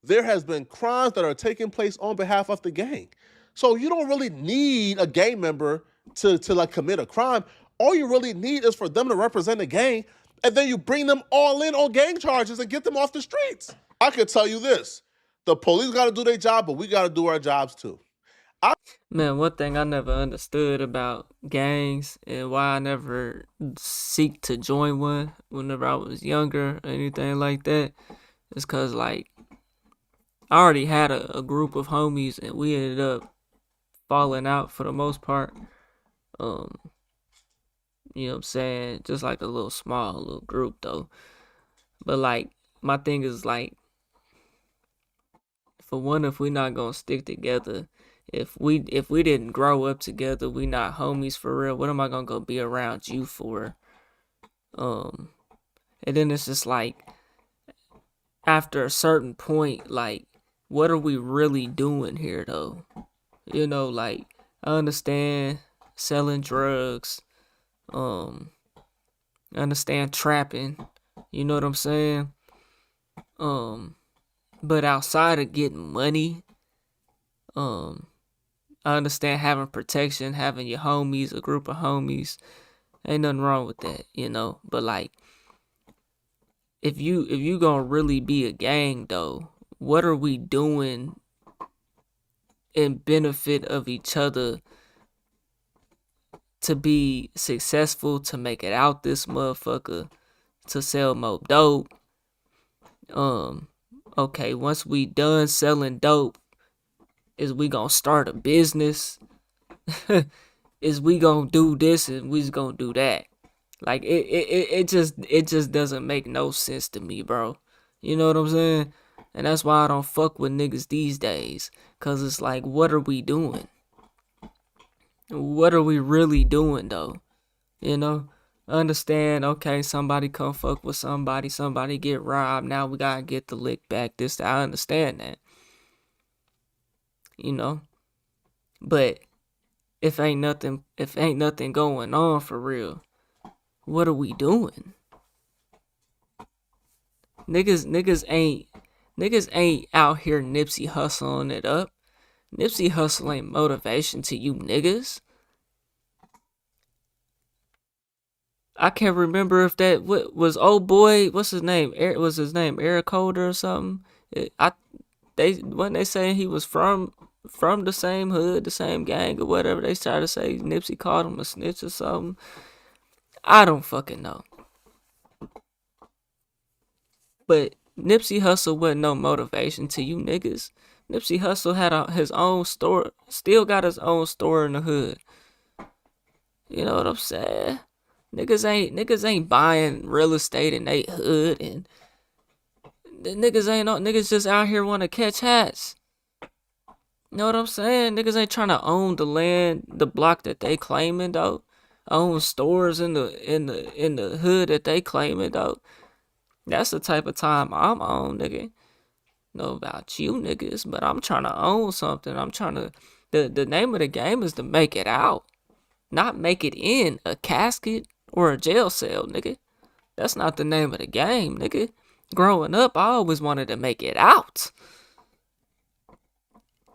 There has been crimes that are taking place on behalf of the gang. So you don't really need a gang member to commit a crime. All you really need is for them to represent the gang, and then you bring them all in on gang charges and get them off the streets. I could tell you this. The police got to do their job, but we got to do our jobs too. Man, one thing I never understood about gangs and why I never seek to join one whenever I was younger or anything like that is because, I already had a group of homies and we ended up falling out for the most part. You know what I'm saying? Just like a little small little group though. But my thing is for one, if we not gonna stick together, if we didn't grow up together, we not homies for real, what am I gonna go be around you for? And then it's just after a certain point, what are we really doing here though? You know, I understand selling drugs, I understand trapping, you know what I'm saying? But outside of getting money, I understand having protection, having your homies, a group of homies. Ain't nothing wrong with that, you know. But if you gonna really be a gang though, what are we doing in benefit of each other to be successful, to make it out this motherfucker, to sell more dope? Okay, once we done selling dope, is we gonna start a business? Is we gonna do this and we just gonna do that? It just doesn't make no sense to me, bro. You know what I'm saying? And that's why I don't fuck with niggas these days. Cause it's what are we doing? What are we really doing though? You know? Understand, okay, somebody come fuck with somebody get robbed, now we gotta get the lick back, I understand that. You know? But if ain't nothing going on for real, what are we doing? Niggas ain't out here Nipsey hustling it up. Nipsey Hussle ain't motivation to you niggas. I can't remember if that was old boy. What's his name? Was his name Eric Holder or something? When they saying he was from the same hood, the same gang or whatever. They started to say Nipsey called him a snitch or something. I don't fucking know. But Nipsey Hussle wasn't no motivation to you niggas. Nipsey Hussle had his own store, still got his own store in the hood. You know what I'm saying? Niggas ain't buying real estate in they hood, and the niggas just out here want to catch hats. You know what I'm saying? Niggas ain't trying to own the land, the block that they claiming though. Own stores in the hood that they claiming though. That's the type of time I'm on, nigga. Know about you niggas, but I'm trying to own something. I'm trying to. The name of the game is to make it out, not make it in a casket. or a jail cell, nigga. That's not the name of the game, nigga. Growing up, I always wanted to make it out.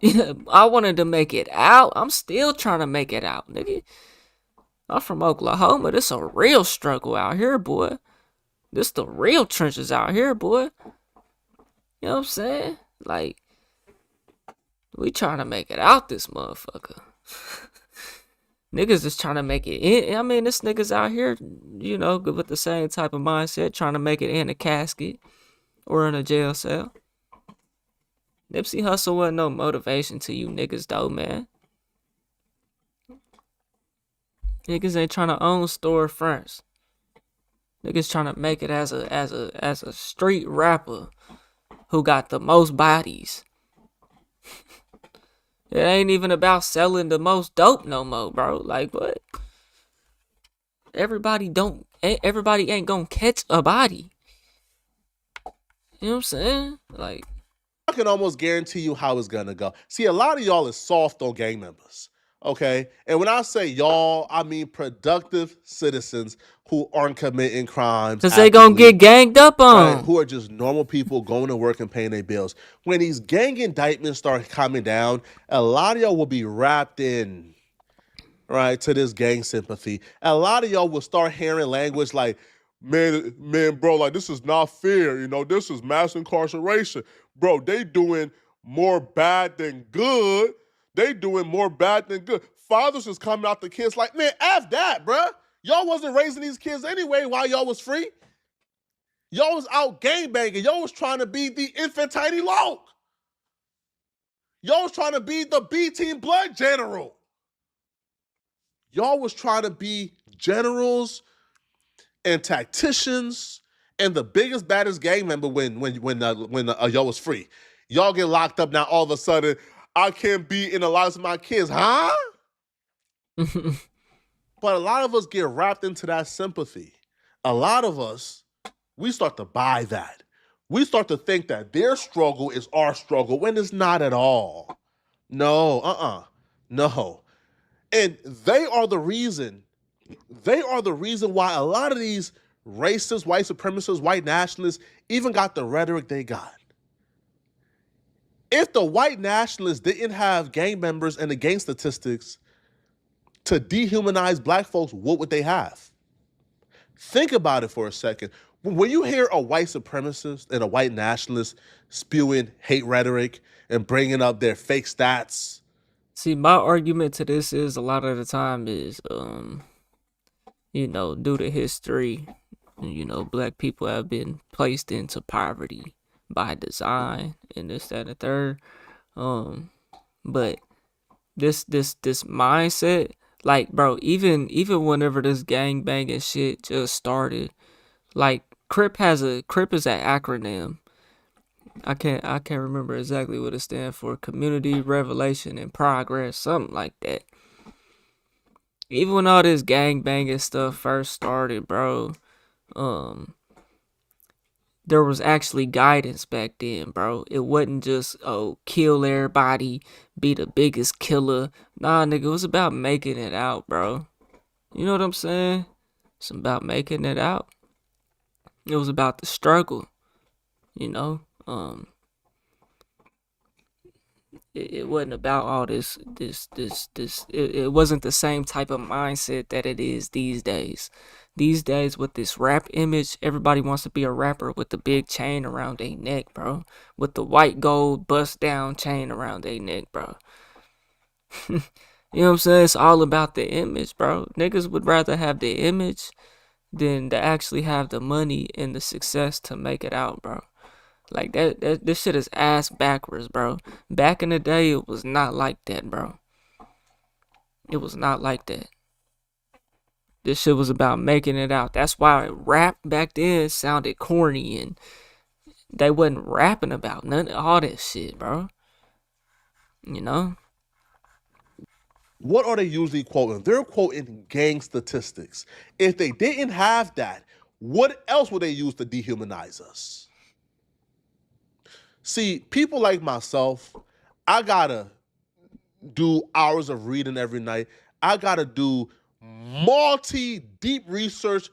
Yeah, I wanted to make it out. I'm still trying to make it out, nigga. I'm from Oklahoma. This a real struggle out here, boy. This the real trenches out here, boy. You know what I'm saying? Like, we trying to make it out this motherfucker. Niggas is trying to make it in. I mean, this niggas out here, you know, with the same type of mindset, trying to make it in a casket or in a jail cell. Nipsey Hussle wasn't no motivation to you niggas though, man. Niggas ain't trying to own storefronts. Niggas trying to make it as a street rapper who got the most bodies. It ain't even about selling the most dope no more, bro. Like, what? Everybody ain't gonna catch a body. You know what I'm saying? Like, I can almost guarantee you how it's gonna go. See, a lot of y'all is soft on gang members, okay? And when I say y'all, I mean productive citizens who aren't committing crimes. Cause they gonna get ganged up on. Right? Who are just normal people going to work and paying their bills. When these gang indictments start coming down, a lot of y'all will be wrapped in, right, to this gang sympathy. A lot of y'all will start hearing language like, man, bro, like, this is not fair. You know, this is mass incarceration. Bro, they doing more bad than good. They doing more bad than good. Fathers is coming out the kids like, man, F that, bruh. Y'all wasn't raising these kids anyway while y'all was free. Y'all was out gangbanging. Y'all was trying to be the infant tiny loc. Y'all was trying to be the B-team blood general. Y'all was trying to be generals and tacticians and the biggest, baddest gang member when y'all was free. Y'all get locked up now. All of a sudden, I can't be in the lives of my kids, huh? But a lot of us get wrapped into that sympathy. A lot of us, we start to buy that. We start to think that their struggle is our struggle when it's not at all. No, no. And they are the reason why a lot of these racist, white supremacists, white nationalists even got the rhetoric they got. If the white nationalists didn't have gang members and the gang statistics to dehumanize black folks, what would they have? Think about it for a second. When you hear a white supremacist and a white nationalist spewing hate rhetoric and bringing up their fake stats. See, my argument to this is a lot of the time is, you know, due to history, you know, black people have been placed into poverty by design and this, that, and the third. But this mindset, like, bro, even whenever this gang banging shit just started, like, Crip is an acronym. I can't remember exactly what it stands for. Community, Revelation, and Progress, something like that. Even when all this gang banging stuff first started, bro, there was actually guidance back then, bro. It wasn't just, oh, kill everybody, be the biggest killer. Nah, nigga, it was about making it out, bro. You know what I'm saying? It's about making it out. It was about the struggle, you know? It wasn't about all this. It wasn't the same type of mindset that it is these days. These days, with this rap image, everybody wants to be a rapper with the big chain around their neck, bro. With the white gold bust down chain around their neck, bro. You know what I'm saying? It's all about the image, bro. Niggas would rather have the image than to actually have the money and the success to make it out, bro. Like, this shit is ass backwards, bro. Back in the day, it was not like that, bro. It was not like that. This shit was about making it out. That's why rap back then sounded corny and they wasn't rapping about none of all that shit, bro. You know? What are they usually quoting? They're quoting gang statistics. If they didn't have that, what else would they use to dehumanize us? See, people like myself, I gotta do hours of reading every night. I gotta do multi-deep research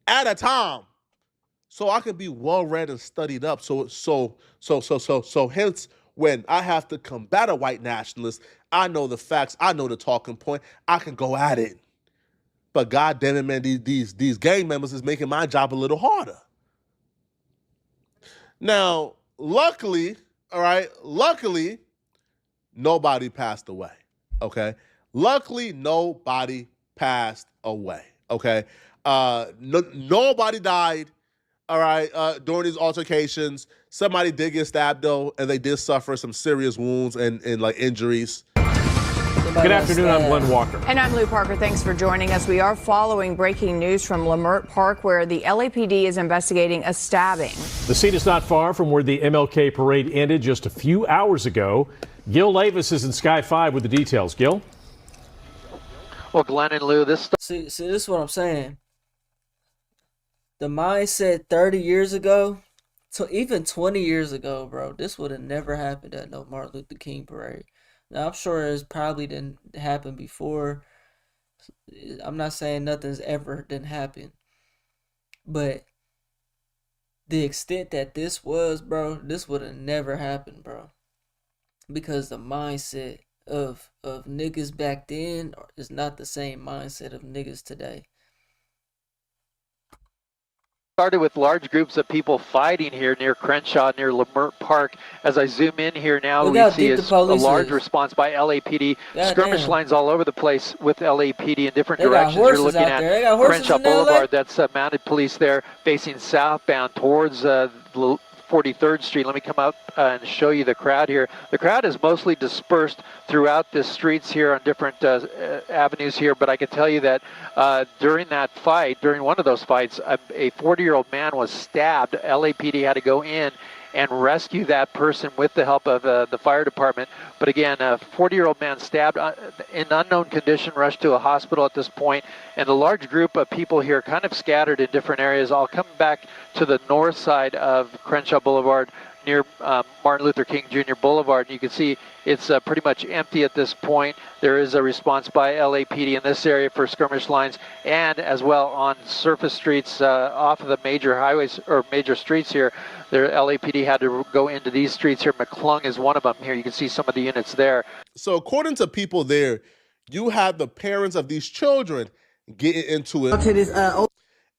at a time, so I can be well-read and studied up. So hence, when I have to combat a white nationalist, I know the facts, I know the talking point, I can go at it. But God damn it, man, these gang members is making my job a little harder. Now, luckily, nobody passed away, okay? Luckily, nobody passed away, okay? Nobody died, all right, during these altercations. Somebody did get stabbed, though, and they did suffer some serious wounds and like injuries. Good afternoon, I'm Glenn Walker. And I'm Lou Parker. Thanks for joining us. We are following breaking news from Leimert Park, where the LAPD is investigating a stabbing. The scene is not far from where the MLK parade ended just a few hours ago. Gil Lavis is in Sky 5 with the details. Gil? Well, Glenn and Lou, See, this is what I'm saying. The mindset 30 years ago, even 20 years ago, bro, this would have never happened at no Martin Luther King parade. Now, I'm sure it's probably didn't happen before. I'm not saying nothing's ever didn't happen. But the extent that this was, bro, this would have never happened, bro. Because the mindset of niggas back then is not the same mindset of niggas today. started with large groups of people fighting here near Crenshaw, near Leimert Park. As I zoom in here now, we see a large response by LAPD. Skirmish lines all over the place with LAPD in different directions. You're looking at Crenshaw Boulevard. That's mounted police there facing southbound towards 43rd Street. Let me come up and show you the crowd here. The crowd is mostly dispersed throughout the streets here on different avenues here, but I can tell you that during that fight, during one of those fights, a 40-year-old man was stabbed. LAPD had to go in and rescue that person with the help of the fire department. But again, a 40-year-old man stabbed in unknown condition, rushed to a hospital at this point, and a large group of people here kind of scattered in different areas. I'll come back to the north side of Crenshaw Boulevard near Martin Luther King Jr. Boulevard. And you can see it's pretty much empty at this point. There is a response by LAPD in this area for skirmish lines, and as well on surface streets off of the major highways or major streets here. Their LAPD had to go into these streets here. McClung is one of them here. You can see some of the units there. So according to people there, you have the parents of these children getting into it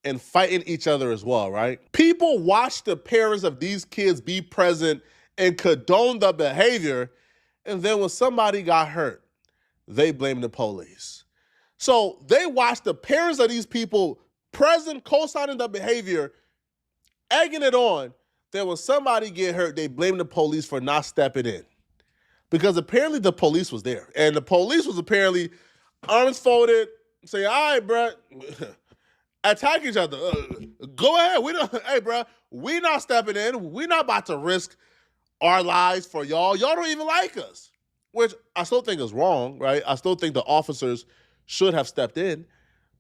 and fighting each other as well, right? People watch the parents of these kids be present and condone the behavior, and then when somebody got hurt, they blame the police. So they watch the parents of these people present, co-signing the behavior, egging it on. Then when somebody get hurt, they blame the police for not stepping in. Because apparently the police was there. And the police was apparently arms folded, saying, all right, bro, attack each other. Go ahead. Hey, bro, we not stepping in. We not about to risk our lives for y'all. Y'all don't even like us. Which I still think is wrong, right? I still think the officers should have stepped in.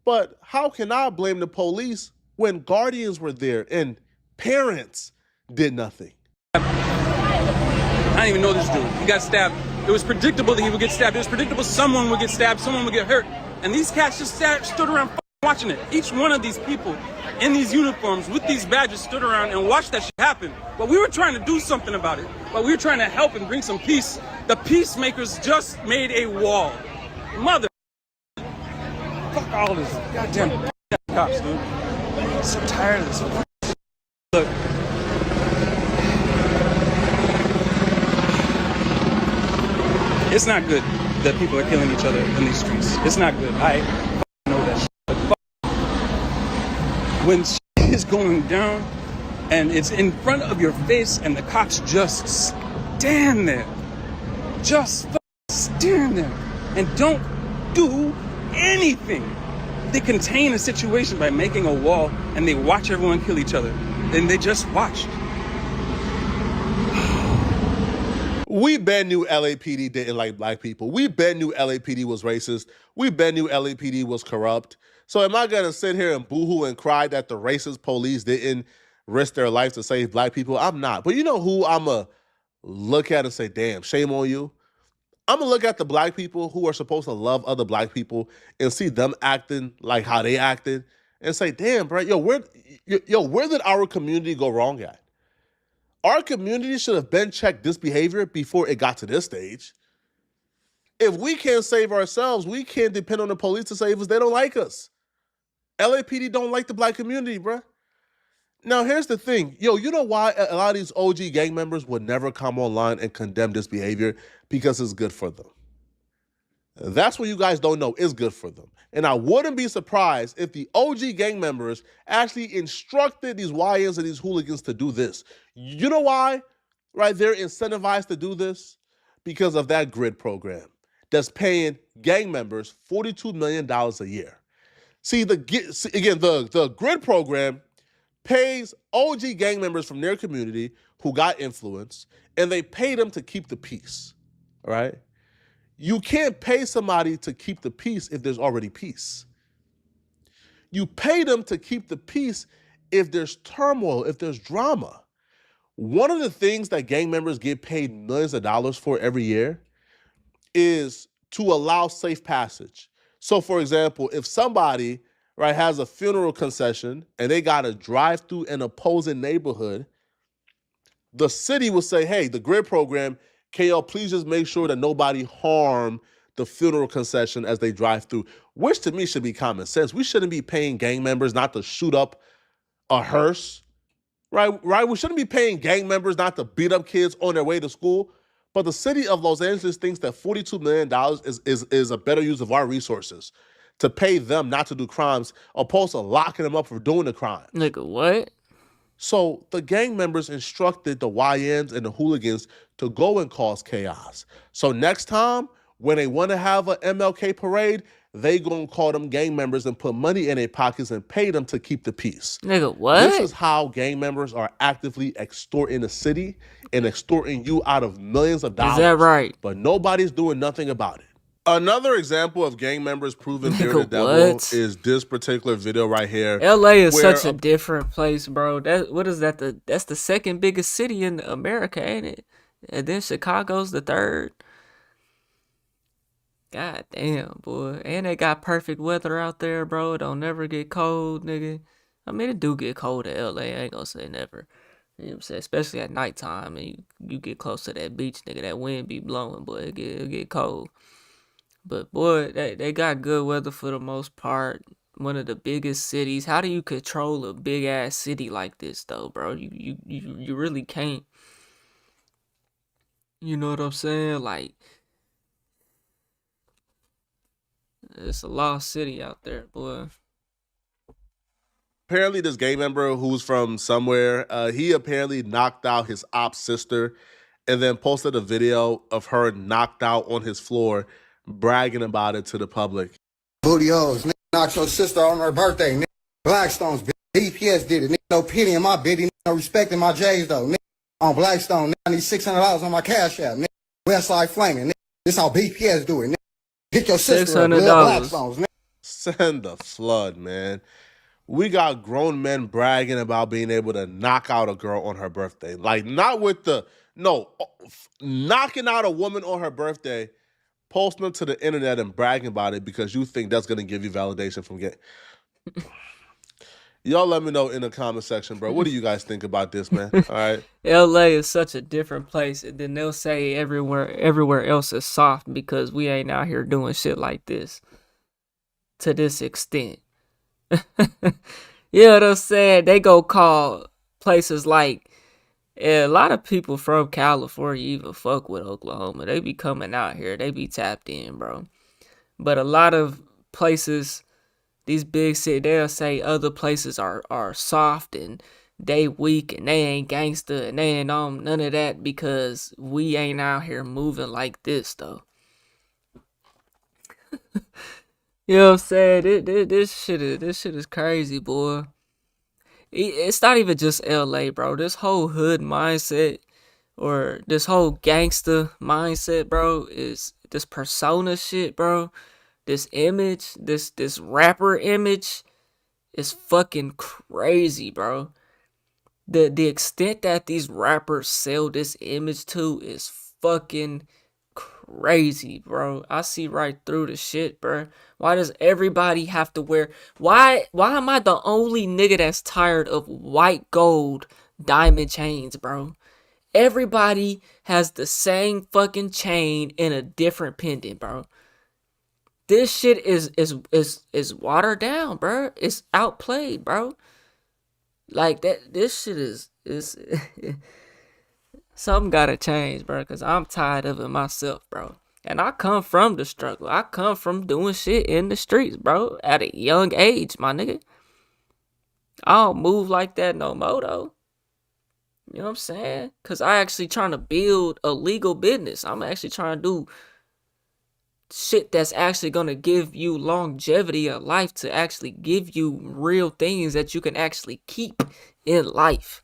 But how can I blame the police when guardians were there and parents did nothing? I didn't even know this dude. He got stabbed. It was predictable that he would get stabbed. It was predictable someone would get stabbed, someone would get hurt. And these cats just stood around watching it. Each one of these people in these uniforms with these badges stood around and watched that shit happen. But we were trying to do something about it. But we were trying to help and bring some peace. The peacemakers just made a wall. Mother. Fuck all this goddamn cops, dude. I'm so tired of this. Look. It's not good that people are killing each other in these streets. It's not good. I know that shit. But when shit is going down and it's in front of your face and the cops just stand there. Just stand there and don't do anything. They contain a situation by making a wall and they watch everyone kill each other. And they just watch. We been knew LAPD didn't like black people. We been knew LAPD was racist. We been knew LAPD was corrupt. So am I going to sit here and boohoo and cry that the racist police didn't risk their life to save black people? I'm not. But you know who I'm going to look at and say, damn, shame on you? I'm gonna look at the black people who are supposed to love other black people and see them acting like how they acted and say, damn, bro, where did our community go wrong at? Our community should have been checked this behavior before it got to this stage. If we can't save ourselves, we can't depend on the police to save us. They don't like us. LAPD don't like the black community, bro. Now, here's the thing. You know why a lot of these OG gang members would never come online and condemn this behavior? Because it's good for them. That's what you guys don't know. It's good for them. And I wouldn't be surprised if the OG gang members actually instructed these YNs and these hooligans to do this. You know why? Right? They're incentivized to do this because of that grid program that's paying gang members $42 million a year. See, the grid program pays OG gang members from their community who got influence, and they pay them to keep the peace, all right? You can't pay somebody to keep the peace if there's already peace. You pay them to keep the peace if there's turmoil, if there's drama. One of the things that gang members get paid millions of dollars for every year is to allow safe passage. So, for example, if somebody has a funeral concession and they got to drive through an opposing neighborhood, the city will say, hey, the grid program, can y'all please just make sure that nobody harm the funeral concession as they drive through, which to me should be common sense. We shouldn't be paying gang members not to shoot up a hearse, right? We shouldn't be paying gang members not to beat up kids on their way to school. But the city of Los Angeles thinks that $42 million is a better use of our resources to pay them not to do crimes, opposed to locking them up for doing the crime. Nigga, what? So the gang members instructed the YNs and the hooligans to go and cause chaos. So next time, when they want to have an MLK parade, they gonna call them gang members and put money in their pockets and pay them to keep the peace. Nigga, what? This is how gang members are actively extorting the city and extorting you out of millions of dollars. Is that right? But nobody's doing nothing about it. Another example of gang members proving they're the devil is this particular video right here. LA is such a different place, bro. That's the second biggest city in America, ain't it? And then Chicago's the third. God damn, boy. And they got perfect weather out there, bro. It don't never get cold, nigga. I mean, it do get cold in LA. I ain't gonna say never. You know what I'm saying? Especially at nighttime and you get close to that beach, nigga. That wind be blowing, boy. It get cold. But boy, they got good weather for the most part. One of the biggest cities. How do you control a big ass city like this though, bro? You really can't. You know what I'm saying? Like, it's a lost city out there, boy. Apparently, this gang member who's from somewhere, he apparently knocked out his op's sister and then posted a video of her knocked out on his floor, bragging about it to the public. Booty hoes, nigga knocked your sister on her birthday, nigga. Blackstone's BPS did it, nigga. No pity in my biddy, nigga. No respect in my J's though, nigga. On Blackstone, nigga. I need $600 on my cash app, nigga. Westside Flaming, nigga. This how BPS do it, nigga. Get your sister $600. Blackstones, nigga. Send the flood, man. We got grown men bragging about being able to knock out a girl on her birthday. Like, not with knocking out a woman on her birthday, posting them to the internet and bragging about it because you think that's going to give you validation from getting... Y'all let me know in the comment section, bro. What do you guys think about this, man? All right. LA is such a different place. And then they'll say everywhere else is soft because we ain't out here doing shit like this to this extent. You know what I'm saying? They go call places like, a lot of people from California even fuck with Oklahoma. They be coming out here. They be tapped in, bro. But a lot of places, these big cities, they'll say other places are soft and they weak and they ain't gangster and they ain't on none of that because we ain't out here moving like this, though. You know what I'm saying? This shit is crazy, boy. It's not even just LA, bro. This whole hood mindset or this whole gangster mindset, bro, is this persona shit, bro. This image, this rapper image is fucking crazy, bro. The extent that these rappers sell this image to is fucking crazy. crazy, bro. I see right through the shit, bro. Why does everybody have to wear? Why am I the only nigga that's tired of white gold diamond chains, bro? Everybody has the same fucking chain in a different pendant, bro. This shit is watered down, bro. It's outplayed, bro. Like that. This shit is something gotta change, bro. Cause I'm tired of it myself, bro. And I come from the struggle. I come from doing shit in the streets, bro. At a young age, my nigga. I don't move like that no more, though. You know what I'm saying? Cause I actually trying to build a legal business. I'm actually trying to do shit that's actually gonna give you longevity of life, to actually give you real things that you can actually keep in life.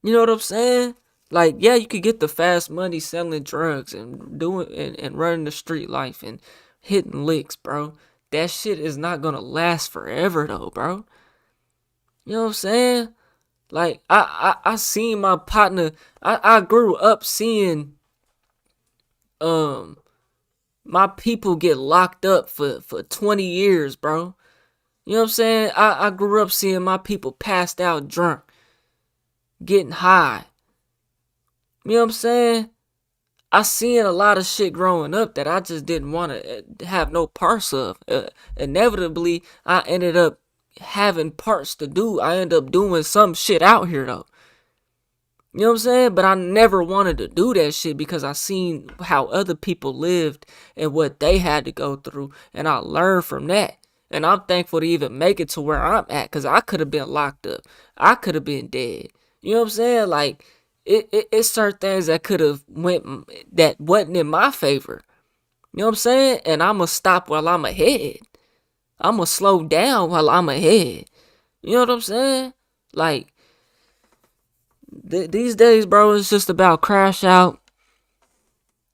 You know what I'm saying? Like, yeah, you could get the fast money selling drugs and doing and running the street life and hitting licks, bro. That shit is not gonna last forever though, bro. You know what I'm saying? Like, I seen my partner. I grew up seeing my people get locked up for 20 years, bro. You know what I'm saying? I grew up seeing my people passed out drunk, getting high. You know what I'm saying? I seen a lot of shit growing up that I just didn't want to have no parts of. Inevitably, I ended up having parts to do. I ended up doing some shit out here, though. You know what I'm saying? But I never wanted to do that shit because I seen how other people lived and what they had to go through. And I learned from that. And I'm thankful to even make it to where I'm at, because I could have been locked up. I could have been dead. You know what I'm saying? Like, it's certain things that could have went that wasn't in my favor. You know what I'm saying? And I'm going to stop while I'm ahead. I'm going to slow down while I'm ahead. You know what I'm saying? Like, these days, bro, it's just about crash out.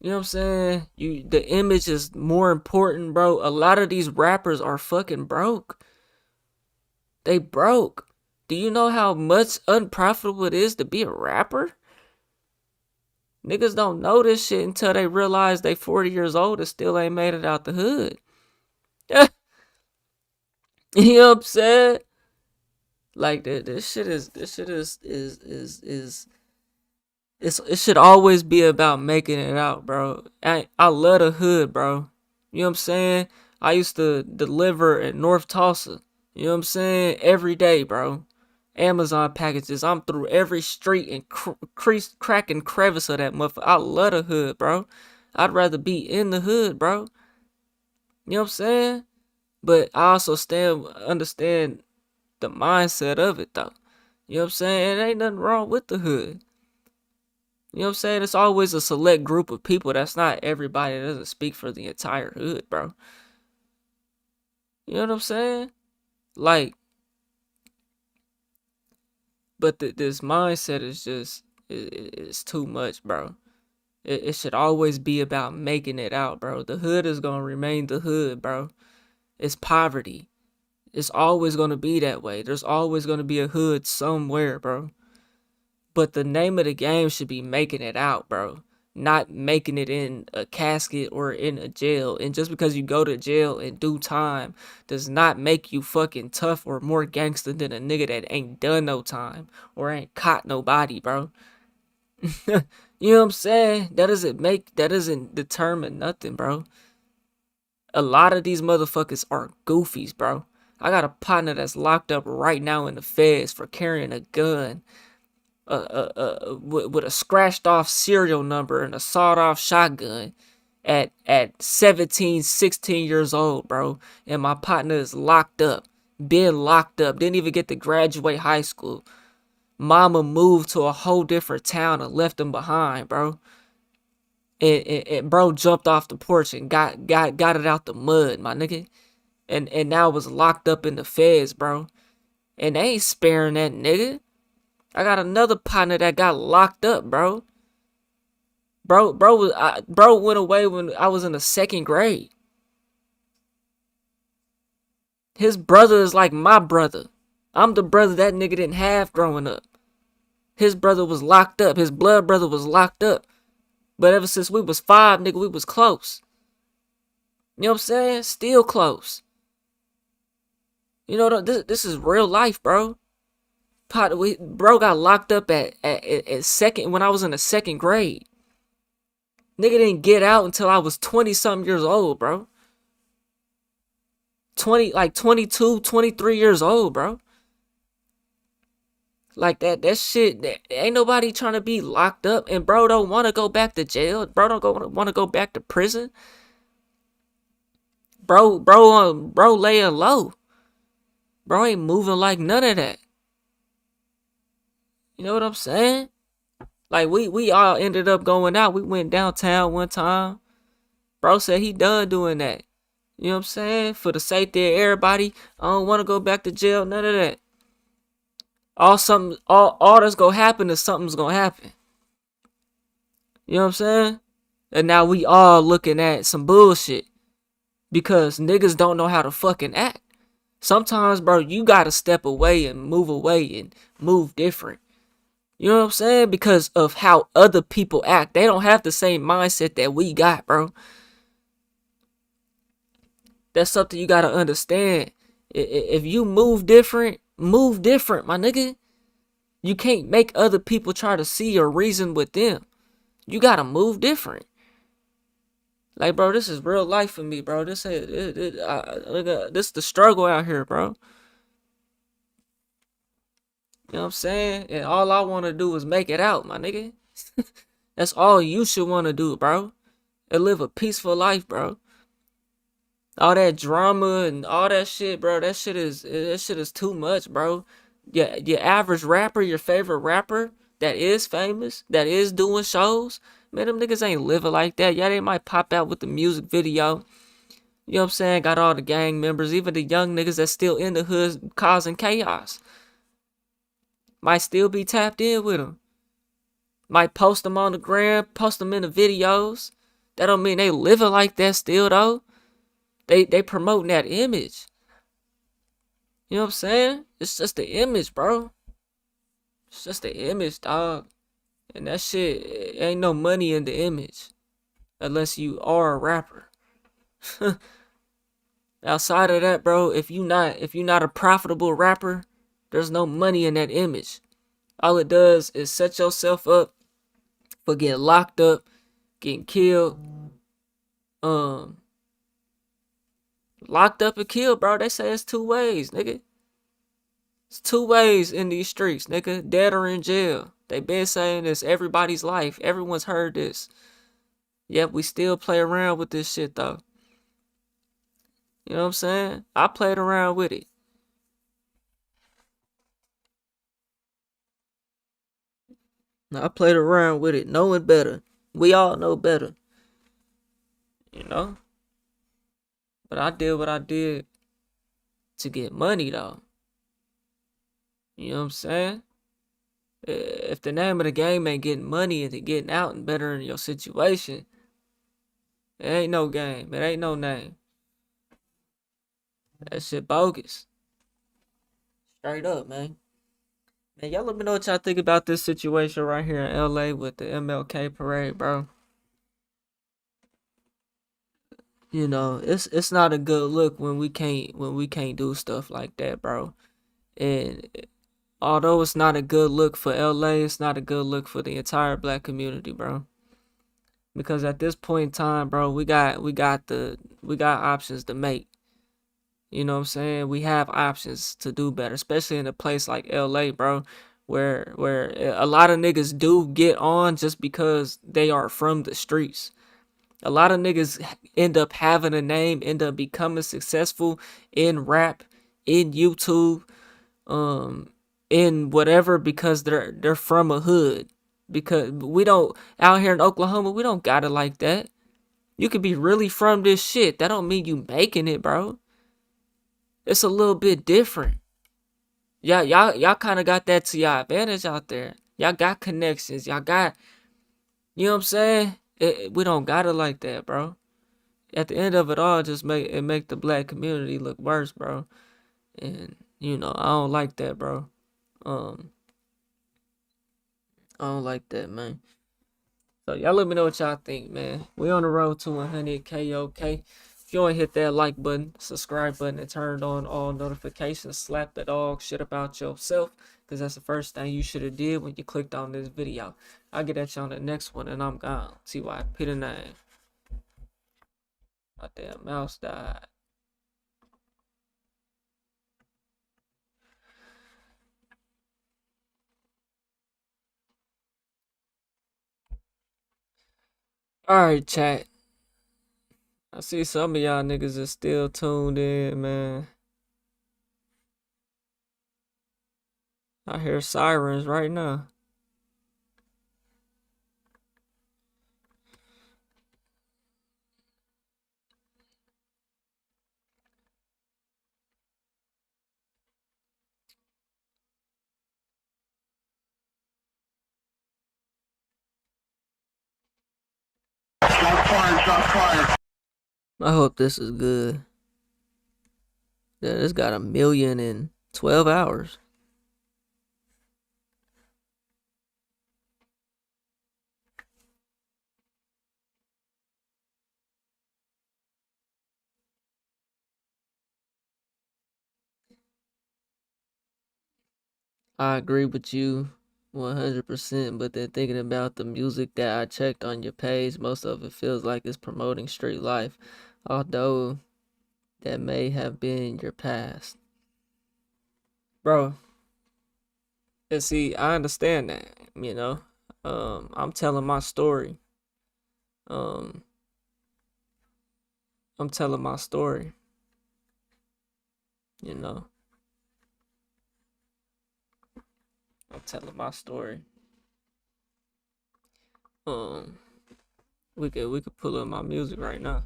You know what I'm saying? The image is more important, bro. A lot of these rappers are fucking broke. They broke. Do you know how much unprofitable it is to be a rapper? Niggas don't know this shit until they realize they 40 years old and still ain't made it out the hood. You know what I'm saying? Like, this shit is it should always be about making it out, bro. I love the hood, bro. You know what I'm saying? I used to deliver at North Tulsa. You know what I'm saying? Every day, bro. Amazon packages. I'm through every street and crack and crevice of that motherfucker. I love the hood, bro. I'd rather be in the hood, bro. You know what I'm saying? But I also understand the mindset of it, though. You know what I'm saying? It ain't nothing wrong with the hood. You know what I'm saying? It's always a select group of people. That's not everybody. That doesn't speak for the entire hood, bro. You know what I'm saying? Like, but this mindset is just, it's too much, bro. It should always be about making it out, bro. The hood is going to remain the hood, bro. It's poverty. It's always going to be that way. There's always going to be a hood somewhere, bro. But the name of the game should be making it out, bro. Not making it in a casket or in a jail. And just because you go to jail in due time does not make you fucking tough or more gangster than a nigga that ain't done no time or ain't caught nobody, bro. You know what I'm saying? That doesn't determine nothing, bro. A lot of these motherfuckers are goofies, bro. I got a partner that's locked up right now in the feds for carrying a gun. With a scratched off serial number and a sawed off shotgun at 17, 16 years old, bro. And my partner is locked up. Been locked up. Didn't even get to graduate high school. Mama moved to a whole different town and left him behind, bro. And bro jumped off the porch and got it out the mud, my nigga. And now was locked up in the feds, bro. And they ain't sparing that nigga. I got another partner that got locked up, bro. Bro went away when I was in the 2nd grade. His brother is like my brother. I'm the brother that nigga didn't have growing up. His brother was locked up. His blood brother was locked up. But ever since we was 5, nigga, we was close. You know what I'm saying? Still close. You know, this is real life, bro. Bro got locked up at second when I was in the 2nd grade. Nigga didn't get out until I was 20-something years old, bro. 22, 23 years old, bro. Like that shit, ain't nobody trying to be locked up. And bro don't want to go back to jail. Bro don't want to go back to prison. Bro laying low. Bro ain't moving like none of that. You know what I'm saying? Like we all ended up going out. We went downtown one time. Bro said he done doing that. You know what I'm saying? For the safety of everybody. I don't want to go back to jail. None of that. All that's gonna happen is something's gonna happen. You know what I'm saying? And now we all looking at some bullshit. Because niggas don't know how to fucking act. Sometimes, bro, you gotta step away and move different. You know what I'm saying? Because of how other people act. They don't have the same mindset that we got, bro. That's something you gotta understand. If you move different, my nigga. You can't make other people try to see or reason with them. You gotta move different. Like, bro, this is real life for me, bro. This the struggle out here, bro. You know what I'm saying? And all I want to do is make it out, my nigga. That's all you should want to do, bro. And live a peaceful life, bro. All that drama and all that shit, bro. That shit is too much, bro. Yeah, your average rapper, your favorite rapper that is famous, that is doing shows, man, them niggas ain't living like that. Yeah, they might pop out with the music video. You know what I'm saying? Got all the gang members, even the young niggas that's still in the hood causing chaos. Might still be tapped in with them. Might post them on the gram, post them in the videos. That don't mean they living like that still, though. They promoting that image. You know what I'm saying? It's just the image, bro. It's just the image, dog. And that shit, ain't no money in the image. Unless you are a rapper. Outside of that, bro, if you not a profitable rapper, there's no money in that image. All it does is set yourself up for getting locked up, getting killed. Locked up and killed, bro. They say it's 2 ways, nigga. It's 2 ways in these streets, nigga. Dead or in jail. They been saying this everybody's life. Everyone's heard this. Yet we still play around with this shit, though. You know what I'm saying? I played around with it. I played around with it, knowing better. We all know better. You know? But I did what I did to get money, though. You know what I'm saying? If the name of the game ain't getting money and getting out and bettering your situation, it ain't no game. It ain't no name. That shit bogus. Straight up, man. Man, y'all let me know what y'all think about this situation right here in LA with the MLK parade, bro. You know, it's not a good look when we can't do stuff like that, bro. And although it's not a good look for LA, it's not a good look for the entire black community, bro. Because at this point in time, bro, we got options to make. You know what I'm saying? We have options to do better, especially in a place like LA, bro, where a lot of niggas do get on just because they are from the streets. A lot of niggas end up having a name, end up becoming successful in rap, in YouTube, in whatever, because they're from a hood. Because we don't, out here in Oklahoma, we don't got it like that. You could be really from this shit. That don't mean you making it, bro. It's a little bit different. Y'all kind of got that to y'all advantage out there. Y'all got connections. Y'all got, you know what I'm saying? We don't got it like that, bro. At the end of it all, just make the black community look worse, bro. And you know, I don't like that, bro. I don't like that, man. So y'all let me know what y'all think, man. We on the road to 100K, okay? If you want to hit that like button, subscribe button, and turn on all notifications, slap the dog shit about yourself, because that's the first thing you should have did when you clicked on this video. I'll get at you on the next one, and I'm gone. TYP the name. My damn mouse died. Alright, chat. I see some of y'all niggas is still tuned in, man. I hear sirens right now. I hope this is good. Yeah, this got 1 million in 12 hours. I agree with you 100%, but then thinking about the music that I checked on your page, most of it feels like it's promoting street life, although that may have been your past. Bro, and see, I understand that, you know. I'm telling my story. I'm telling my story, you know. I'm telling my story. We could pull up my music right now.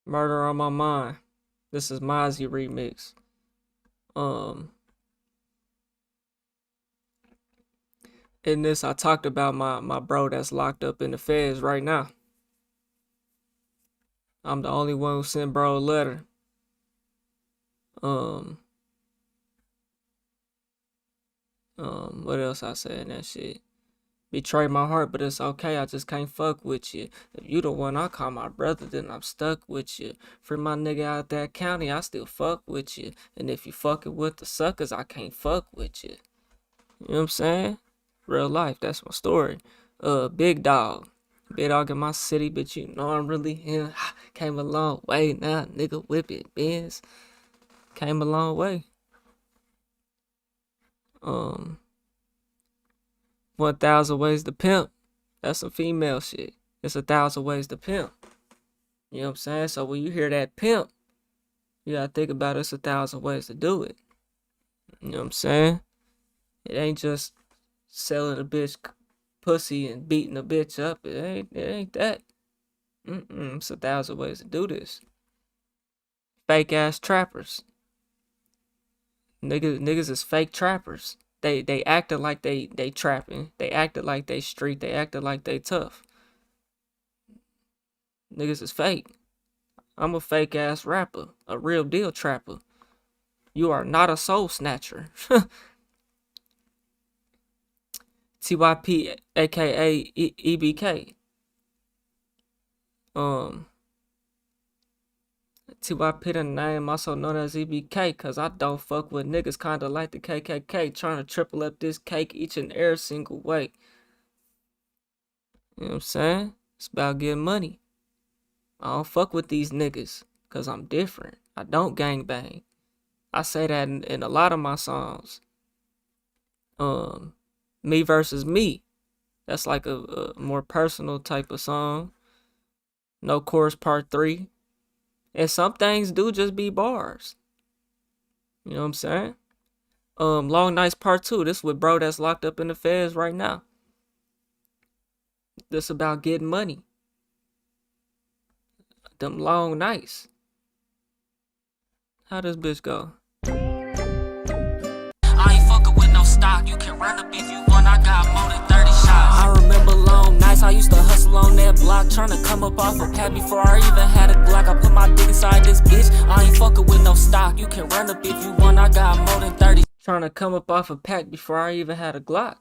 Murder on My Mind. This is Mozzie remix. In this, I talked about my bro that's locked up in the feds right now. I'm the only one who sent bro a letter. What else I said in that shit? Betray my heart, but it's okay, I just can't fuck with you. If you the one I call my brother, then I'm stuck with you. Free my nigga out that county, I still fuck with you. And if you fucking with the suckers, I can't fuck with you. You know what I'm saying? Real life, that's my story. Big dog in my city, but you know I'm really him. Came a long way now, nigga whipping Benz. Came a long way. 1,000 Ways to Pimp. That's some female shit. It's 1,000 ways to pimp. You know what I'm saying? So when you hear that pimp, you gotta think about it's 1,000 ways to do it. You know what I'm saying? It ain't just selling a bitch pussy and beating a bitch up. It ain't that. It's 1,000 ways to do this. Fake ass trappers. Niggas is fake trappers. They acting like they trapping. They acting like they street. They acting like they tough. Niggas is fake. I'm a fake ass rapper. A real deal trapper. You are not a soul snatcher. TYP, aka EBK. TYP the name, also known as EBK, cause I don't fuck with niggas kinda like the KKK, trying to triple up this cake each and every single way. You know what I'm saying? It's about getting money. I don't fuck with these niggas, cause I'm different. I don't gangbang. I say that in a lot of my songs. Me versus me. That's like a more personal type of song. No Chorus Part 3. And some things do just be bars. You know what I'm saying? Long Nights Part 2. This with bro that's locked up in the feds right now. This about getting money. Them long nights. How does bitch go? I ain't fucking with no stock. You can run up if you want. I got more than 30 shots. I remember long nights. I used to hustle on that block, tryna come up off a pad before I even had a Glock. I put my dick inside this bitch, I ain't fucking with no stock. You can run up if you want, I got more than 30. Trying to come up off a pack before I even had a Glock.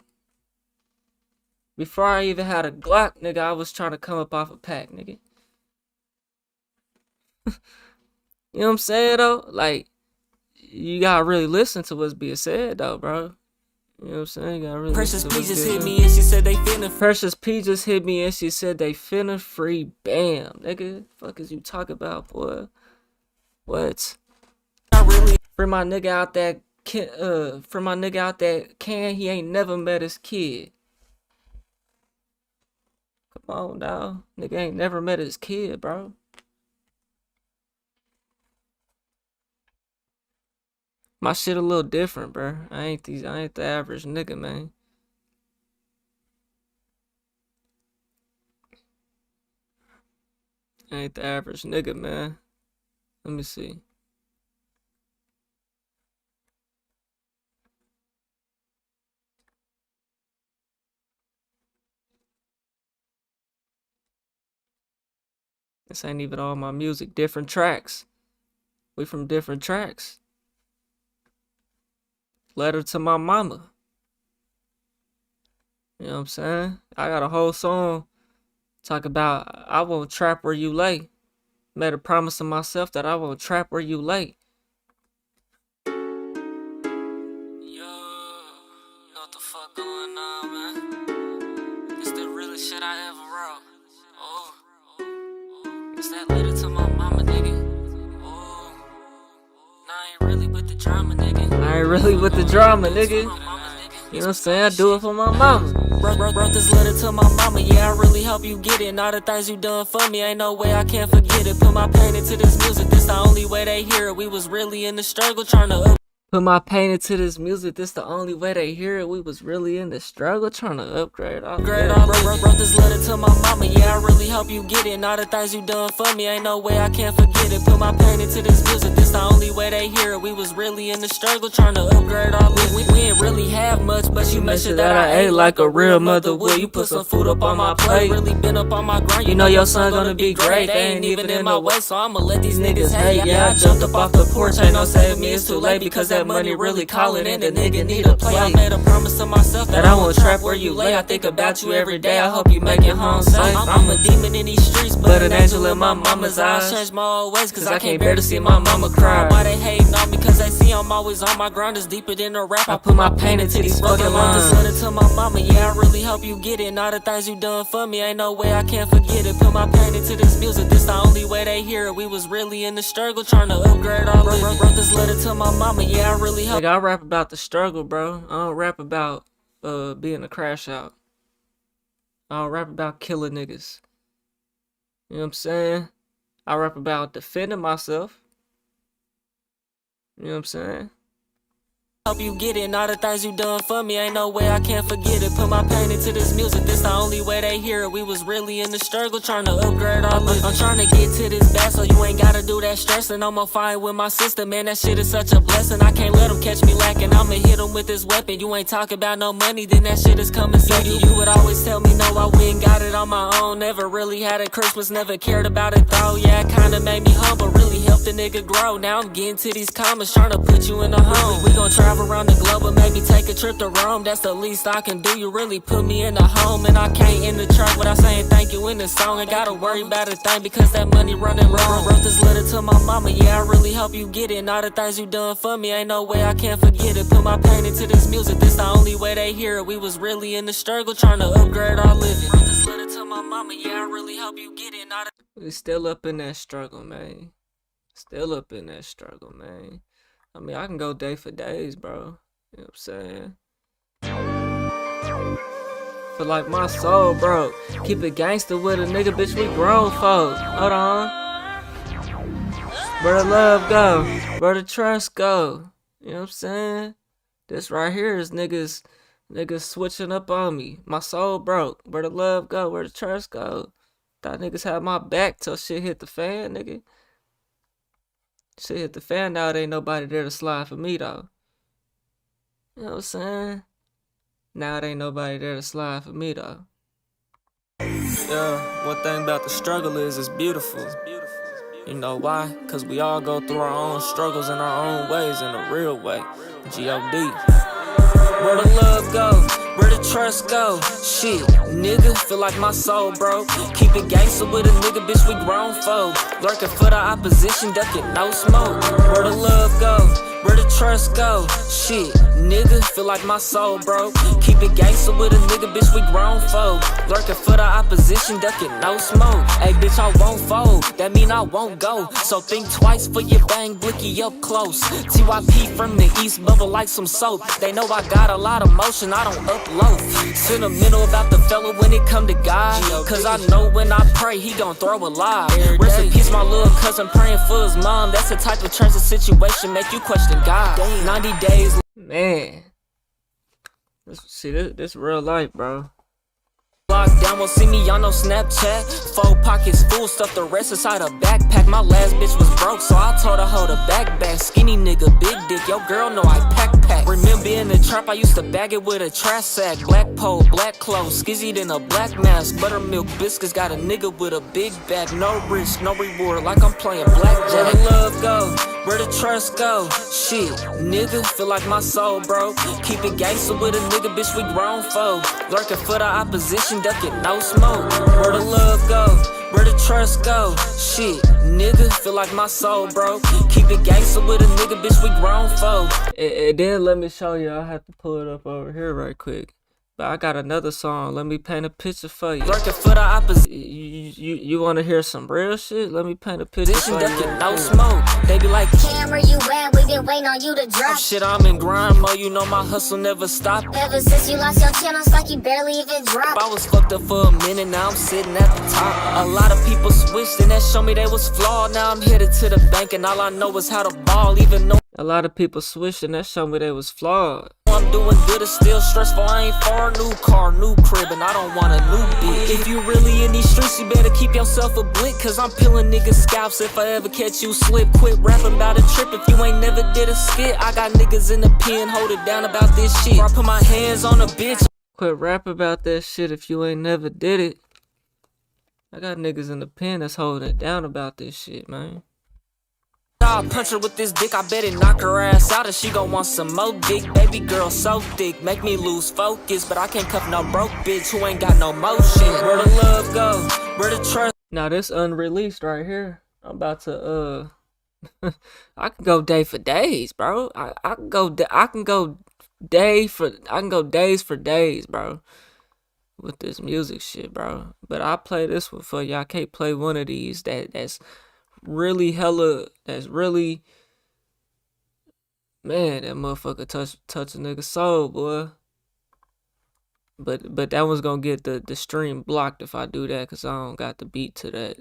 Before I even had a Glock, nigga, I was trying to come up off a pack, nigga. You know what I'm saying, though? Like, you gotta really listen to what's being said, though, bro. You know what I'm saying? You gotta really Precious listen P to what's just being hit said. me and she said they finna. Precious P just hit me and she said they finna free Bam. Nigga, fuck is you talking about, boy? What? Free my nigga out that can, he ain't never met his kid. Come on now. Nigga ain't never met his kid, bro. My shit a little different, bro. I ain't the average nigga, man. I ain't the average nigga, man. Let me see. This ain't even all my music. Different tracks. We from different tracks. Letter to my mama. You know what I'm saying? I got a whole song talk about I won't trap where you lay. Made a promise to myself that I won't trap where you lay. Yo, know what the fuck going on, man? It's the realest shit I ever wrote. Oh, it's that letter to my mama, nigga. Oh, nah, I ain't really with the drama, nigga. I ain't really with the drama, nigga. You know what I'm saying? I do it for my mama. Wrote this letter to my mama, yeah, I really hope you get it. And all the things you done for me, ain't no way I can't forget it. Put my pain into this music, this the only way they hear it. We was really in the struggle, trying to Put my pain into this music, this the only way they hear it. We was really in the struggle, trying to upgrade all wrote this letter to my mama, yeah, I really hope you get it. And all the things you done for me, ain't no way I can't forget it. Put my pain into this music, this the only way they hear it. We was really in the struggle, trying to upgrade all this. We ain't really have much, but you make sure that I ate like a real mother would. You put some food up on my plate, really been up on my grind. You know your son gonna be great, they ain't even in my way, so I'ma let these niggas hate. Yeah, I jumped up off the porch, ain't no saving me, it's too late, because that money really calling and the nigga need a play. I made a promise to myself that I won't trap where you lay. I think about you every day, I hope you make it home safe. I'm a demon in these streets, but an angel in my mama's eyes. Changed my old ways, cause I can't bear to see my mama cry. Why they hating on me, cause they see I'm always on my grind. It's deeper than a rap, I put my pain into these fucking lines. This letter to my mama, yeah, I really hope you get it. And all the things you done for me, ain't no way I can't forget it. Put my pain into this music, this the only way they hear it. We was really in the struggle, trying to upgrade all this. Wrote this letter to my mama, yeah, I really hope. I rap about the struggle, bro. I don't rap about being a crash out. I don't rap about killing niggas. You know what I'm saying? I rap about defending myself. You know what I'm saying? Hope you get it, and all the things you done for me, ain't no way I can't forget it. Put my pain into this music, this the only way they hear it. We was really in the struggle, trying to upgrade all this. I'm trying to get to this bad, so you ain't gotta do that stressing. I'm fine with my sister, man, that shit is such a blessing. I can't let them catch me lacking, I'ma hit them with this weapon. You ain't talking about no money, then that shit is coming second. You would always tell me no, I went got it on my own. Never really had a Christmas, never cared about it though. Yeah, it kinda made me humble, really helped a nigga grow. Now I'm getting to these comments, trying to put you in the home. We gon' travel around the globe, but maybe take a trip to Rome. That's the least I can do. You really put me in the home, and I can't end the track without saying thank you in the song. Ain't gotta worry about a thing because that money running long. Wrote this letter to my mama, yeah, I really hope you get it. And all the things you done for me, ain't no way I can't forget it. Put my pain into this music, this the only way they hear it. We was really in the struggle, trying to upgrade our living. Wrote this letter to my mama, yeah, I really hope you get it. We still up in that struggle, man. Still up in that struggle, man. I mean, I can go day for days, bro. You know what I'm saying? Feel like my soul, bro. Keep it gangster with a nigga, bitch, we grown folks. Hold on. Where the love go? Where the trust go? You know what I'm saying? This right here is niggas switching up on me. My soul broke. Where the love go? Where the trust go? Thought niggas had my back till shit hit the fan, nigga. Shit hit the fan, now there ain't nobody there to slide for me, though. You know what I'm saying? Now there ain't nobody there to slide for me, though. Yeah, one thing about the struggle is it's beautiful. You know why? Cause we all go through our own struggles in our own ways, in a real way. G.O.D. Where the love go? Where the trust go? Shit, nigga, feel like my soul broke. Keep it gangster with a nigga, bitch, we grown folk. Lurking for the opposition, ducking no smoke. Where the love go? Where the trust go? Shit, nigga, feel like my soul broke. Keep it gangster with a nigga, bitch, we grown folk. Lurking for the opposition, ducking no smoke. Hey, bitch, I won't fold, that mean I won't go. So think twice for your bang blicky up close. TYP from the east, bubble like some soap. They know I got a lot of motion, I don't upload. Sentimental about the fella when it come to God. Cause I know when I pray, he gon' throw a lie. Rest in peace, my little cousin praying for his mom. That's the type of tragic situation make you question God. 90 days. Man. See, this real life, bro. Lockdown won't see me on no Snapchat. 4 pockets full, stuff the rest inside a backpack. My last bitch was broke, so I told her hold a back. Skinny nigga, big dick, yo girl know I pack. Remember in the trap, I used to bag it with a trash sack. Black pole, black clothes, skizzied in a black mask. Buttermilk biscuits, got a nigga with a big bag. No risk, no reward, like I'm playing blackjack. Where the love go? Where the trust go? Shit, nigga, feel like my soul broke. Keep it gangster with a nigga, bitch, we grown folk. Lurking for the opposition, ducking no smoke. Where the love go? Where the trust go? Shit, nigga, feel like my soul broke. Keep it gangster with a nigga, bitch, we grown folk. And then let me show you, I have to pull it up over here right quick. But I got another song, let me paint a picture for you. Lurking for the opposite. You wanna hear some real shit? Let me paint a picture for you. Ducking no smoke. They be like, Cam, where you at? We been waiting on you to drop. Shit, I'm in grind mode, you know my hustle never stop. Ever since you lost your channel, it's like you barely even dropped. I was fucked up for a minute, now I'm sitting at the top. A lot of people switched and that showed me they was flawed. Now I'm headed to the bank and all I know is how to ball. Even though a lot of people switched and that showed me they was flawed. I'm doing good, it's still stressful. I ain't for a new car, new crib, and I don't want a new bitch. If you really in these streets, you better keep yourself a blick. Cause I'm peeling niggas' scalps if I ever catch you slip. Quit rapping about a trip if you ain't never did a skit. I got niggas in the pen, hold it down about this shit. I put my hands on a bitch. Quit rapping about that shit if you ain't never did it. I got niggas in the pen that's holding it down about this shit, man. I'll punch her with this dick, I bet it knock her ass out. And she gon' want some more dick. Baby girl so thick, make me lose focus. But I can't cuff no broke bitch who ain't got no motion. Where the love go? Where the trust? Now this unreleased right here. I'm about to I can go day for days, bro. I can go days for days, bro. With this music shit, bro. But I play this one for y'all. Can't play one of these that's really hella, that's really, man, that motherfucker touch a nigga's soul, boy. But that one's gonna get the stream blocked if I do that, cause I don't got the beat to that.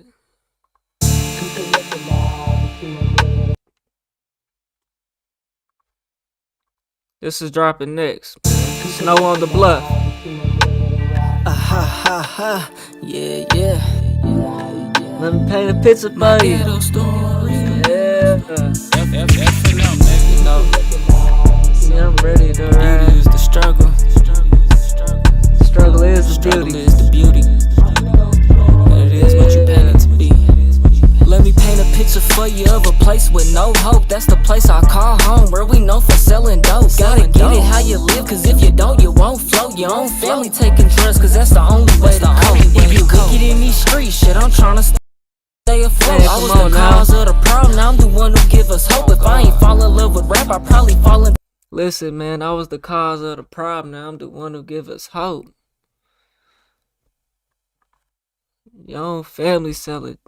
This is dropping next. Snow on the Bluff. Yeah, yeah. Let me paint a picture for you. Yeah. You know, see, I'm ready to ride. Beauty is the struggle. Struggle is the beauty. It is what you paint it to be. Let me paint a picture for you of a place with no hope. That's the place I call home, where we known for selling dope. Gotta get it how you live, cause if you don't, you won't float. Your own family taking drugs, cause that's the only way to go. If you wicked in these streets, shit, I'm trying to stay afloat. I was the cause of the problem, now I'm the one who give us hope. If I ain't fall in love with rap, I probably fall in. Listen, man, I was the cause of the problem, now I'm the one who give us hope. Your own family selling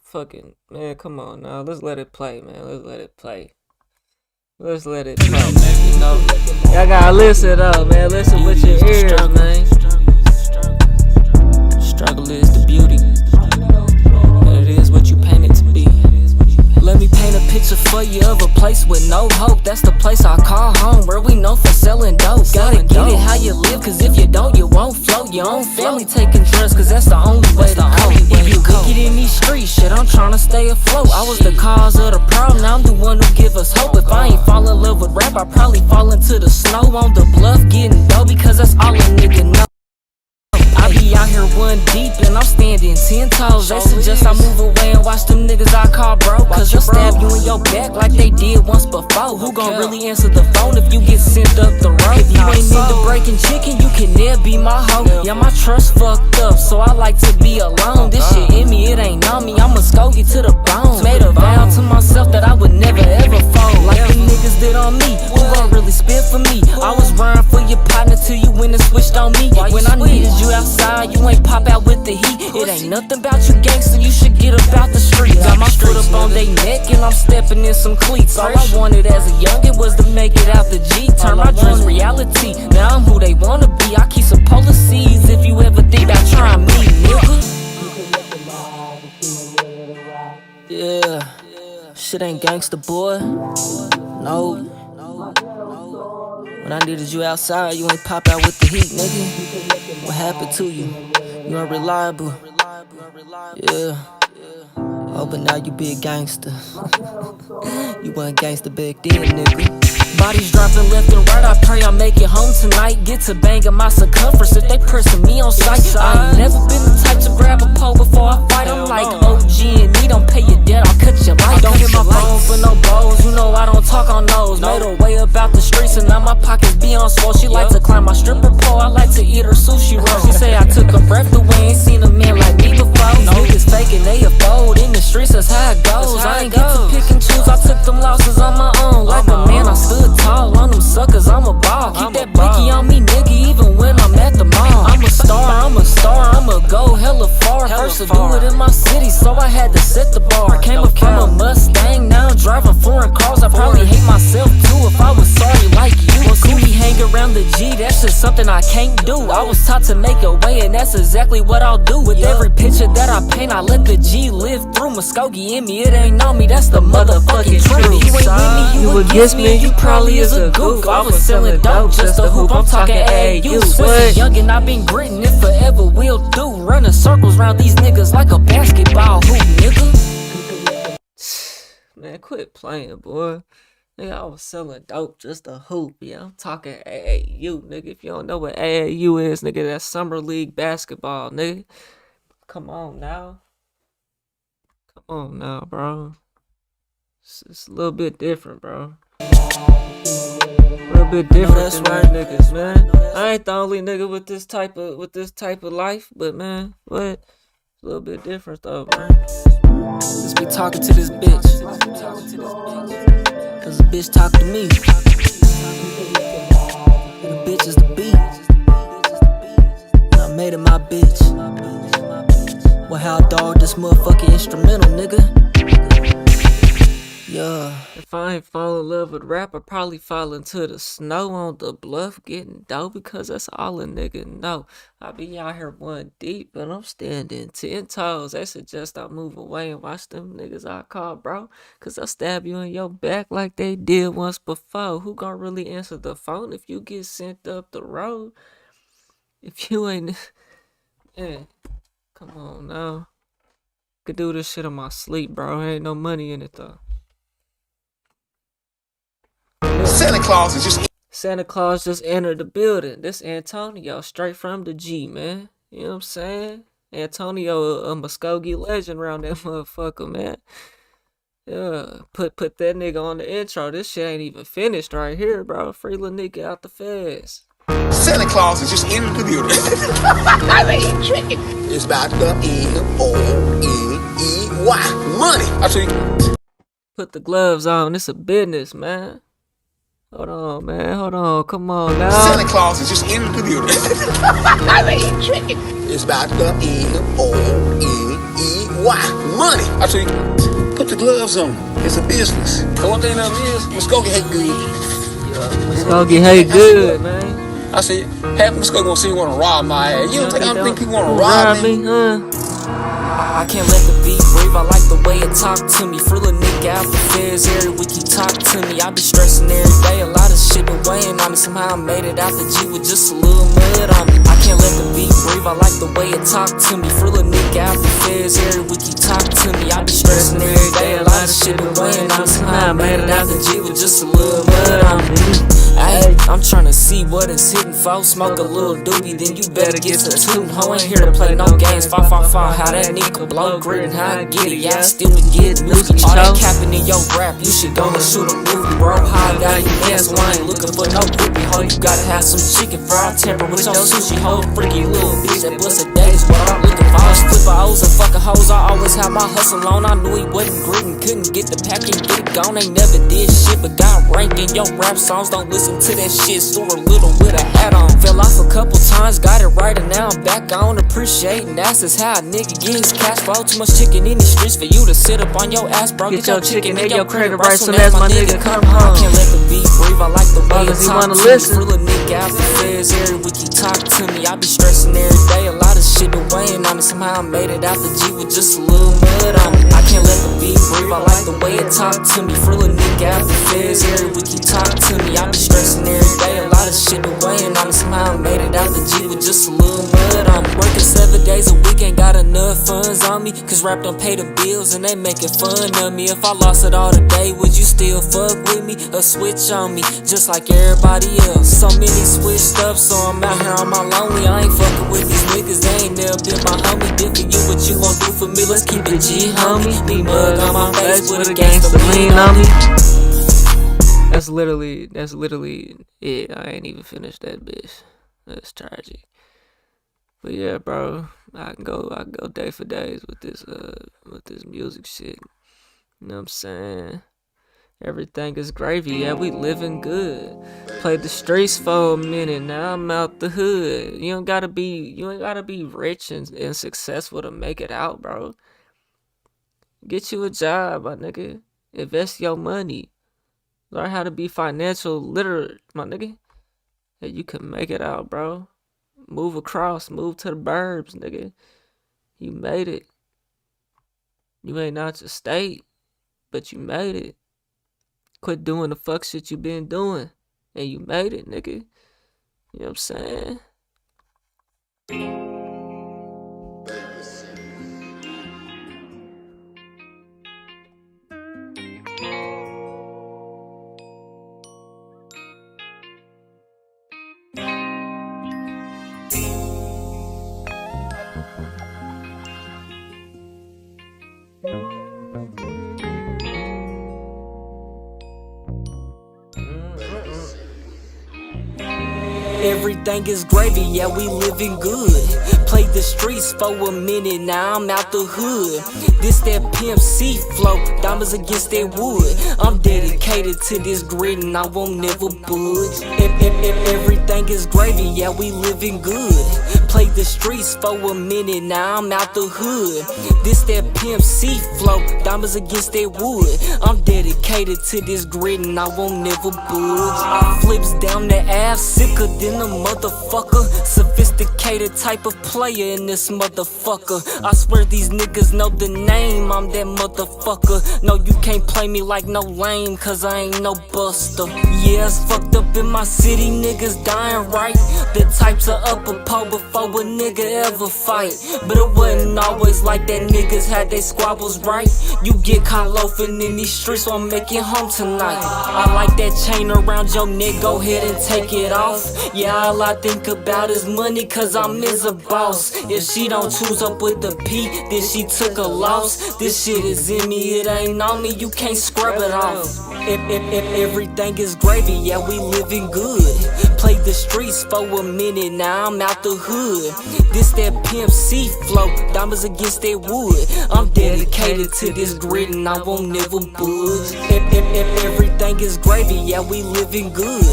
fucking, man, come on now. Let's let it play, man. Let's let it play. Let's let it play, you know. Y'all gotta listen up, man. Listen with your ears, man. Struggle is the beauty. It is what you paint it to be. Let me paint a picture for you of a place with no hope. That's the place I call home, where we known for selling dope. Gotta get it how you live, cause if you don't, you won't float. Your own family taking drugs, cause that's the only way to go. If you wicked in these streets, shit, I'm trying to stay afloat. I was the cause of the problem, now I'm the one who give us hope. If I ain't fall in love with rap, I probably fall into the snow on the bluff, getting dope, because that's all a nigga know. I in 10 toes. They suggest I move away and watch them niggas I call bro. Cause they'll stab you in your back like they did once before. Who gon' really answer the phone if you get sent up the road? If you ain't into breaking chicken, you can never be my hoe. Yeah, my trust fucked up, so I like to be alone. This shit in me, it ain't on me, I'ma scold you to the bone. Made a vow to myself that I would never ever fold. Like the niggas did on me, who gon' really spit for me? I was running for your partner till you went and switched on me. When I needed you outside, you ain't pop out with the heat. It ain't nothing about you gangster, you should get up out the street. Got my foot up on they neck and I'm stepping in some cleats. All I wanted as a youngin' was to make it out the G. Turn my dreams reality, now I'm who they wanna be. I keep some policies if you ever think about trying me, nigga. Yeah, shit ain't gangsta, boy. No. When I needed you outside, you ain't pop out with the heat, nigga. What happened to you? You unreliable. Yeah. Oh, but now you big gangster. You wasn't gangster back then, nigga. Bodies dropping left and right, I pray I make it home tonight. Get to banging my circumference if they pressing me on sight. I ain't never been the type to grab a pole before I fight. I'm like OG and me, don't pay your debt, I'll cut your light. Don't hit my phone for no balls, you know I don't talk on those. Made her way up out the streets and now my pockets be on swole. She like to climb my stripper pole, I like to eat her sushi roll. She say I took her breath away, ain't seen a man like me before. Niggas faking, they a fold, in the streets that's how it goes. I ain't get to pick and choose, I took them losses on my own. Like a man, I stood tall on them suckers, I'm a ball. Keep that blicky on me, nigga, even when I'm at the mall. I'm a star, I'ma go hella far. First to do it in my city, so I had to set the bar. Came up from a Mustang, now I'm driving foreign cars. I probably hate myself too if I was sorry like you. Well, see me hang around the G, that's just something I can't do. I was taught to make a way, and that's exactly what I'll do. With every picture that I paint, I let the G live through. Muskogee in me, it ain't on me, that's the motherfucking truth. You ain't with me, you against me, you probably is a goof. I was selling dope, just a hoop, I'm talking AAU. Swiss young and I been gritting, it forever will do. Running circles round these niggas like a basketball hoop, nigga. Man, quit playing, boy. Nigga, I was selling dope, just a hoop, yeah. I'm talking AAU, nigga. If you don't know what AAU is, nigga, that's Summer League basketball, nigga. Come on now. Come on now, bro. It's a little bit different, bro. A little bit different than right niggas, man. I ain't the only nigga with this type of life, but man, what? It's a little bit different though, man. Just be talking to this bitch, cause the bitch talk to me. And the bitch is the beat, and I made it my bitch. Well, how I dog this motherfucking instrumental, nigga. Yeah. If I ain't fall in love with rap, I probably fall into the snow on the bluff getting dope, because that's all a nigga know. I be out here one deep, but I'm standing 10 toes. They suggest I move away and watch them niggas I call bro, cause I'll stab you in your back like they did once before. Who gon' really answer the phone if you get sent up the road? If you ain't... Man, come on now. Could do this shit in my sleep, bro. Ain't no money in it though. Santa Claus just entered the building. This Antonio, straight from the G, man. You know what I'm saying? Antonio, a Muskogee legend around that motherfucker, man. Yeah, put that nigga on the intro. This shit ain't even finished right here, bro. Free little nigga out the feds. Santa Claus is just entered the building. I ain't tricking. It's about the M-O-N-E-Y. Money. I see. Put the gloves on. It's a business, man. Hold on, man. Hold on. Come on now. Santa Claus is just entered the building. I ain't tricking. It's about the M-O-N-E-Y. Money. I see. Put the gloves on. It's a business. The one thing that is, Muskogee hate good. Muskogee hate good, man. I see. Half Muskogee gonna see you wanna rob my ass. You don't think people wanna rob me? Huh? I can't let the beat breathe, I like the way it talk to me. Frill a nigga out the feds every week he talk to me. I be stressing every day, a lot of shit been weighing on me. Somehow I made it out the G with just a little mud on me. I can't let the beat breathe, I like the way it talk to me. Frill a nigga out the feds every week he talk to me. I be stressing every day, a lot of shit been weighing on me. Somehow I made it out the G with just a little mud on me. Ay, I'm tryna see what it's hitting for. Smoke a little doobie, then you better get to tootin'. Ho, ain't here to play no games. 555, how that nigga blow grittin', how I get it. Yeah, I still be getting music. All that capping in your rap, you should go and shoot a movie, bro. How I got you dance, so I ain't looking for no groupie. Ho, you gotta have some chicken fried temper with your sushi. Ho, freaky little bitch that bust a day is what I'm looking for. Flipper O's and fucking hoes, I always have my hustle on. I knew he wasn't grittin', couldn't get the pack and get it gone. Ain't never did shit, but got ranking. Your rap songs, don't listen to that shit. Store a little with a hat on. Fell off a couple times, got it right, and now I'm back on. Appreciating that's just how a nigga get his cash flow. Too much chicken in the streets for you to sit up on your ass, bro. Get your chicken and your credit right soon as my nigga come home. I can't let the beat breathe, I like the way it talk to listen. me. Real nigga out the feds, every week you talk to me. I be stressing every day, a lot of shit been weighing on me. Somehow I made it out the G with just a little mud on me. I can't let the beat breathe, I like the way it talk to me. Real nigga out the feds, every week you talk to me. I be stressing every day, a lot of shit been weighing on me. Somehow I made it out the G with just a little mud on me. Working 7 days a week, ain't got enough funds on me. Cause rap don't pay the bills and they making fun of me. If I lost it all today, would you still fuck with me? Or switch on me, just like everybody else? So many switched up, so I'm out here on my lonely. I ain't fucking with these niggas, they ain't never been my homie. Did for you what you gon' do for me, let's keep it G, homie. Be mug on my face with a gangsta lean on me. That's literally it. I ain't even finished that bitch. That's tragic. But yeah, bro, I can go day for days with this music shit. You know what I'm saying? Everything is gravy, yeah, we living good. Played the streets for a minute, now I'm out the hood. You ain't gotta be rich and successful to make it out, bro. Get you a job, my nigga. Invest your money. Learn how to be financial literate, my nigga. And you can make it out, bro. Move to the burbs, nigga. You made it. You ain't out your state, but you made it. Quit doing the fuck shit you been doing, and you made it, nigga. You know what I'm saying? Everything is gravy, yeah, we living good. Played the streets for a minute, now I'm out the hood. This that Pimp C flow, diamonds against that wood. I'm dedicated to this grit and I won't never budge. Everything is gravy, yeah, we living good. Played the streets for a minute, now I'm out the hood. This that Pimp C flow, diamonds against that wood. I'm dedicated to this grit and I won't never budge. I flips down the ass, sicker than a motherfucker. Sophisticated type of player in this motherfucker. I swear these niggas know the name, I'm that motherfucker. No, you can't play me like no lame, cause I ain't no buster. Yeah, it's fucked up in my city, niggas dying right. The types of upper pole before a nigga ever fight. But it wasn't always like that, niggas had their squabbles right. You get caught loafing in these streets, so I'm making home tonight. I like that chain around your neck, go ahead and take it off. Yeah, all I think about is money, cause I'm a boss. If she don't choose up with the P, then she took a loss. This shit is in me, it ain't on me, you can't scrub it off. Everything is gravy, yeah, we living good. Played the streets for a minute, now I'm out the hood. This that Pimp C flow, diamonds against that wood. I'm dedicated to this grit and I won't never budge. Everything is gravy, yeah, we living good.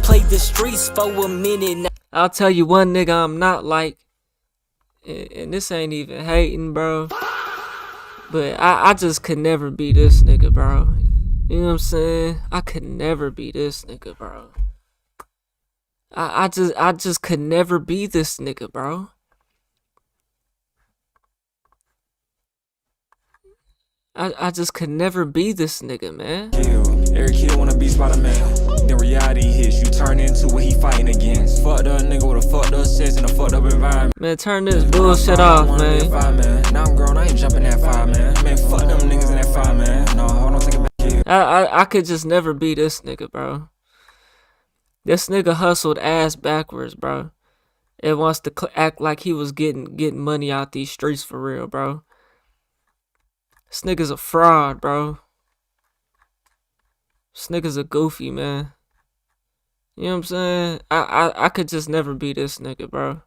Played the streets for a minute now. I'll tell you one nigga I'm not like, and this ain't even hating, bro, but I just could never be this nigga, bro. You know what I'm saying? I could never be this nigga, bro. I just could never be this nigga, bro. I just could never be this nigga, man. Every kid wanna be Spider-Man. Then reality hits, you turn into what he fighting against. Fucked up nigga with a fucked up sex and a fucked up environment. Man, turn this bullshit off, man. Now I'm grown, I ain't jumping that fire, man. Man, fuck them niggas in that fire, man. No, hold on, take it back here. I could just never be this nigga, bro. This nigga hustled ass backwards, bro. It wants to act like he was getting money out these streets for real, bro. This nigga's a fraud, bro. This nigga's a goofy, man. You know what I'm saying? I could just never be this nigga, bro.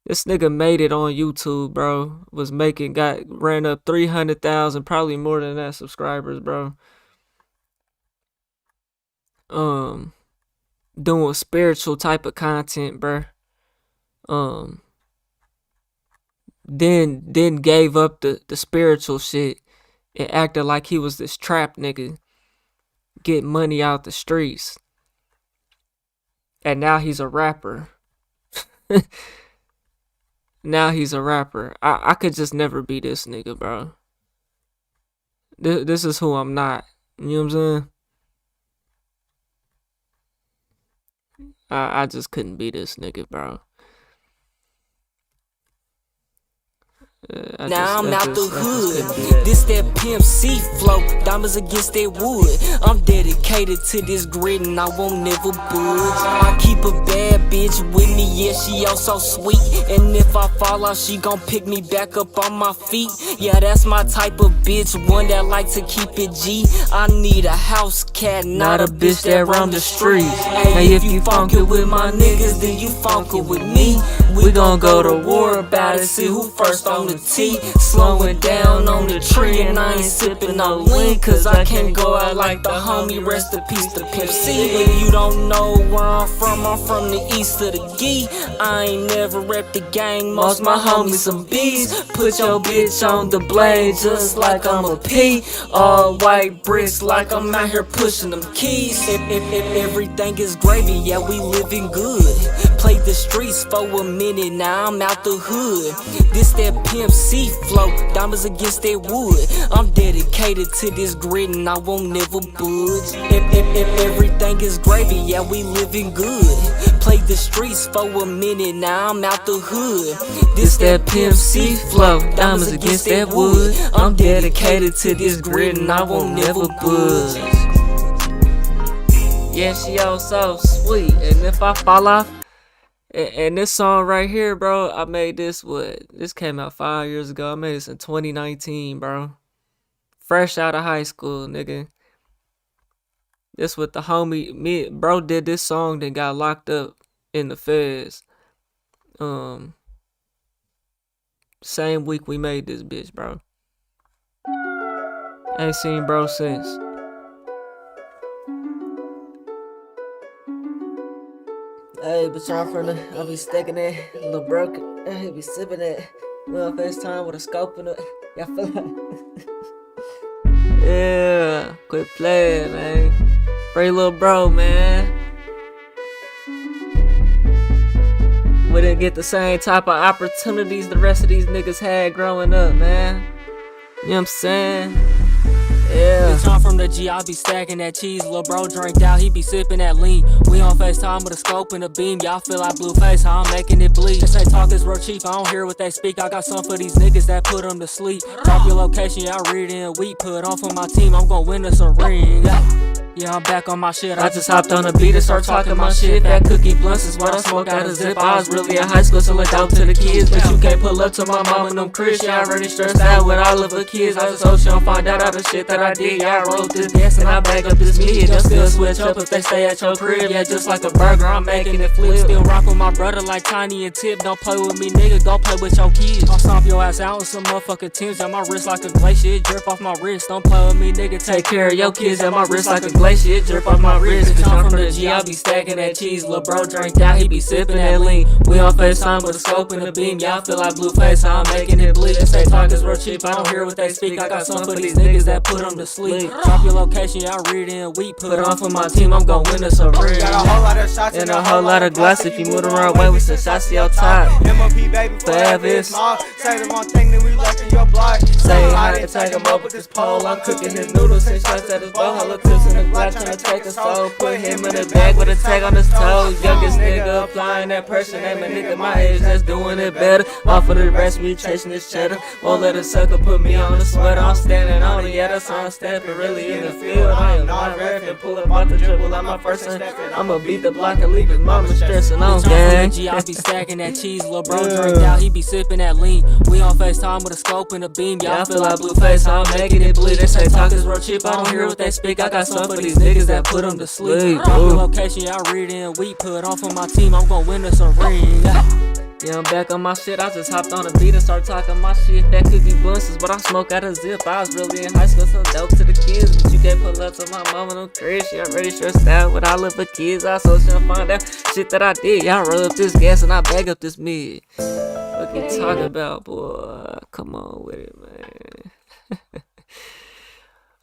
This nigga made it on YouTube, bro. Ran up 300,000, probably more than that subscribers, bro. Doing spiritual type of content, bro. Then gave up the spiritual shit and acted like he was this trap nigga, get money out the streets, and now he's a rapper. Now he's a rapper. I could just never be this nigga, bro. This is who I'm not. You know what I'm saying? I just couldn't be this nigga, bro. Now I'm out the hood. This that Pimp C flow, diamonds against that wood. I'm dedicated to this grid and I won't never budge. I keep a bad bitch with me, yeah, she all so sweet. And if I fall out, she gon' pick me back up on my feet. Yeah, that's my type of bitch, one that like to keep it G. I need a house cat, not a bitch that roam the street. Hey, if you funkin' with my niggas, then you funkin' with me. We gon' go to war about it, see who first on the tee. Slowing down on the tree, and I ain't sippin' no lean, cause I can't go out like the homie, rest in peace to Pimp C. If you don't know where I'm from the east of the Gee. I ain't never rep the gang, most my homies some B's. Put your bitch on the blade just like I'm a P. All white bricks like I'm out here pushing them keys. If everything is gravy, yeah, we living good. Played the streets for a minute, now I'm out the hood. This that Pimp C flow, diamonds against that wood. I'm dedicated to this grid and I won't never budge. If everything is gravy, yeah, we living good. Played the streets for a minute, now I'm out the hood. This that Pimp C flow, diamonds against that wood. I'm dedicated to this grid and I won't never budge. Yeah, she all so sweet. And if I fall off, and this song right here, bro, I made this, this came out 5 years ago. I made this in 2019, bro. Fresh out of high school, nigga. This with the homie, bro did this song, then got locked up in the feds. Same week we made this bitch, bro. Ain't seen bro since. Hey, but y'all I'll be sticking it, a little broken. He be sipping it. We on FaceTime with a scope in it. Y'all feel like? Yeah, quit playing, man. Free little bro, man. We didn't get the same type of opportunities the rest of these niggas had growing up, man. You know what I'm saying? Yeah. Bitch, I'm from the G, I be stacking that cheese. Lil' bro drank out, he be sipping that lean. We on FaceTime with a scope and a beam. Y'all feel like blue face, how I'm making it bleed. They say talk is real cheap, I don't hear what they speak. I got some for these niggas that put them to sleep. Drop your location, y'all read it in a week. Put on for my team, I'm gon' win us a ring. Yeah, I'm back on my shit. I just hopped on a beat and start talking my shit. That cookie blunts is what I smoke out of zip. I was really in high school selling dope to the kids, but you can't pull up to my mom and them Chris. She already stressed out with all of her kids. I just hope she don't find out all the shit that I did. Yeah, I wrote this dance and I back up this mid. They'll still switch up if they stay at your crib. Yeah, just like a burger, I'm making it flip. Still rock with my brother like Tiny and Tip. Don't play with me, nigga, go play with your kids. I'll stomp your ass out with some motherfucking Tims. Yeah, my wrist like a glacier, it drip off my wrist. Don't play with me, nigga, take care of your kids. Yeah, my wrist like a glacier, it drip off my wrist. Bitch, I'm from the G, I be stacking that cheese. Lil' bro drank out, he be sipping that lean. We on FaceTime with a scope and a beam. Y'all feel like blue face, how I'm making it bleed. They say talk is real cheap, I don't hear what they speak. I got some for these niggas that put them to sleep. Drop your location, y'all read it in a week. Put on for my team, I'm gon' win us a ring. Got a whole lot of shots and a whole lot of glass. If you move the wrong way, we some shots to your top. MOP baby, forever is small. Say the wrong thing, then we left in your block. Say hi and take him up with this pole. I'm cooking his noodles, 6 shots at his bowl. Hollow tips in the might penetrate the soul. Put him in the bag with a tag on his toe. Youngest nigga applying that pressure. Name a nigga my age that's doing it better. Off of the rest, we chasing this cheddar. Won't let a sucker put me on the sweater. I'm standing on it, yeah, that's how I'm stepping. Really in the field, I am not reffing. Pull up off the dribble, I'm my first one. I'ma beat the block and leave his mama stressing on gang. I be stacking that cheese, little bro drink out, he be sipping that lean. We on FaceTime with a scope and a beam. Yeah, I feel like Blueface, I'm making it bleed. They say talk is real cheap, I don't hear what they speak. I got some for these niggas that put them to sleep. Drop the location, y'all read in. We put on for my team, I'm gonna win us a ring. Yeah, I'm back on my shit. I just hopped on the beat and started talking my shit. That cookie blunts is what I smoke out of zip. I was really in high school, so dope to the kids. But you can't pull up to my mama, no Chris. She already stressed out with all of the kids. I so she'll find out shit that I did. Y'all roll up this gas and I bag up this mid. What you talking about, boy? Come on with it, man.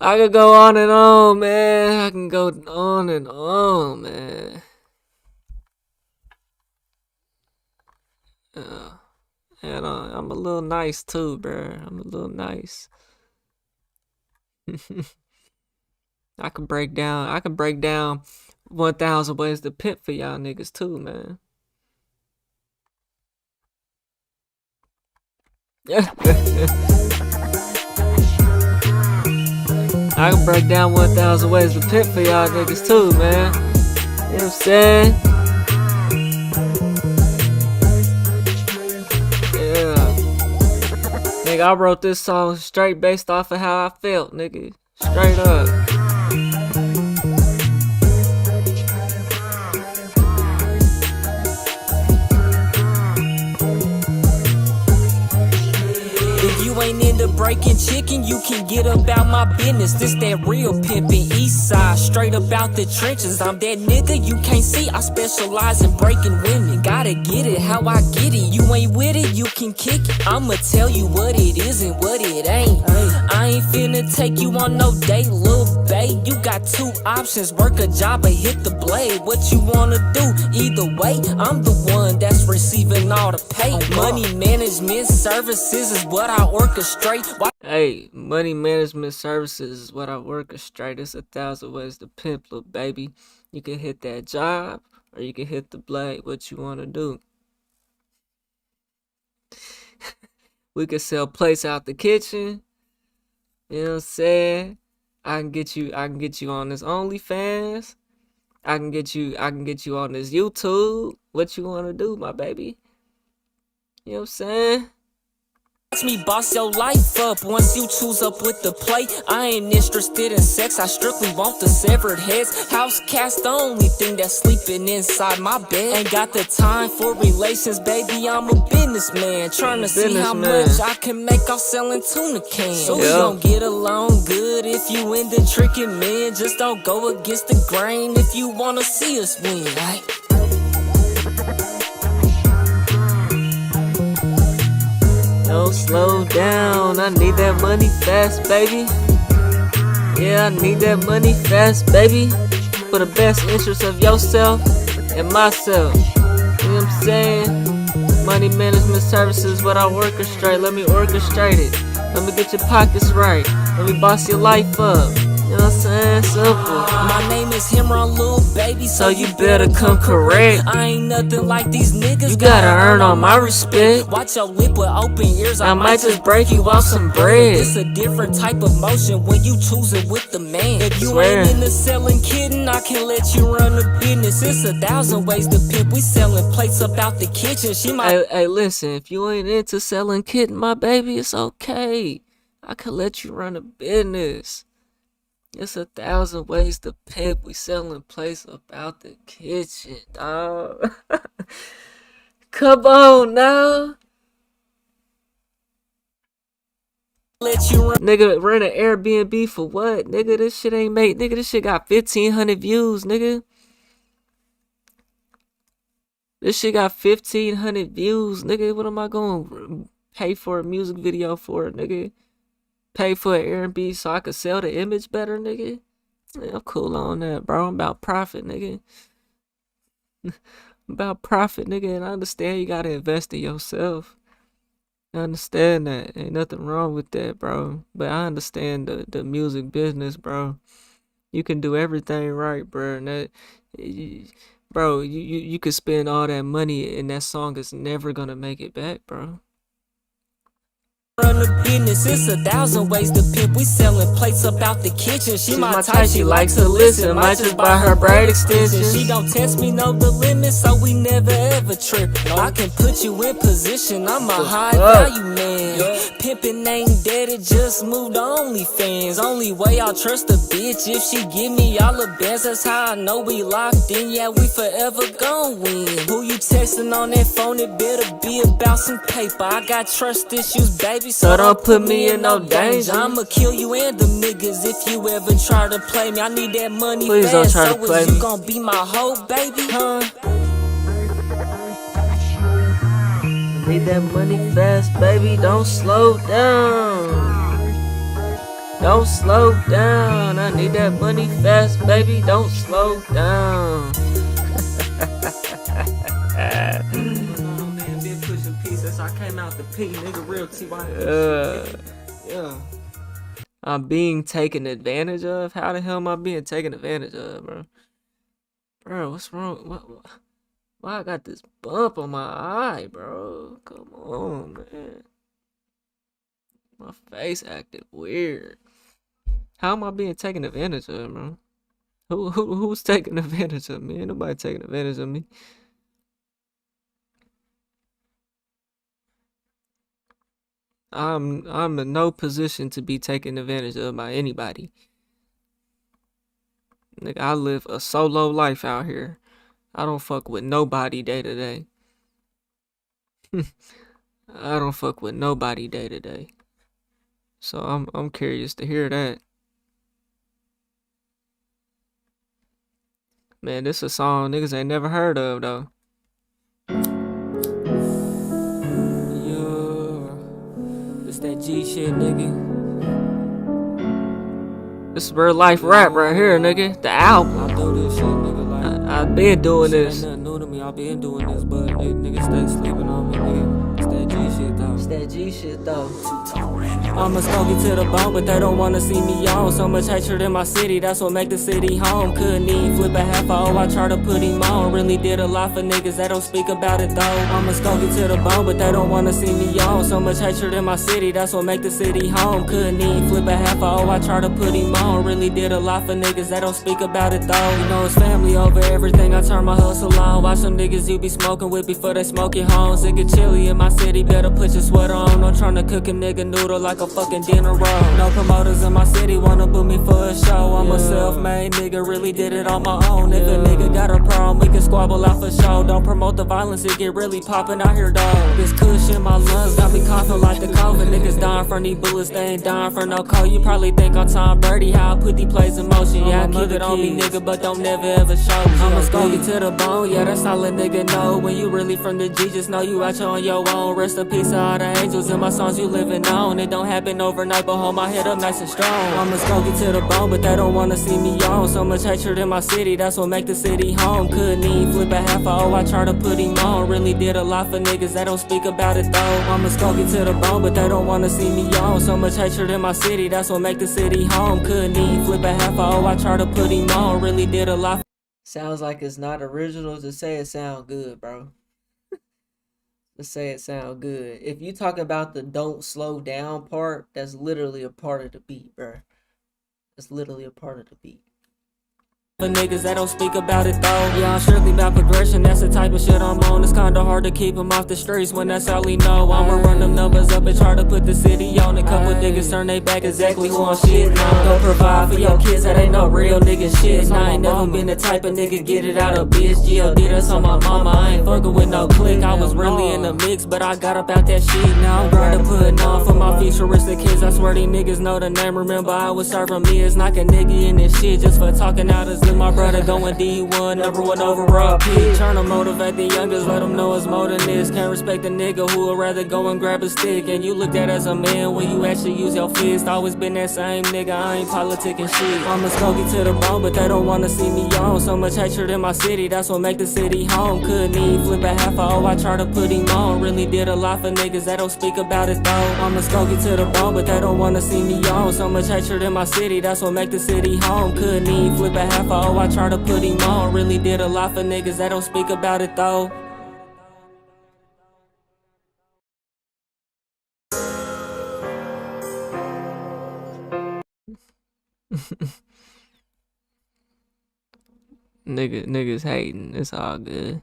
I could go on and on, man. I can go on and on, man. And I'm a little nice too, bro. I'm a little nice. I can break down 1,000 ways to pimp for y'all niggas too, man. I can break down 1,000 ways to pimp for y'all niggas too, man. You know what I'm saying? Nigga, I wrote this song straight based off of how I felt, nigga. Straight up. If you ain't into breaking chicken, you can get about my business. This that real pimpin' east side, straight about the trenches. I'm that nigga you can't see, I specialize in breaking women. Gotta get it how I get it, you ain't with it, you can kick it. I'ma tell you what it is and what it ain't. I ain't finna take you on no date, little babe. You got two options, work a job or hit the blade. What you wanna do? Either way, I'm the one that's receiving all the pay. Money management services is what I orchestrate. Hey, money management services is what I orchestrate. It's 1,000 ways to pimp, little baby. You can hit that job or you can hit the blade. What you wanna do? We can sell plates out the kitchen. You know what I'm saying? I can get you on this OnlyFans. I can get you on this YouTube. What you wanna do, my baby? You know what I'm saying? Watch me boss your life up once you choose up with the play. I ain't interested in sex, I strictly want the severed heads. House cats the only thing that's sleeping inside my bed. Ain't got the time for relations, baby, I'm a businessman. Trying to see how much I can make off selling tuna cans. So we gon' get along good if you into tricking men. Just don't go against the grain if you wanna see us win, right? No, slow down. I need that money fast, baby. Yeah, I need that money fast, baby. For the best interest of yourself and myself. You know what I'm saying? Money management services, what I orchestrate. Let me orchestrate it. Let me get your pockets right. Let me boss your life up. You know what I'm saying? Simple. My name is Himron, little baby, so you better come correct. I ain't nothing like these niggas. You gotta earn all my respect. Watch your lip with open ears. I might just break you off some bread. It's a different type of motion when you choosing with the man. If you ain't into selling kidding, I can let you run the business. It's 1,000 ways to pimp. We selling plates up out the kitchen. She might. Hey, listen. If you ain't into selling kidding, my baby, it's okay. I can let you run a business. It's 1,000 ways to pimp. We selling plates up out the kitchen, dog. Come on now. Nigga, rent an Airbnb for what? Nigga, this shit ain't made. Nigga, this shit got 1,500 views, nigga. This shit got 1,500 views, nigga. What am I gonna pay for a music video for, nigga? Pay for an Airbnb so I could sell the image better, nigga? Yeah, I'm cool on that, bro. I'm about profit, nigga. I'm about profit, nigga. And I understand you gotta invest in yourself. I understand that. Ain't nothing wrong with that, bro. But I understand the music business, bro. You can do everything right, bro. And that, bro, you could spend all that money and that song is never gonna make it back, bro. Run the business, it's 1,000 ways to pimp. We selling plates up out the kitchen. She my type, she likes to listen. Might just buy her braid extensions. She don't test me, know the limits, so we never ever trip. I can put you in position, I'm a high value man. Pimpin' ain't dead, it just moved to OnlyFans. Only way I'll trust a bitch if she give me all the bands. That's how I know we locked in, yeah, we forever gon' win. Who you texting on that phone, it better be about some paper. I got trust issues, baby. So don't put me in no danger. I'ma kill you and them niggas if you ever try to play me. I need that money Please fast. don't try to play me. You gon' be my hoe, baby, huh? I need that money fast, baby. Don't slow down. Don't slow down. I need that money fast, baby. Don't slow down. I came out the P, nigga, real TY. Yeah. I'm being taken advantage of? How the hell am I being taken advantage of, bro? Bro, what's wrong? Why I got this bump on my eye, bro? Come on, man. My face acted weird. How am I being taken advantage of, bro? Who's taking advantage of me? Ain't nobody taking advantage of me. I'm in no position to be taken advantage of by anybody. Nigga, I live a solo life out here. I don't fuck with nobody day to day. I don't fuck with nobody day to day. So I'm curious to hear that. Man, this is a song niggas ain't never heard of though. That G shit, nigga. This is real life rap right here, nigga. The album. I do this shit, nigga. Like, I've been doing this. Ain't nothing new to me. I've been doing this, but niggas stay sleeping on me, nigga. It's that G shit, though. It's that G shit, though. I'ma smoke it to the bone, but they don't wanna see me on. So much hatred in my city, that's what make the city home. Couldn't even flip a half O, I try to put him on. Really did a lot for niggas that don't speak about it though. I'ma smoke it to the bone, but they don't wanna see me on. So much hatred in my city, that's what make the city home. Couldn't even flip a half O, I try to put him on. Really did a lot for niggas that don't speak about it though. You know it's family over everything, I turn my hustle on. Watch some niggas you be smoking with before they smoke it home. Sick of chilly in my city, better put your sweater on. I'm tryna cook a nigga noodle like a fucking dinner roll. No promoters in my city wanna book me for a show. I'm a self-made nigga, really did it on my own. If a nigga got a problem, we can squabble out for show. Don't promote the violence, it get really poppin' out here, dog. This kush in my lungs got me coughing like the COVID. Niggas dying from these bullets, they ain't dying for no cold. You probably think I'm Tom Brady, how I put these plays in motion. Yeah, I keep it on me, nigga, but don't never ever show me. I'ma smoke it to the bone, yeah, that's all a nigga know. When you really from the G, just know you out here on your own. Rest in peace to all the angels in my songs you living on. It don't happen overnight, but hold my head up nice and strong. I'ma smoke it to the bone, but they don't wanna see me on. So much hatred in my city, that's what make the city home. Couldn't even flip a half O, I try to put him on. Really did a lot for niggas that don't speak about it though. I'ma smoke it to the bone, but they don't wanna see me on. So much hatred in my city, that's what make the city home. Couldn't even flip a half O, I try to put him on. Really did a lot. Sounds like it's not original to say it sound good, bro. To say it sound good. If you talk about the don't slow down part, that's literally a part of the beat, bro. That's literally a part of the beat. For niggas that don't speak about it though. Yeah, I'm strictly about progression, that's the type of shit I'm on. It's kinda hard to keep them off the streets when that's all he know. I'ma run them numbers up and try to put the city on. A couple niggas turn they back exactly who I'm shitting on. Don't provide for your kids, that ain't no real nigga shit. And I ain't never been the type of nigga get it out of bitch. GLD, that's on my mama, I ain't fucking with no click. I was really in the mix, but I got up out that shit. Now I'm grinding, putting on for my futuristic kids. I swear these niggas know the name. Remember I was serving me as knock a nigga in this shit just for talking out his Flip my brother going D1, number one overall pick. Trying to motivate the youngest, let them know it's more than this. Can't respect a nigga who would rather go and grab a stick. And you looked at as a man when you actually use your fist. Always been that same nigga, I ain't politicking shit. I'm a skokie to the bone, but they don't wanna see me on. So much hatred in my city, that's what make the city home. Couldn't even flip a half a O, I try to put him on. Really did a lot for niggas that don't speak about it though. I'm a skokie to the bone, but they don't wanna see me on. So much hatred in my city, that's what make the city home. Couldn't even flip a half a O, I try to put him on. Really did a lot for niggas that don't speak about it though. Niggas hating. It's all good.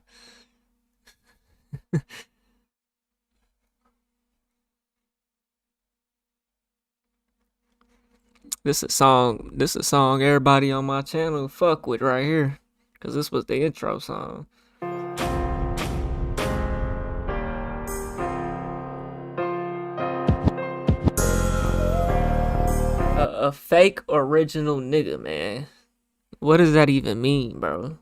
This a song everybody on my channel fuck with right here. Cause this was the intro song. A fake original nigga, man. What does that even mean, bro?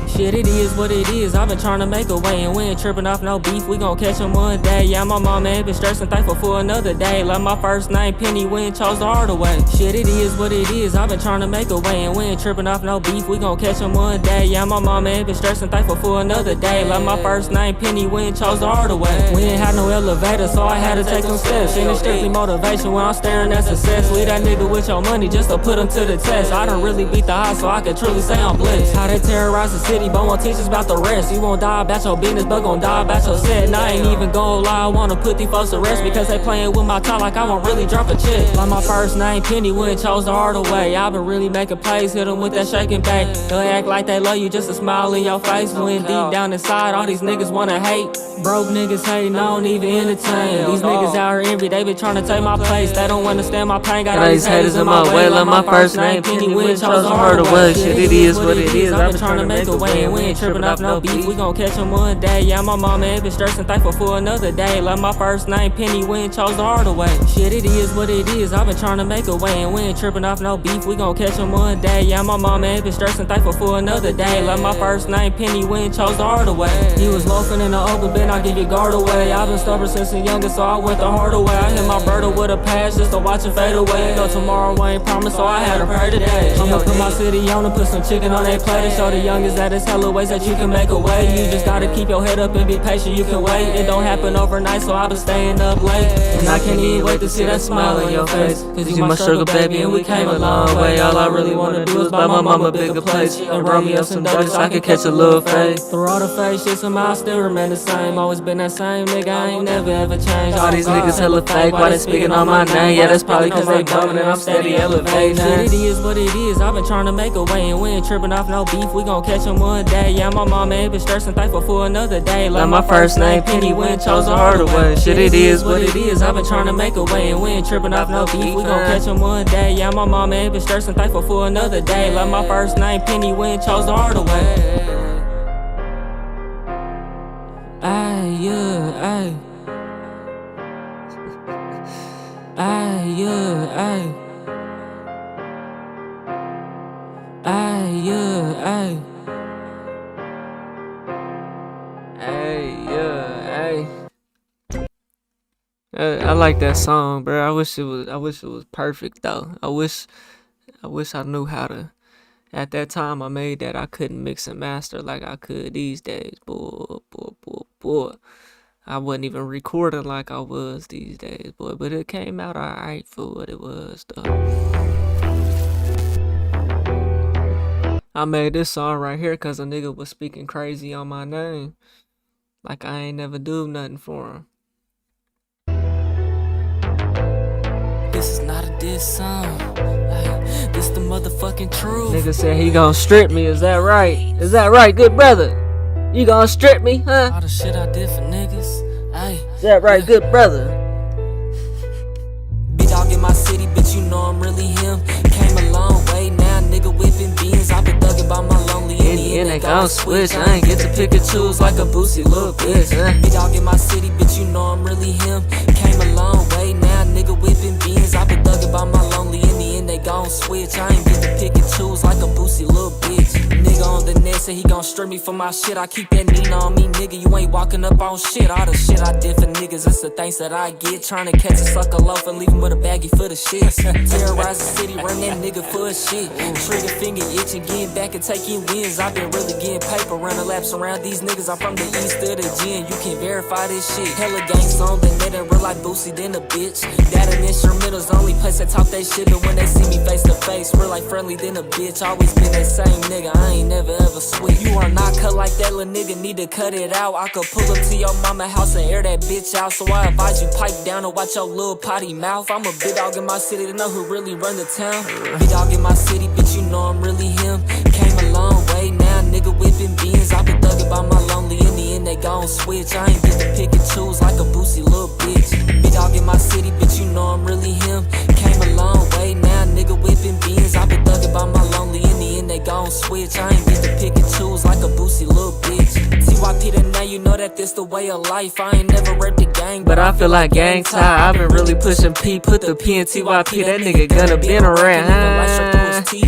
Shit, it is what it is. I've been trying to make a way, and we ain't tripping off no beef. We gon' catch him one day. Yeah, my mama ain't been stressing, thankful for another day. Like my first name, Penny, we ain't chose the harder way. Shit, it is what it is. I've been trying to make a way, and we ain't tripping off no beef. We gon' catch him one day. Yeah, my mama ain't been stressing, thankful for another day. Like my first name, Penny, we ain't chose the harder way. We ain't had no elevator, so I had to take them steps. And it's strictly motivation when I'm staring at success. Leave that nigga with your money just to put him to the test. I done really beat the odds, so I can truly say I'm blessed. How they terrorize the city, but won't teach us about the rest. You won't die about your business, but gon' die about your set. And I ain't even gon' lie, I wanna put these folks to rest, because they playing with my top like I won't really drop a check. Like my first name, Penny, we ain't chose the harder way. I been really making plays, hit them with that shaking back. They'll act like they love you, just a smile in your face. When deep down inside, all these niggas wanna hate. Broke niggas hating, I don't even entertain. These niggas out here envy, they been trying to take my place. They don't understand my pain, got all these haters in my way. Like my first name, Penny, we ain't chose the harder way. Shit, it is what it is. I've been trying to make a way, and we ain't tripping off no beef. We gon' catch him one day. Yeah, my mama ain't been stressing, thankful for another day. Like my first name, Penny, we ain't chose the harder way. Shit, it is what it is. I've been trying to make a way, and we ain't tripping off no beef. We gon' catch him one day. Yeah, my mama ain't been stressing, thankful for another day. Like my first name, Penny, we ain't chose the harder way. He was loafing in the open bin, I give you guard away. I've been stubborn since the youngest, so I went the harder way. I hit my brother with a pass just to watch it fade away. You know tomorrow ain't promised, so I had to pray today. I'ma put my city on and put some chicken on that plate and show the youngest that it's hella ways that you can make a way. You just gotta keep your head up and be patient, you can wait. It don't happen overnight, so I've been staying up late. And I can't even wait to see that smile on your face, cause you my sugar baby and we came a long way. All I really wanna do is buy my mama a bigger place and roll me up some dope so I can catch a little fade. Through all the fake shit, somehow I still remain the same. Always been that same nigga, I ain't never ever changed. All these niggas hella fake, why they speaking on my name? Yeah, that's probably cause they bumming and I'm steady elevating. Shit, it is what it is. I've been trying to make a way, and we ain't tripping off no beef. We gon' catch him one day. Yeah, my mama ain't been stressing, thankful for another day. Like my first name, Penny, we ain't chose the harder way. Shit, it is what it is. I've been trying to make a way, and we ain't tripping off no beef. We gon' catch him one day. Yeah, my mama ain't been stressing, thankful for another day. Like my first name, Penny, we ain't chose the harder way. I like that song, bro. I wish it was perfect though. I wish I knew how to. At that time I made that, I couldn't mix and master like I could these days. Boy. I wasn't even recording like I was these days, boy. But it came out alright for what it was though. I made this song right here cause a nigga was speaking crazy on my name. Like I ain't never do nothing for him. This is not a diss song. This the motherfucking truth. Nigga said he gon' strip me, is that right? Is that right, good brother? You gon' strip me, huh? All the shit I did for niggas. Ay, is that right, good brother? Big dog in my city, bitch, you know I'm really him. Came a long way now, nigga whipping beans. I been thugging by my lonely Indiana ain't gon' switch. I ain't get to pick and choose like a boosie little bitch. Big dog in my city, bitch, you know I'm really him. Came a long way now, nigga whipping beans. I been thugging by my lonely, in the end they gon' switch. I ain't get to pick and choose like a boosie little bitch. Nigga on the net said he gon' strip me for my shit. I keep that Nina on me, nigga, you ain't walking up on shit. All the shit I did for niggas, it's the thanks that I get. Trying to catch a sucker loaf and leave him with a baggie for the shit. Terrorize the city, run that nigga for a shit. Trigger finger itching, getting back and taking wins. I been really getting paper, running laps around these niggas. I'm from the east of the gym, you can verify this shit. Hella gangs on the net and real like Boosie than a bitch. That and instrumentals, the only place that talk that shit. But when they see me face to face, real like friendly than a bitch. Always been that same nigga, I ain't never ever switch. You are not cut like that, little nigga, need to cut it out. I could pull up to your mama house and air that bitch out. So I advise you pipe down and watch your little potty mouth. I'm a big dog in my city to know who really run the town. Big dog in my city, bitch, you know I'm really him. Came a long way now, nigga whipping beans. I been thugging by my lonely, in the end they gon' switch. I ain't get to pick and choose like a boosie little bitch. Big dog in my city, bitch, you know I'm really him. Came a long way now, nigga whipping beans. I been thugging by my lonely, in the end they gon' switch. I ain't get to pick and choose like a boosie little bitch. TYP to now, you know that this the way of life. I ain't never read the gang, but I feel like gang tie. I've been really pushing P, put the P in TYP. That nigga gonna been around.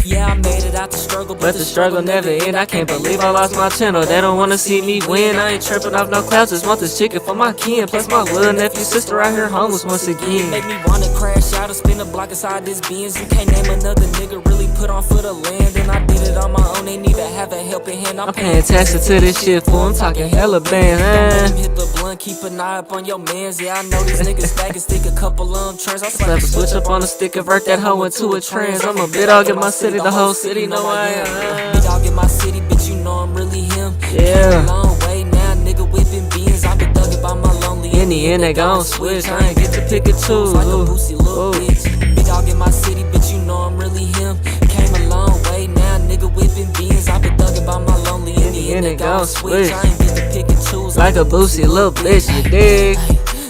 Yeah, I made it out the struggle, but the struggle never end. I can't believe I lost my channel. They don't wanna see me win. I ain't tripping off no clouds, just want this chicken for my kin. Plus my little nephew, sister out here homeless once again. Make me wanna crash out and spin a block inside this Benz. You can't name another nigga really put on for the land. And I did it on my own, ain't even have a helping hand. I'm paying taxes to this shit, fool. I'm talking hella bands. Don't let him hit the blunt, keep an eye up on your mans. Yeah, I know these niggas back and stick a couple of them trends. I slap a switch up on the stick, convert that hoe into a trans. I'm a big dog in my city, the whole city know I am. Big dog in my city, bitch, you know I'm really him. Yeah. Came a long way now, nigga whipping beans. I been thugging by my lonely, in the end they gon' switch. I ain't get to pick and choose like a boosie little bitch. Big dog in my city, bitch, you know I'm really him. Came a long way now, nigga whipping beans. I been thugging by my lonely, in the end they gon' switch. I ain't get to pick and choose like a boosie little bitch, you dig?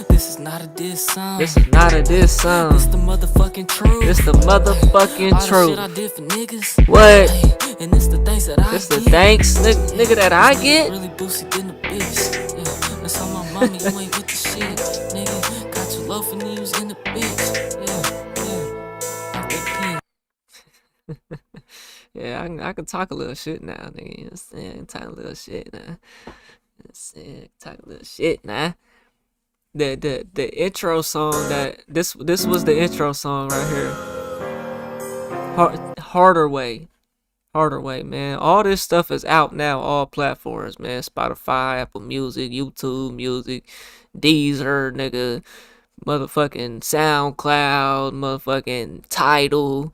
This is not a diss song. This is not a diss song. It's the motherfucking truth. It's the motherfucking all truth. The shit I did for niggas. What? And it's the thanks that I get. It's the thanks, nigga, that I get. Really boosted than the bitch. Yeah, that's on my mommy. You ain't with the shit, nigga. Got you low for news in the bitch. Yeah. Yeah, I can talk a little shit now, nigga. You know what I'm saying? Talk a little shit now. You know what I'm saying? Talk a little shit now. The intro song that this was the intro song right here. Harder way, man. All this stuff is out now, all platforms, man. Spotify, Apple Music, YouTube Music, Deezer, nigga, motherfucking SoundCloud, motherfucking Tidal,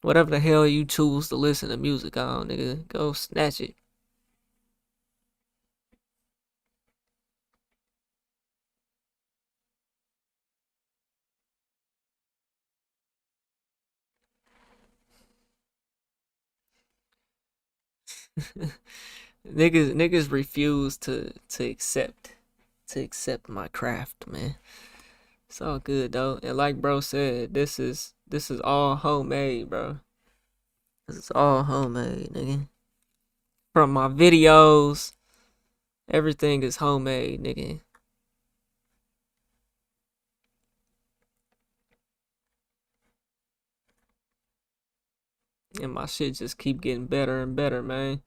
whatever the hell you choose to listen to music on, nigga. Go snatch it. niggas refuse to accept my craft, man. It's all good though, and like bro said, this is all homemade, bro. This is all homemade, nigga. From my videos, everything is homemade, nigga. And my shit just keep getting better and better, man.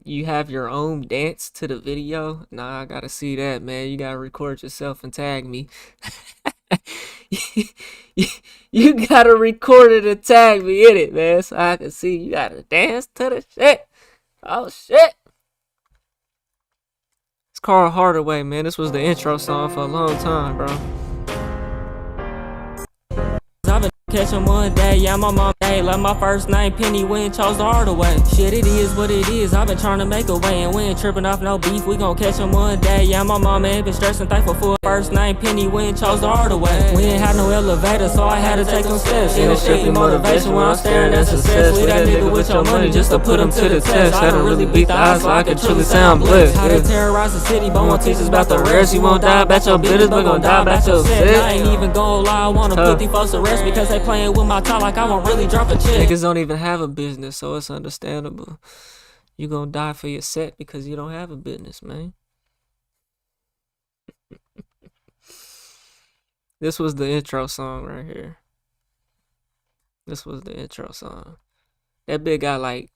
You have your own dance to the video? Nah, I gotta see that, man. You gotta record yourself and tag me. You gotta record it and tag me in it, man, so I can see you gotta dance to the shit. Oh, shit. It's Carl Hardaway, man. This was the intro song for a long time, bro. I've been catching one day, yeah, my mom day, like my first name, Penny Win, chose the harder way. Shit, it is what it is, I've been trying to make a way, and we ain't tripping off no beef, we gon' catch him one day, yeah, my mama ain't been stressing, thankful for first name Penny, we ain't chose the harder way. We ain't had no elevator, so I had to take them steps. Yeah, it's strictly motivation when I'm staring at success. Leave that nigga with your money just to put him to the test. I don't really beat the odds, so I can truly sound blessed. How they terrorize the city, but won't teach us about the rest. You won't die about your business, but gon' die about your set. I ain't even gon' lie, I wanna put these folks to rest because they playing with my time like I won't really drop a check. Niggas don't even have a business, so it's understandable. You gonna die for your set because you don't have a business, man. This was the intro song right here. This was the intro song. That big guy like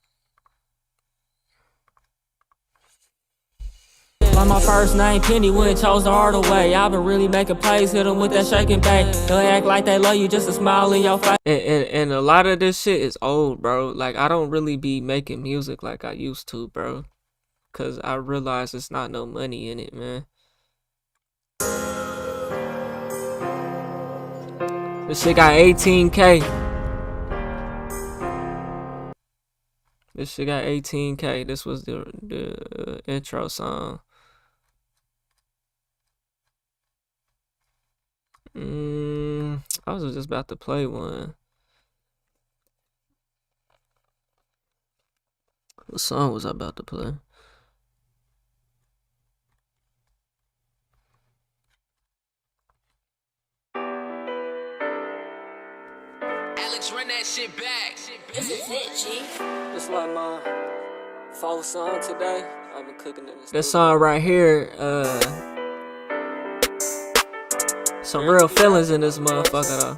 my first name Penny, we ain't chose the harder way. I been really making plays, hit them with that shaking back. They'll act like they love you just a smile in your face. And a lot of this shit is old, bro. Like I don't really be making music like I used to, bro. Cause I realize it's not no money in it, man. This shit got 18K. This shit got 18K. This was the intro song. I was just about to play one. What song was I about to play? Alex, run that shit back. This is it, G. It's like my fourth song today. I've been cooking it. This song right here, some real feelings in this motherfucker though.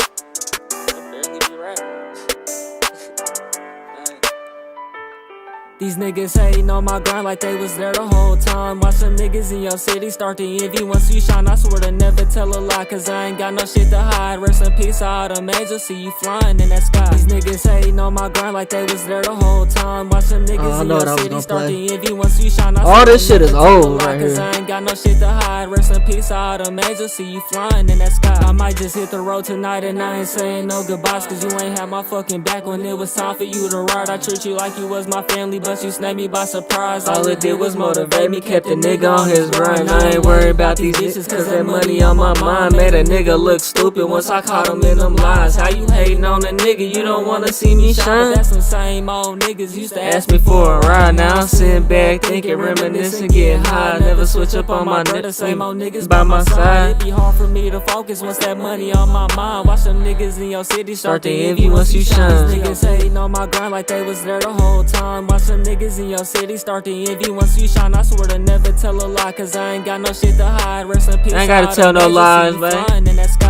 These niggas hating on my grind like they was there the whole time. Watch some niggas in your city start to envy once you shine. I swear to never tell a lie, cause I ain't got no shit to hide. Rest in peace, all the angels see you flying in that sky. These niggas hating on my grind like they was there the whole time. Watch some niggas in your city start to envy once you shine. All this shit is old right here. Cause I ain't got no shit to hide. Rest in peace, all the angels see you flying in that sky. I might just hit the road tonight and I ain't saying no goodbyes, cause you ain't had my fucking back when it was time for you to ride. I treat you like you was my family, but you snapped me by surprise. All it did was motivate me, kept a nigga on his grind. I ain't worried about these bitches cause that money on my mind. Made a nigga look stupid once I caught him in them lies. How you hating on a nigga, you don't wanna see me shine? That's some same old niggas used to ask me for a ride. Now I'm sitting back thinking, reminiscing, getting high. Never switch up on my niggas, same old niggas by my side. It be hard for me to focus once that money on my mind. Watch them niggas in your city start to envy once you shine. Niggas hating on my grind like they was there the whole time. Watch them niggas in your city start to envy once you shine. I swear to never tell a lie, cause I ain't got no shit to hide. Rest in peace, I ain't gotta tell no lies, man.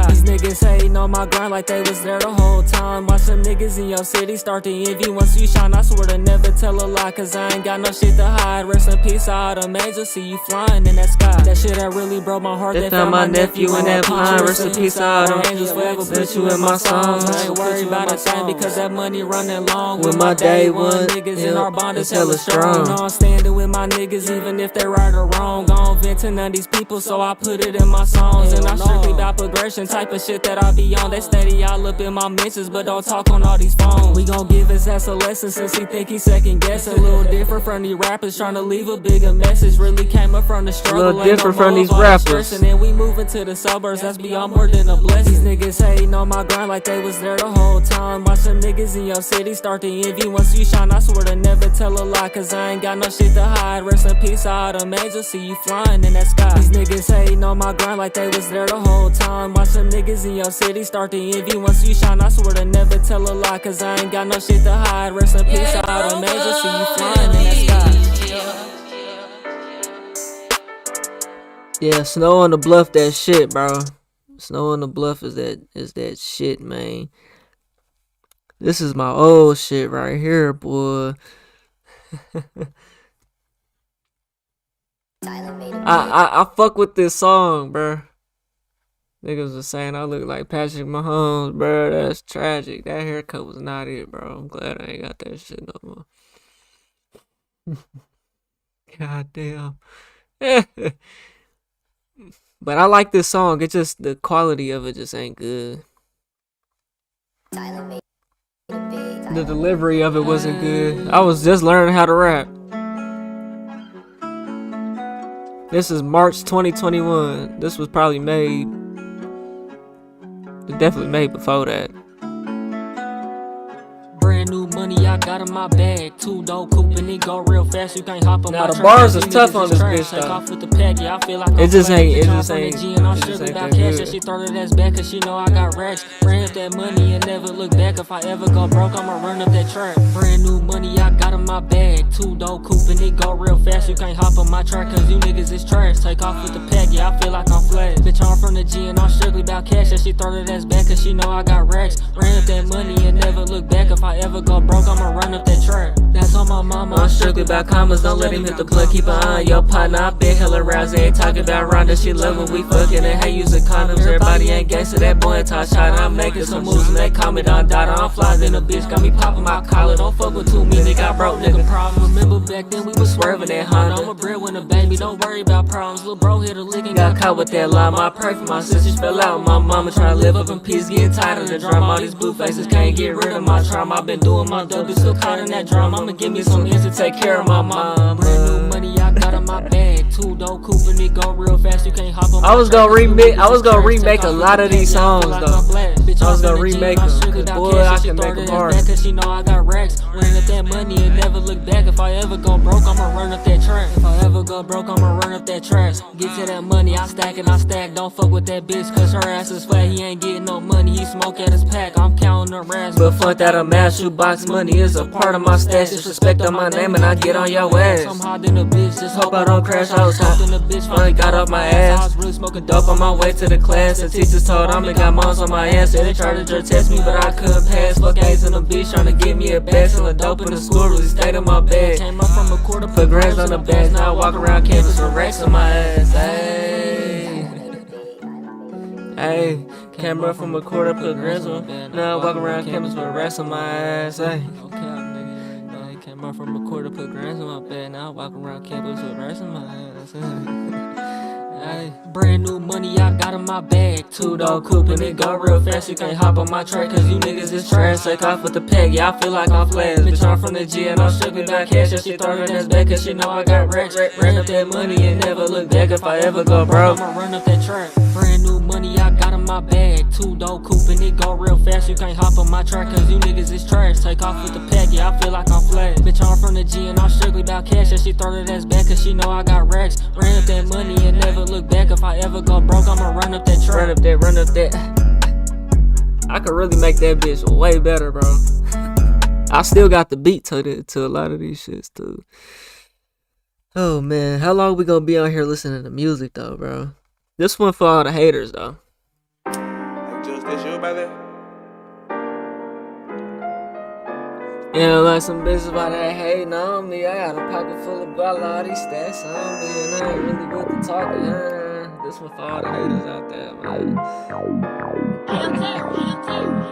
These niggas hating on my grind like they was there the whole time. Watch some niggas in your city start to envy once you shine. I swear to never tell a lie, cause I ain't got no shit to hide. Rest in peace, all the angels see you flying in that sky. That shit that really broke my heart. They found my nephew in that pine. Rest in peace, all the angels forever put you in my songs. I ain't worried about a thing because that money running long. With my day one, niggas in our bond is hella strong. You know I'm standing with my niggas even if they right or wrong. Gon' vent to none of these people, so I put it in my songs. And I'm strictly about progression, type of shit that I be on. They steady all up in my mentions, but don't talk on all these phones. We gon' give his ass a lesson since he think he second guessing. A little different from these rappers trying to leave a bigger message. Really came up from the struggle. A little different from these rappers. And then we moving to the suburbs, that's beyond more than a blessing. These niggas hating on my grind like they was there the whole time. Watch some niggas in your city start to envy once you shine. I swear to never tell a lie, cause I ain't got no shit to hide. Rest in peace, all the angels see you flying in that sky. These niggas hating on my grind like they was there the whole time. Watch some niggas in your city start to envy once you shine. I swear to never tell a lie, cause I ain't got no shit to hide. Rest in peace, all the angels see you flying in that sky. Yeah, Snow on the Bluff, that shit, bro. Snow on the Bluff is that shit, man. This is my old shit right here, boy. I fuck with this song, bro. Niggas was saying I look like Patrick Mahomes, bro. That's tragic. That haircut was not it, bro. I'm glad I ain't got that shit no more. God damn. But I like this song. It just, the quality of it just ain't good. The delivery of it wasn't good. I was just learning how to rap. This is March 2021. This was probably made. Definitely made before that. Brand new money I got in my bag. 2-door coupe and it go real fast. You can't hop on now my the bars is tough on this bitch Take off though. with the pack, yeah, I feel like It just ain't that good. cash. She throw that ass back cause she know I got racks. Ran up that money and never look back. If I ever go broke, I'ma run up that track. Brand new money I got in my bag. 2-door coupe and it go real fast. You can't hop on my track cause you niggas is trash. Take off with the pack, yeah, I feel like I'm flat. Bitch, I'm from the G and I'm strictly about cash. Yeah, she throw that ass back cause she know I got racks. Ran up that money and never look back. If I ever go broke, I'ma run up that track. That's on my mama. I'm strictly about commas. Don't let him hit the plug. Keep an eye on your partner. I been hella roused. Ain't talking about Rhonda. She love when we fucking and hey, using condoms. Everybody ain't gangsta. That boy and top shot. I'm making some moves and they call me Don Dada. I'm fly than a bitch. Got me popping my collar. Don't fuck with too many. Nigga, I broke nigga problem. Remember back then we was swerving that Honda. I'm a breadwinner, baby. Don't worry about problems. Lil' bro hit a lick and got caught with that line. I pray for my sisters fell out. My mama trying to live up in peace. Getting tired of the drama. All these blue faces can't get rid of my trauma. I've been doing my dope. Still caught in that drama. I'ma give me some ends to take care of my mom. Brand new money I got in my bag. 2-door coupe and it go real fast. You can't hop on my I was gonna remake a lot of these songs though. I was gonna remake them. Cause boy, I can make them hard. Cause she know I got racks. Ran up that money and never look back. If I ever go broke, I'ma run up that track. If I ever go broke, I'ma run up that track. Get to that money, I stack and I stack. Don't fuck with that bitch cause her ass is fat. He ain't getting no money, he smoke at his pack. I'm counting the rats. But fuck that, a mass shoebox money is a part of my stash. Disrespect on my name and I get on your ass. I'm hot in a bitch, just Hope I don't crash. I was hot in the bitch, finally got off my ass. I was really smoking Dope on my way to the class. The teachers told I'm got moms on my ass. They tried to drug test me, but I couldn't pass. Fuck A's in the bitch trying to give me a bag. Selling dope in the school, really stayed in my bag. Came up from a quarter, put grams on the bags. Now I walk around campus with racks on my ass. Hey, came up from a quarter, put grams on. Now I walk around campus with racks on my ass. Hey. Came up from a quarter, put grams on my bag. Now I walk around campus with racks on my ass. Ay, brand new money I got in my bag. 2-door coupe and it go real fast. You can't hop on my track cause you niggas is trash. Take off with the peg, yeah, I feel like I'm flash. Bitch, I'm from the G and I'm strictly about cash. Yeah, she throw her ass back cause she know I got racks. Ran up that money and never look back. If I ever go broke, I'ma run up that track. Brand new money I got in my bag. 2-door coupe and it go real fast. You can't hop on my track cause you niggas is trash. Take off with the peg, yeah, I feel like I'm flash. Bitch, I'm from the G and I'm strictly about cash. Yeah, she throw her ass back cause she know I got racks. Ran up that money and never look back. If I ever go broke, I'ma run up that track. Run up that. I could really make that bitch way better, bro. I still got the beat to a lot of these shits too. Oh man, how long we gonna be on here listening to music though, bro? This one for all the haters though. Just that shit about that. Yeah, like some bitches about that hating on me. I got a pocket full of guala, all these stacks on me, and I ain't really good to talking. This one for all the haters out there, man.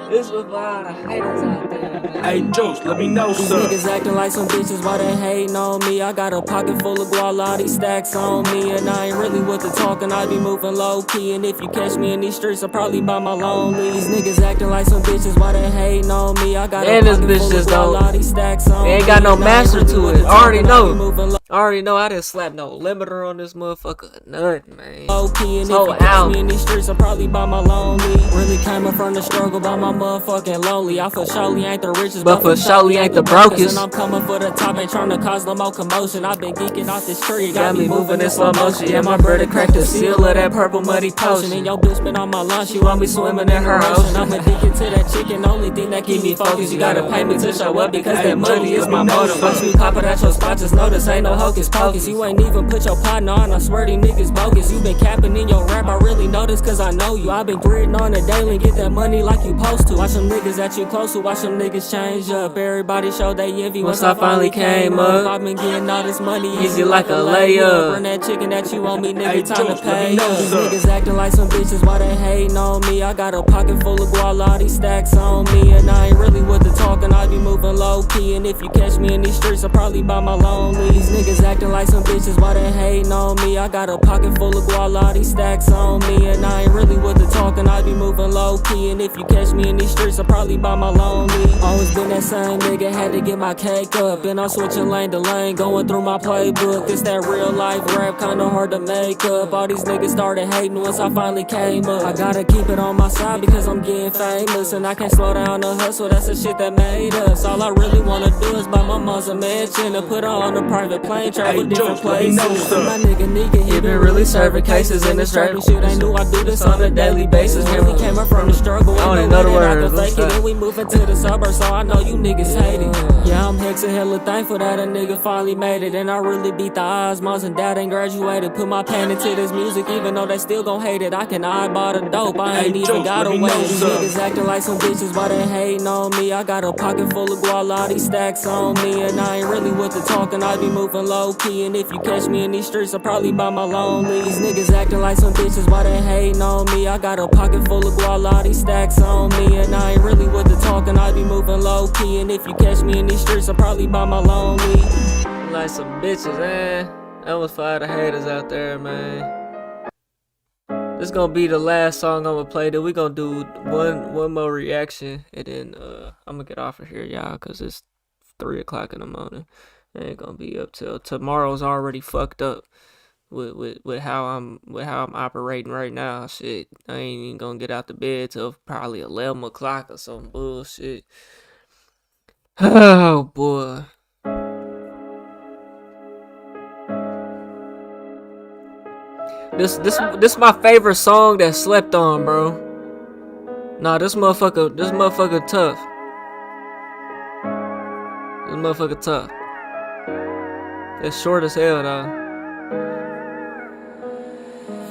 This one for all the haters out there, man. Hey, Juice, let me know, These sir. niggas acting like some bitches, why they hating on me? I got a pocket full of guala, all these stacks on me, and I ain't really with the talking. I be moving low key, and if you catch me in these streets, I'll probably buy my lonely. These niggas acting like some bitches, why they hating on me? I got a pocket full of guala, all these stacks on me. They ain't got no master to it. I already know I didn't slap no limiter on this motherfucker. Nothing, man. Okay, and if you catch me in these streets, I'll probably buy my lonely. Really came up from the struggle by my motherfucking lonely. I for surely ain't the richest, but for surely ain't the brokest. And I'm coming for the top, ain't trying to cause no more commotion. I've been geeking off this tree, got me moving in slow motion. Yeah, my brother cracked the seal of that purple muddy potion. And your bitch been on my lunch, she want me swimming in her ocean. I'm addicted to that chicken, only thing that keep me focused. You gotta pay me to show up because that money is my motive. Watch me pop it at your spot, just know this ain't no hocus pocus. You ain't even put your partner on, I swear these niggas bogus. You been capping in your rap, I really know this cause I know you. I been gritting on the daily, get that money like you supposed to. Watch them niggas that you close to, watch them niggas change up. Everybody show they envy once I finally came up. I been getting all this money easy like a layup. Burn that chicken that you owe me, nigga, time to pay up. These niggas acting like some bitches, why they hating on me? I got a pocket full of guala, all these stacks on me, and I ain't really with the talking. I be moving moving low key. And if you catch me in these streets, I'll probably buy my lonely. These niggas acting like some bitches, why they hating on me? I got a pocket full of guala, these stacks on me. And I ain't really with the talking, I be moving low key. And if you catch me in these streets, I'll probably buy my lonely. Always been that same nigga, had to get my cake up. And I'm switching lane to lane, going through my playbook. This that real life rap, kinda hard to make up. All these niggas started hating once I finally came up. I gotta keep it on my side because I'm getting famous. And I can't slow down the hustle, that's the shit that made us. All I really wanna do is buy my mom's a mansion and put her on a private plane, travel different places. My nigga, he been really serving cases in this rapping shit. Ain't knew I do this on a daily basis. Really came up from the struggle, I don't even know the words. And we moving to the suburbs, so I know you niggas hate it. Yeah, I'm hexing hella thankful that a nigga finally made it. And I really beat the odds, moms and dad ain't graduated. Put my pen into this music, even though they still gon' hate it. I can eyeball the dope, I ain't even gotta wait. These niggas acting like some bitches, why they hating on me? I got a pocket full of guala, these stacks on me. And I ain't really with the talking, I be moving low key. And if you catch me in these streets, I'll probably buy my lonely. These niggas acting like some bitches, why they hating on me? I got a pocket full of guala, these stacks on me. And I ain't really with the talking, I be moving low key. And if you catch me in these streets, I'll probably buy my lonely. Like some bitches, man. That was for the haters out there, man. This gonna be the last song I'm gonna play. Then we gonna do one more reaction, and then I'm gonna get off of here, y'all, cause it's 3 o'clock in the morning. I ain't gonna be up till tomorrow's already fucked up with how I'm operating right now. Shit, I ain't even gonna get out the bed till probably 11 o'clock or some bullshit. Oh boy. This my favorite song that slept on, bro. Nah, this motherfucker tough. This motherfucker tough. It's short as hell, though.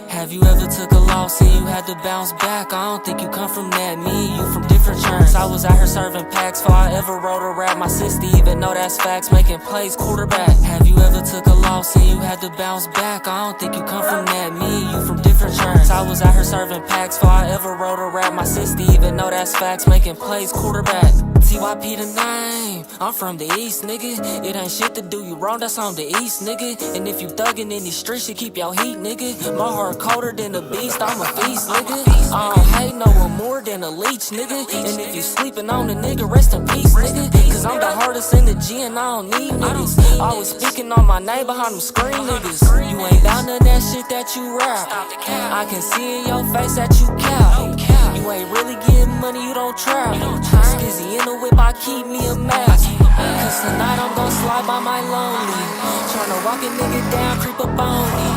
Have you ever took a loss and you had to bounce back? I don't think you come from that. Me and you from different churns. I was out here serving packs before I ever wrote a rap. My sister even know that's facts, making plays quarterback. Have you ever took a loss and you had to bounce back? I don't think you come from that. Me and you from different churns. I was out here serving packs before I ever wrote a rap. My sister even know that's facts, making plays quarterback. TYP the name, I'm from the east, nigga. It ain't shit to do you wrong, that's on the east, nigga. And if you thuggin' in these streets, you keep your heat, nigga. My heart colder than a beast, I'm a feast, nigga. I don't hate no one more than a leech, nigga. And if you sleeping on a nigga, rest in peace, nigga. Cause I'm the hardest in the G and I don't need niggas. Always speaking on my name behind them screen niggas. You ain't bout none of that shit that you rap. I can see in your face that you cap. You ain't really getting money, you don't trap. Skizzy in the whip, I keep me a mask. Cause tonight I'm gon' slide by my lonely. Tryna walk a nigga down, creep up on me.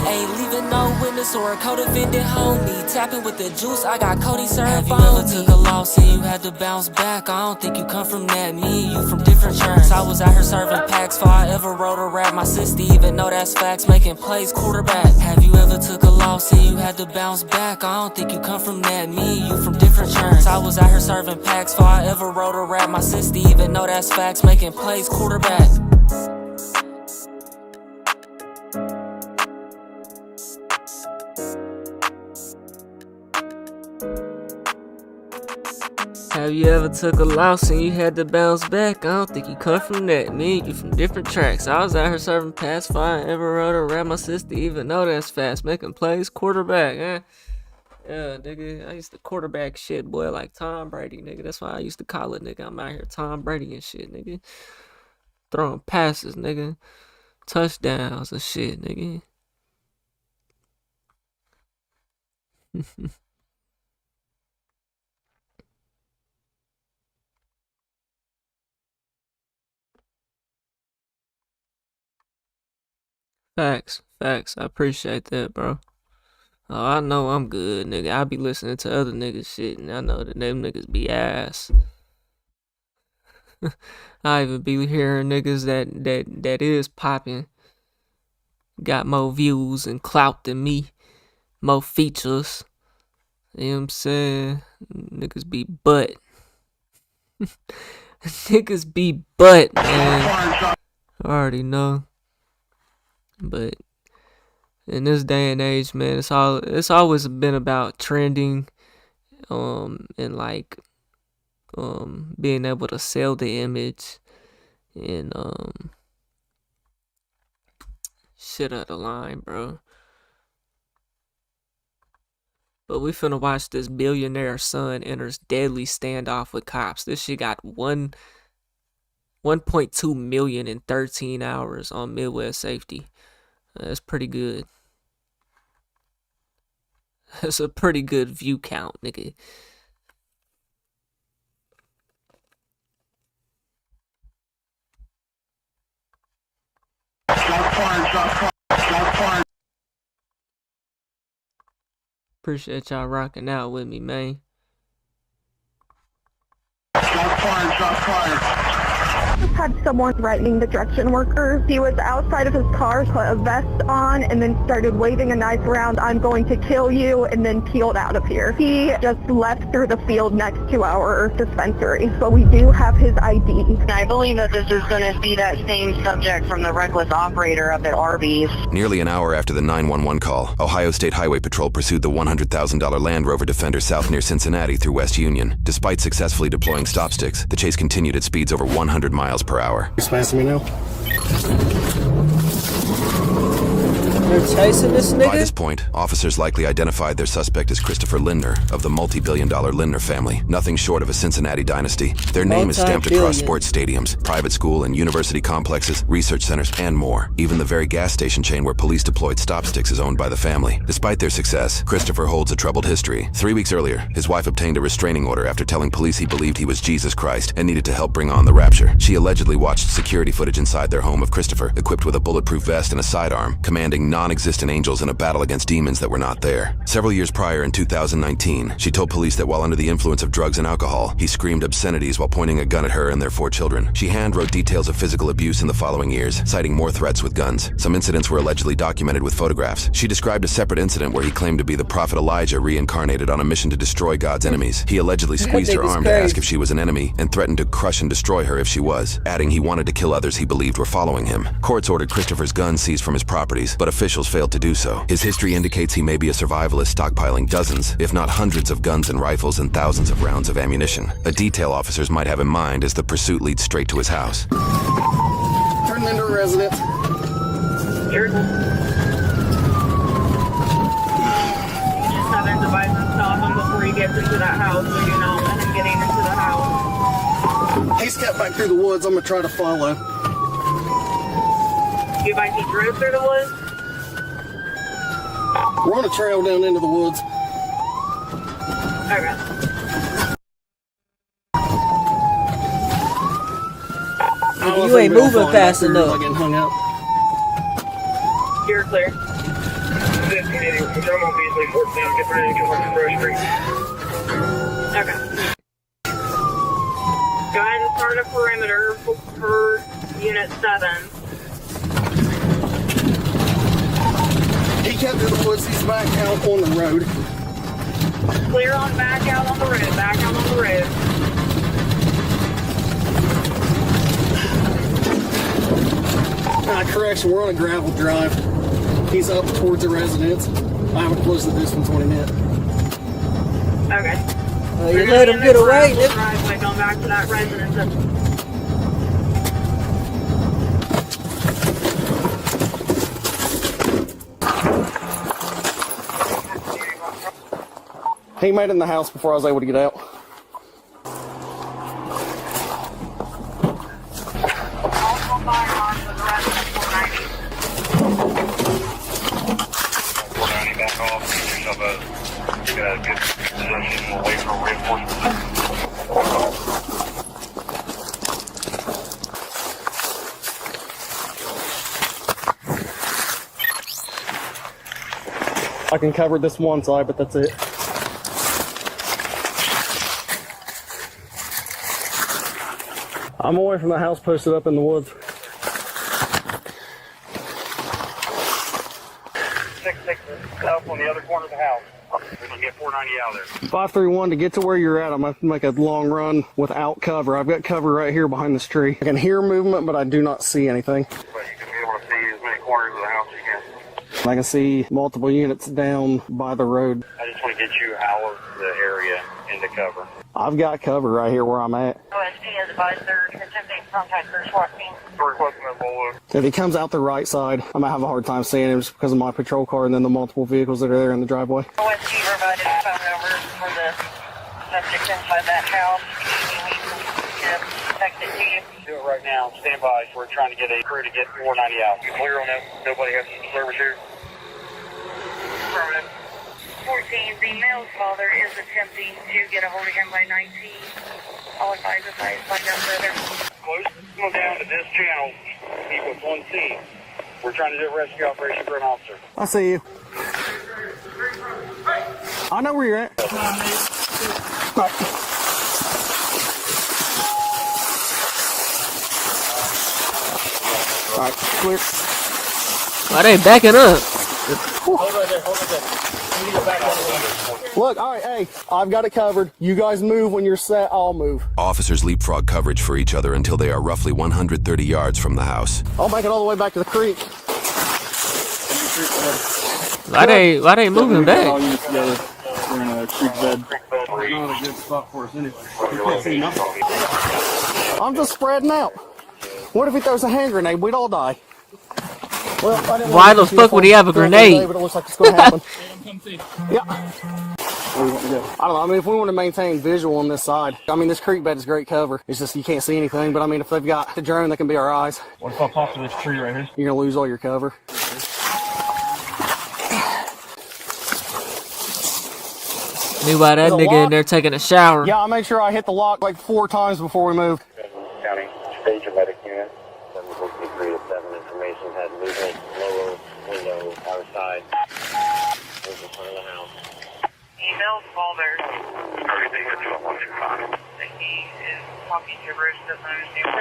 Ain't leaving no witness or a co-defendant homie. Tapping with the juice, I got Cody served. Have you ever took a loss and you had to bounce back? I don't think you come from that. Me and you from different churns. I was out here serving packs before I ever wrote a rap. My sister even know that's facts, making plays quarterback. Have you ever took a loss and you had to bounce back? I don't think you come from that. Me and you from different churns. I was out here serving packs before I ever wrote a rap. My sister even know that's facts, making plays quarterback. Have you ever took a loss and you had to bounce back? I don't think you come from that. Me and you from different tracks. I was out here serving pass fire, ever wrote around. My sister even know that's fast, making plays quarterback. Yeah, nigga, I used to quarterback shit, boy, like Tom Brady, nigga. That's why I used to call it, nigga. I'm out here Tom Brady and shit, nigga. Throwing passes, nigga. Touchdowns and shit, nigga. Facts. I appreciate that, bro. Oh, I know I'm good, nigga. I be listening to other niggas shit, and I know that them niggas be ass. I even be hearing niggas that is popping, got more views and clout than me, more features. You know what I'm saying? Niggas be butt. Niggas be butt, man. I already know. But in this day and age, man, it's always been about trending, and like being able to sell the image and shit out of line, bro. But we finna watch this billionaire son enters deadly standoff with cops. This shit got 1.2 million in 13 hours on Midwest Safety. That's pretty good. That's a pretty good view count, nigga. Appreciate y'all rocking out with me, man. Had someone threatening the direction worker. He was outside of his car, put a vest on, and then started waving a knife around, "I'm going to kill you," and then peeled out of here. He just left through the field next to our dispensary, but we do have his ID. I believe that this is going to be that same subject from the reckless operator up at Arby's. Nearly an hour after the 911 call, Ohio State Highway Patrol pursued the $100,000 Land Rover Defender south near Cincinnati through West Union. Despite successfully deploying stop sticks, the chase continued at speeds over 100 miles per hour. He's passing me now. They're chasing this nigga? By this point, officers likely identified their suspect as Christopher Lindner of the multi-billion-dollar Lindner family, nothing short of a Cincinnati dynasty. Their name is stamped across sports stadiums, private school and university complexes, research centers, and more. Even the very gas station chain where police deployed stop sticks is owned by the family. Despite their success, Christopher holds a troubled history. 3 weeks earlier, his wife obtained a restraining order after telling police he believed he was Jesus Christ and needed to help bring on the rapture. She allegedly watched security footage inside their home of Christopher, equipped with a bulletproof vest and a sidearm, commanding non-existent angels in a battle against demons that were not there. Several years prior, in 2019, she told police that while under the influence of drugs and alcohol, he screamed obscenities while pointing a gun at her and their 4 children. She handwrote details of physical abuse in the following years, citing more threats with guns. Some incidents were allegedly documented with photographs. She described a separate incident where he claimed to be the prophet Elijah reincarnated on a mission to destroy God's enemies. He allegedly squeezed her arm to ask if she was an enemy and threatened to crush and destroy her if she was, adding he wanted to kill others he believed were following him. Courts ordered Christopher's gun seized from his properties, but officials failed to do so. His history indicates he may be a survivalist stockpiling dozens, if not hundreds of guns and rifles and thousands of rounds of ammunition. A detail officers might have in mind as the pursuit leads straight to his house. Turn into a residence. Just have him advise and stop him before he gets into that house. We do not let him getting into the house. He's kept back through the woods. I'm going to try to follow. You advise he drove through the woods? We're on a trail down into the woods. Okay. Nigga, you ain't moving fast enough. Getting hung out. You're clear. Okay. Go ahead and start a perimeter for Unit 7. He kept through the woods. He's back out on the road. Clear on back out on the road. Back out on the road. Correction, we're on a gravel drive. He's up towards the residence. I haven't closed the distance on him yet. Okay. You let him get away. Driveway going back to that residence. He made it in the house before I was able to get out. I can cover this one side, but that's it. I'm away from the house, posted up in the woods. 6-6 up on the other corner of the house. We're gonna get 490 out of there. 531, to get to where you're at, I'm going to make a long run without cover. I've got cover right here behind this tree. I can hear movement, but I do not see anything. But you can be able to see as many corners of the house as you can. I can see multiple units down by the road. I just want to get you out of the area into cover. I've got cover right here where I'm at. OSP has advised they're attempting to contact their SWAT team. If he comes out the right side, I might have a hard time seeing him just because of my patrol car and then the multiple vehicles that are there in the driveway. OSP provided phone numbers for the subject inside that house. Text it to you. Do it right now. Stand by. We're trying to get a crew to get 490 out. You clear on them? Nobody has service here? Affirmative. 14, the male's father is attempting to get a hold of him by 19. I'll advise if I find out further. Close. Go down to this channel. Keep with 1 team. We're trying to do a rescue operation for an officer. I see you. I know where you're at. All right, clear. Why they backing up? Hold right there. Hold right there. Look, all right, hey, I've got it covered. You guys move when you're set, I'll move. Officers leapfrog coverage for each other until they are roughly 130 yards from the house. I'll make it all the way back to the creek. Why they moving back? All units together. We're in a creek bed. Not a good spot for us anyway. You can't see nothing. I'm just spreading out. What if he throws a hand grenade? We'd all die. Well, why the fuck would he have a grenade? But it looks like it's going to happen. Yeah. Where do you want to go? I don't know. I mean, if we want to maintain visual on this side, I mean, this creek bed is great cover. It's just you can't see anything. But I mean, if they've got the drone, that can be our eyes. What if I pop to this tree right here? You're going to lose all your cover. Meanwhile, that nigga in there taking a shower. Yeah, I'll make sure I hit the lock like 4 times before we move. County stage or medic unit. 763 to 7 information had movement lower window outside. Over in front of the house. Email's father. Everything is doing 125. He is talking gibberish, doesn't understand.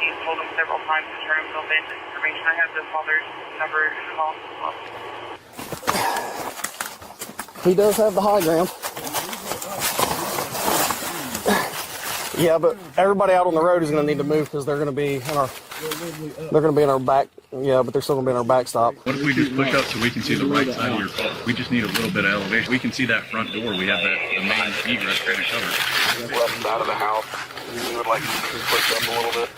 He's told him several times to turn himself in. Information I have the father's number to call. He does have the high ground. Yeah, but everybody out on the road is going to need to move because they're going to be in our back. Yeah, but they're still going to be in our backstop. What if we just push up so we can see the right side of your car? We just need a little bit of elevation. We can see that front door. We have the main egress kind of covered. Left side of the house. We would like to push up a little bit.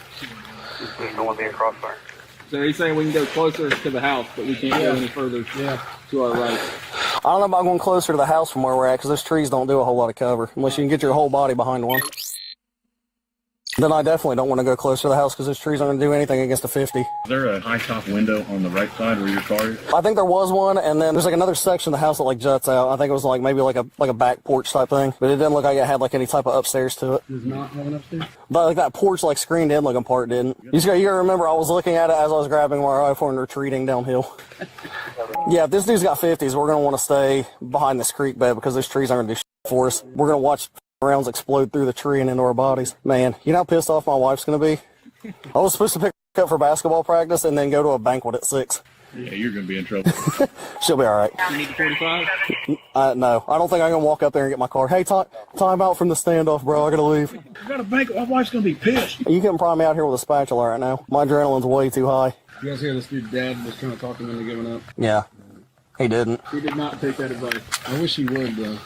There's no one being crossfire. So he's saying we can go closer to the house, but we can't go any further to our right. I don't know about going closer to the house from where we're at because those trees don't do a whole lot of cover unless you can get your whole body behind one. Then I definitely don't want to go closer to the house because those trees aren't going to do anything against a 50. Is there a high top window on the right side where your car is? I think there was one, and then there's like another section of the house that like juts out. I think it was like maybe like a back porch type thing, but it didn't look like it had like any type of upstairs to it. Does not have an upstairs? But like that porch like screened in looking part didn't. You gotta remember I was looking at it as I was grabbing my rifle and retreating downhill. Yeah, if this dude's got 50s, we're gonna want to stay behind this creek bed because those trees aren't gonna do shit for us. We're gonna watch rounds explode through the tree and into our bodies. Man, you know how pissed off my wife's gonna be? I was supposed to pick her up for basketball practice and then go to a banquet at 6. Yeah, you're gonna be in trouble. She'll be all right. You need the 45? No, I don't think I'm gonna walk up there and get my car. Hey, time out from the standoff, bro. I gotta leave. You got a banquet. My wife's gonna be pissed. You can pry me out here with a spatula right now. My adrenaline's way too high. You guys hear this dude's dad was trying to talk him into giving up? Yeah, he didn't. He did not take that advice. I wish he would, though.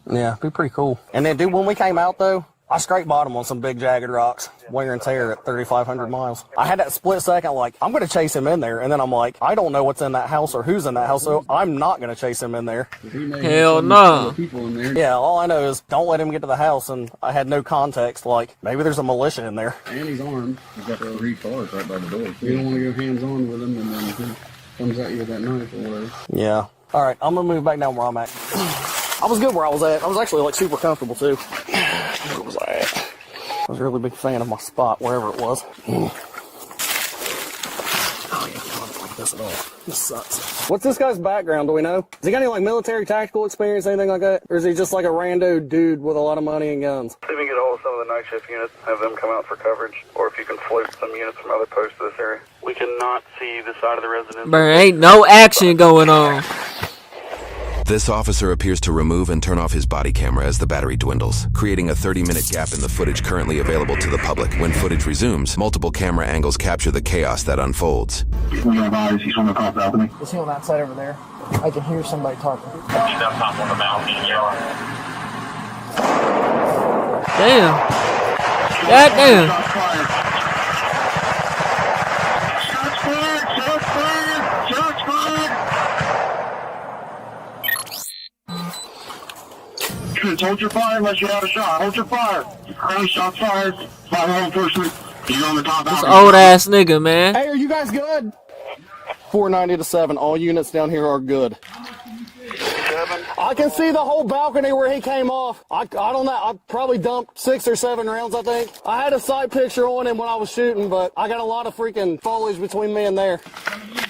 Yeah, it'd be pretty cool. And then, dude, when we came out, though, I scraped bottom on some big jagged rocks, wear and tear at 3,500 miles. I had that split second, like, I'm going to chase him in there. And then I'm like, I don't know what's in that house or who's in that house, so I'm not going to chase him in there. Hell no. People in there. Yeah, all I know is don't let him get to the house. And I had no context, like, maybe there's a militia in there. And he's armed. He's got 3 cars right by the door. You don't want to go hands-on with him, and then he comes at you with that knife or whatever. Yeah. All right, I'm going to move back down where I'm at. I was good where I was at. I was actually, like, super comfortable, too. Where was I at? I was a really big fan of my spot, wherever it was. Oh, yeah, I don't like this at all. This sucks. What's this guy's background, do we know? Has he got any, like, military tactical experience, anything like that? Or is he just, like, a rando dude with a lot of money and guns? See if we can get a hold of some of the night shift units, have them come out for coverage, or if you can float some units from other posts to this area. We cannot see the side of the residence. There ain't no action going on. This officer appears to remove and turn off his body camera as the battery dwindles, creating a 30-minute gap in the footage currently available to the public. When footage resumes, multiple camera angles capture the chaos that unfolds. He's swimming across the balcony. Is he on that side over there? I can hear somebody talking. He's up top on the balcony yelling. Damn. Goddamn. Hold your fire unless you have a shot. Hold your fire. Alright, shots fired. 5 law enforcement. He's on the top This balcony. old ass nigga, man. Hey, are you guys good? 490 to 7. All units down here are good. 7. I can see the whole balcony where he came off. I don't know. I probably dumped 6 or 7 rounds, I think. I had a sight picture on him when I was shooting, but I got a lot of freaking foliage between me and there.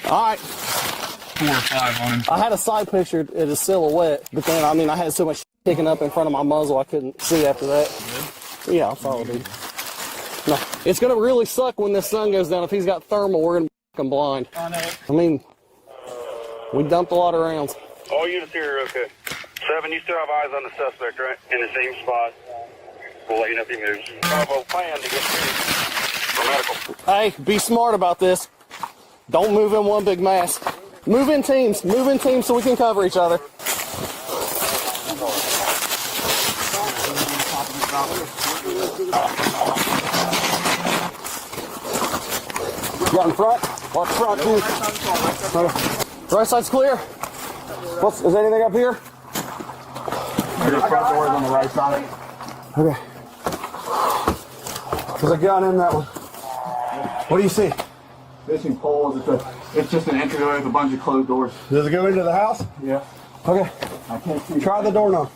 All right. 4 or 5 on him. I had a side picture at his silhouette, but then, I mean, I had so much picking up in front of my muzzle I couldn't see after that. Yeah, I'll follow, dude. No, it's going to really suck when this sun goes down. If he's got thermal, we're going to be fucking blind. I know. I mean, we dumped a lot of rounds. All units here are okay. 7, you still have eyes on the suspect, right? In the same spot. We'll let you know if he moves. Bravo, plan to get ready for medical. Hey, be smart about this. Don't move in one big mass. Move in teams. Move in teams so we can cover each other. Got in front. Watch front, dude. Right side's clear. Is anything up here? There's front doors on the right side. Okay. There's a gun in that one. What do you see? Fishing poles. It's just an entryway with a bunch of closed doors. Does it go into the house? Yeah. Okay. I can't see. Try the door now.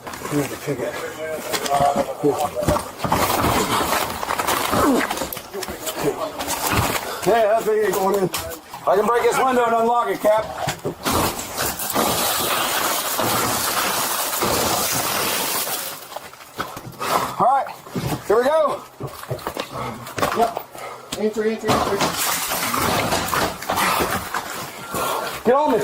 Hey, that thing ain't going in. I can break this window and unlock it, Cap. All right, here we go. Yep. Entry. Get on me.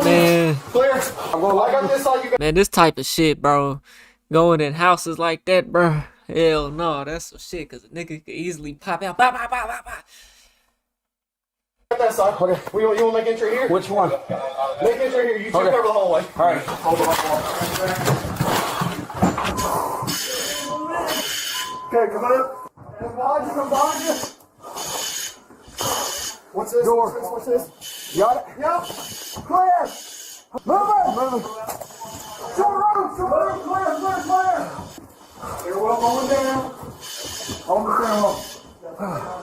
Man. Clear. I'm going like this side. You Man, this type of shit, bro. Going in houses like that, bro. Hell no, that's some shit, cause a nigga could easily pop out. Bop, bop, bop, bop, bop. that side. Okay. You want to make entry here? Which one? Make entry here. You two cover the hallway. All right. Hold on. Okay, come on up. Come behind you. What's this? Door. What's this? You got it? Yep. Clear. Move it. Show road. Clear. Stairwell going down. On the stairwell.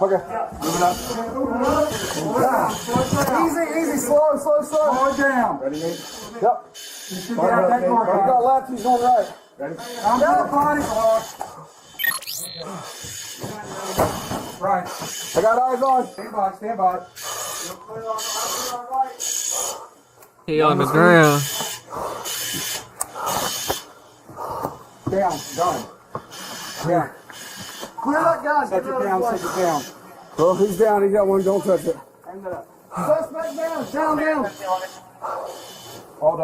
Okay. Moving up. Easy. Slow. Slow it down. Ready, Nate? Yep. You got left. He's going right. Ready? I'm down, body. Right. I got eyes on. Stand by. He on the ground. Down. Done. Yeah. Clear that guy. Set it down. Well, he's down. He's got one. Don't touch it. Suspect down. All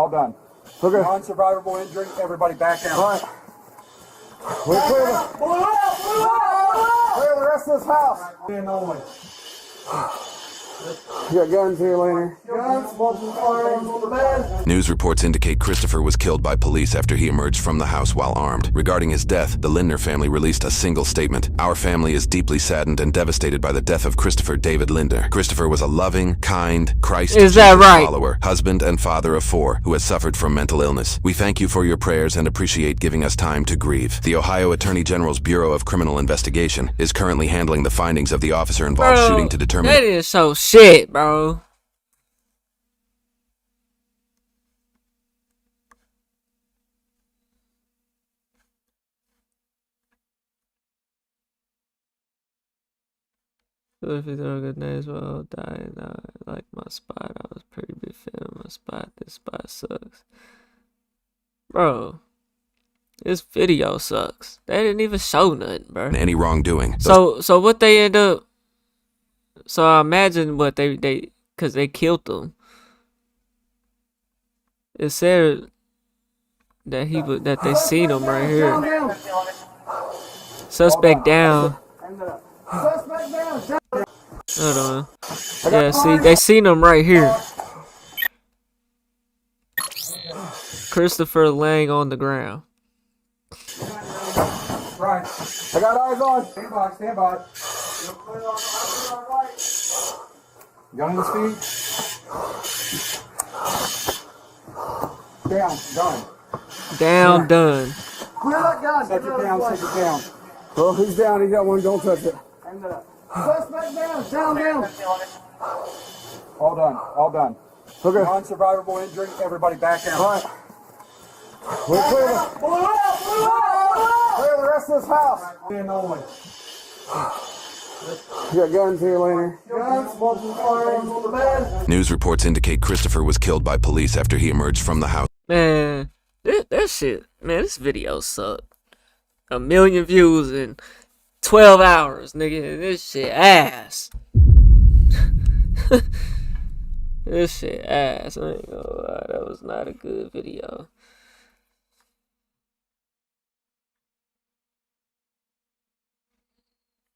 done. Okay. Non-survivable injury. Everybody back down. All right. We're clear. Clear the rest of this house. You got guns here, Lanner. Guns, multiple firearms on the bed. News reports indicate Christopher was killed by police after he emerged from the house while armed. Regarding his death, the Lindner family released a single statement. Our family is deeply saddened and devastated by the death of Christopher David Lindner. Christopher was a loving, kind, Christ Jesus follower, husband and father of 4 who has suffered from mental illness. We thank you for your prayers and appreciate giving us time to grieve. The Ohio Attorney General's Bureau of Criminal Investigation is currently handling the findings of the officer-involved shooting to determine... That is so shit, bro. So if it's all good days, well, I'll die. And I like my spot. I was pretty big fan of my spot. This spot sucks. Bro, this video sucks. They didn't even show nothing, bro. Any wrongdoing. So what they end up... So I imagine what they because they killed them. It said that they seen him right here. Suspect down. Hold on. Yeah, see, they seen him right here. Christopher laying on the ground. I got eyes on. Stand by, stand by. Gun to speed. Down, done. Down, done. Clear that gun. Set it down, set it down. Well, he's down, he's got one, don't touch it. Suspect down, down. All done, all done. Okay. Non-survivable injury, everybody back out. All right. We'll clear the rest of this house. And only. You got guns here, Leonard. Guns, multiple firearms on the bed. News reports indicate Christopher was killed by police after he emerged from the house. Man, that shit, man, this video sucked. 1 million views in 12 hours, nigga. This shit ass. This shit ass. I ain't gonna lie, that was not a good video.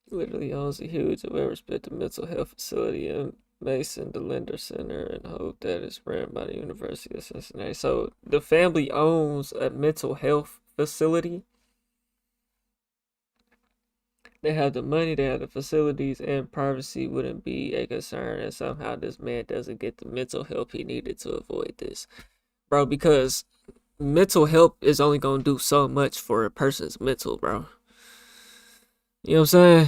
Literally owns a huge and well-respected mental health facility in Mason, the Linder Center, and hope that is ran by the University of Cincinnati. So the family owns a mental health facility. They have the money, they have the facilities, and privacy wouldn't be a concern. And somehow this man doesn't get the mental help he needed to avoid this. Bro, because mental help is only going to do so much for a person's mental, bro. You know what I'm saying?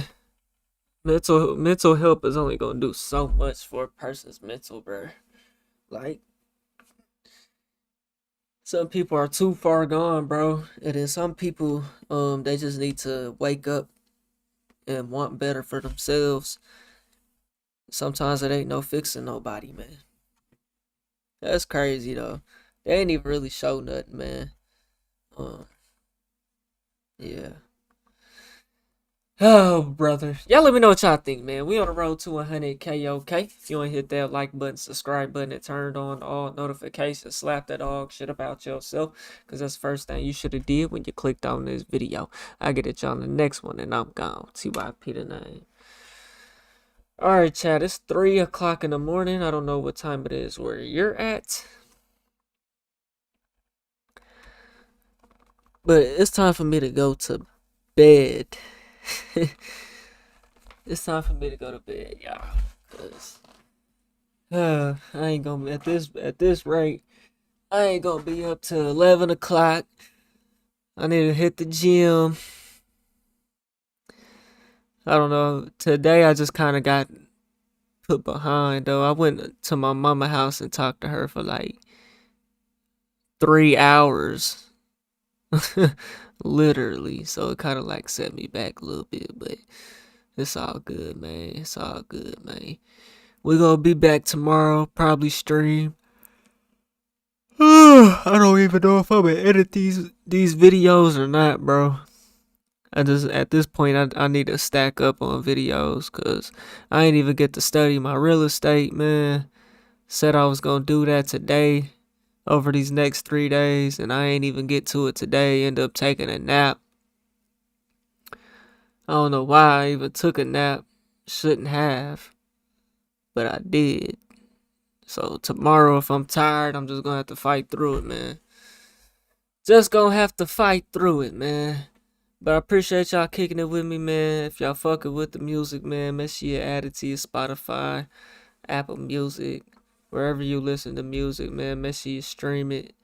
Mental help is only gonna do so much for a person's mental, bro. Like, some people are too far gone, bro, and then some people, they just need to wake up and want better for themselves. Sometimes it ain't no fixing nobody, man. That's crazy though. They ain't even really show nothing, man. Yeah. Oh, brother. Y'all let me know what y'all think, man. We on the road to 100K, okay? If you want to hit that like button, subscribe button, and turn on all notifications, slap that dog shit about yourself, because that's the first thing you should have did when you clicked on this video. I'll get at y'all on the next one, and I'm gone. TYP the name. Alright, chat. It's 3 o'clock in the morning. I don't know what time it is where you're at. But it's time for me to go to bed. It's time for me to go to bed, y'all. Cause I ain't gonna at this rate. I ain't gonna be up till 11 o'clock. I need to hit the gym. I don't know. Today I just kind of got put behind though. I went to my mama house and talked to her for like 3 hours. Literally, so it kind of like set me back a little bit, but it's all good, man. It's all good, man. We're gonna be back tomorrow, probably stream. I don't even know if I'm gonna edit these videos or not, bro. I just, at this point, I need to stack up on videos, cause I ain't even get to study my real estate, man. Said I was gonna do that today, over these next 3 days, and I ain't even get to it today. End up taking a nap. I don't know why I even took a nap. Shouldn't have, but I did. So tomorrow, if I'm tired, I'm just gonna have to fight through it, man. Just gonna have to fight through it, man. But I appreciate y'all kicking it with me, man. If y'all fucking with the music, man, make sure you add it to your Spotify, Apple Music, wherever you listen to music, man. Make sure you stream it.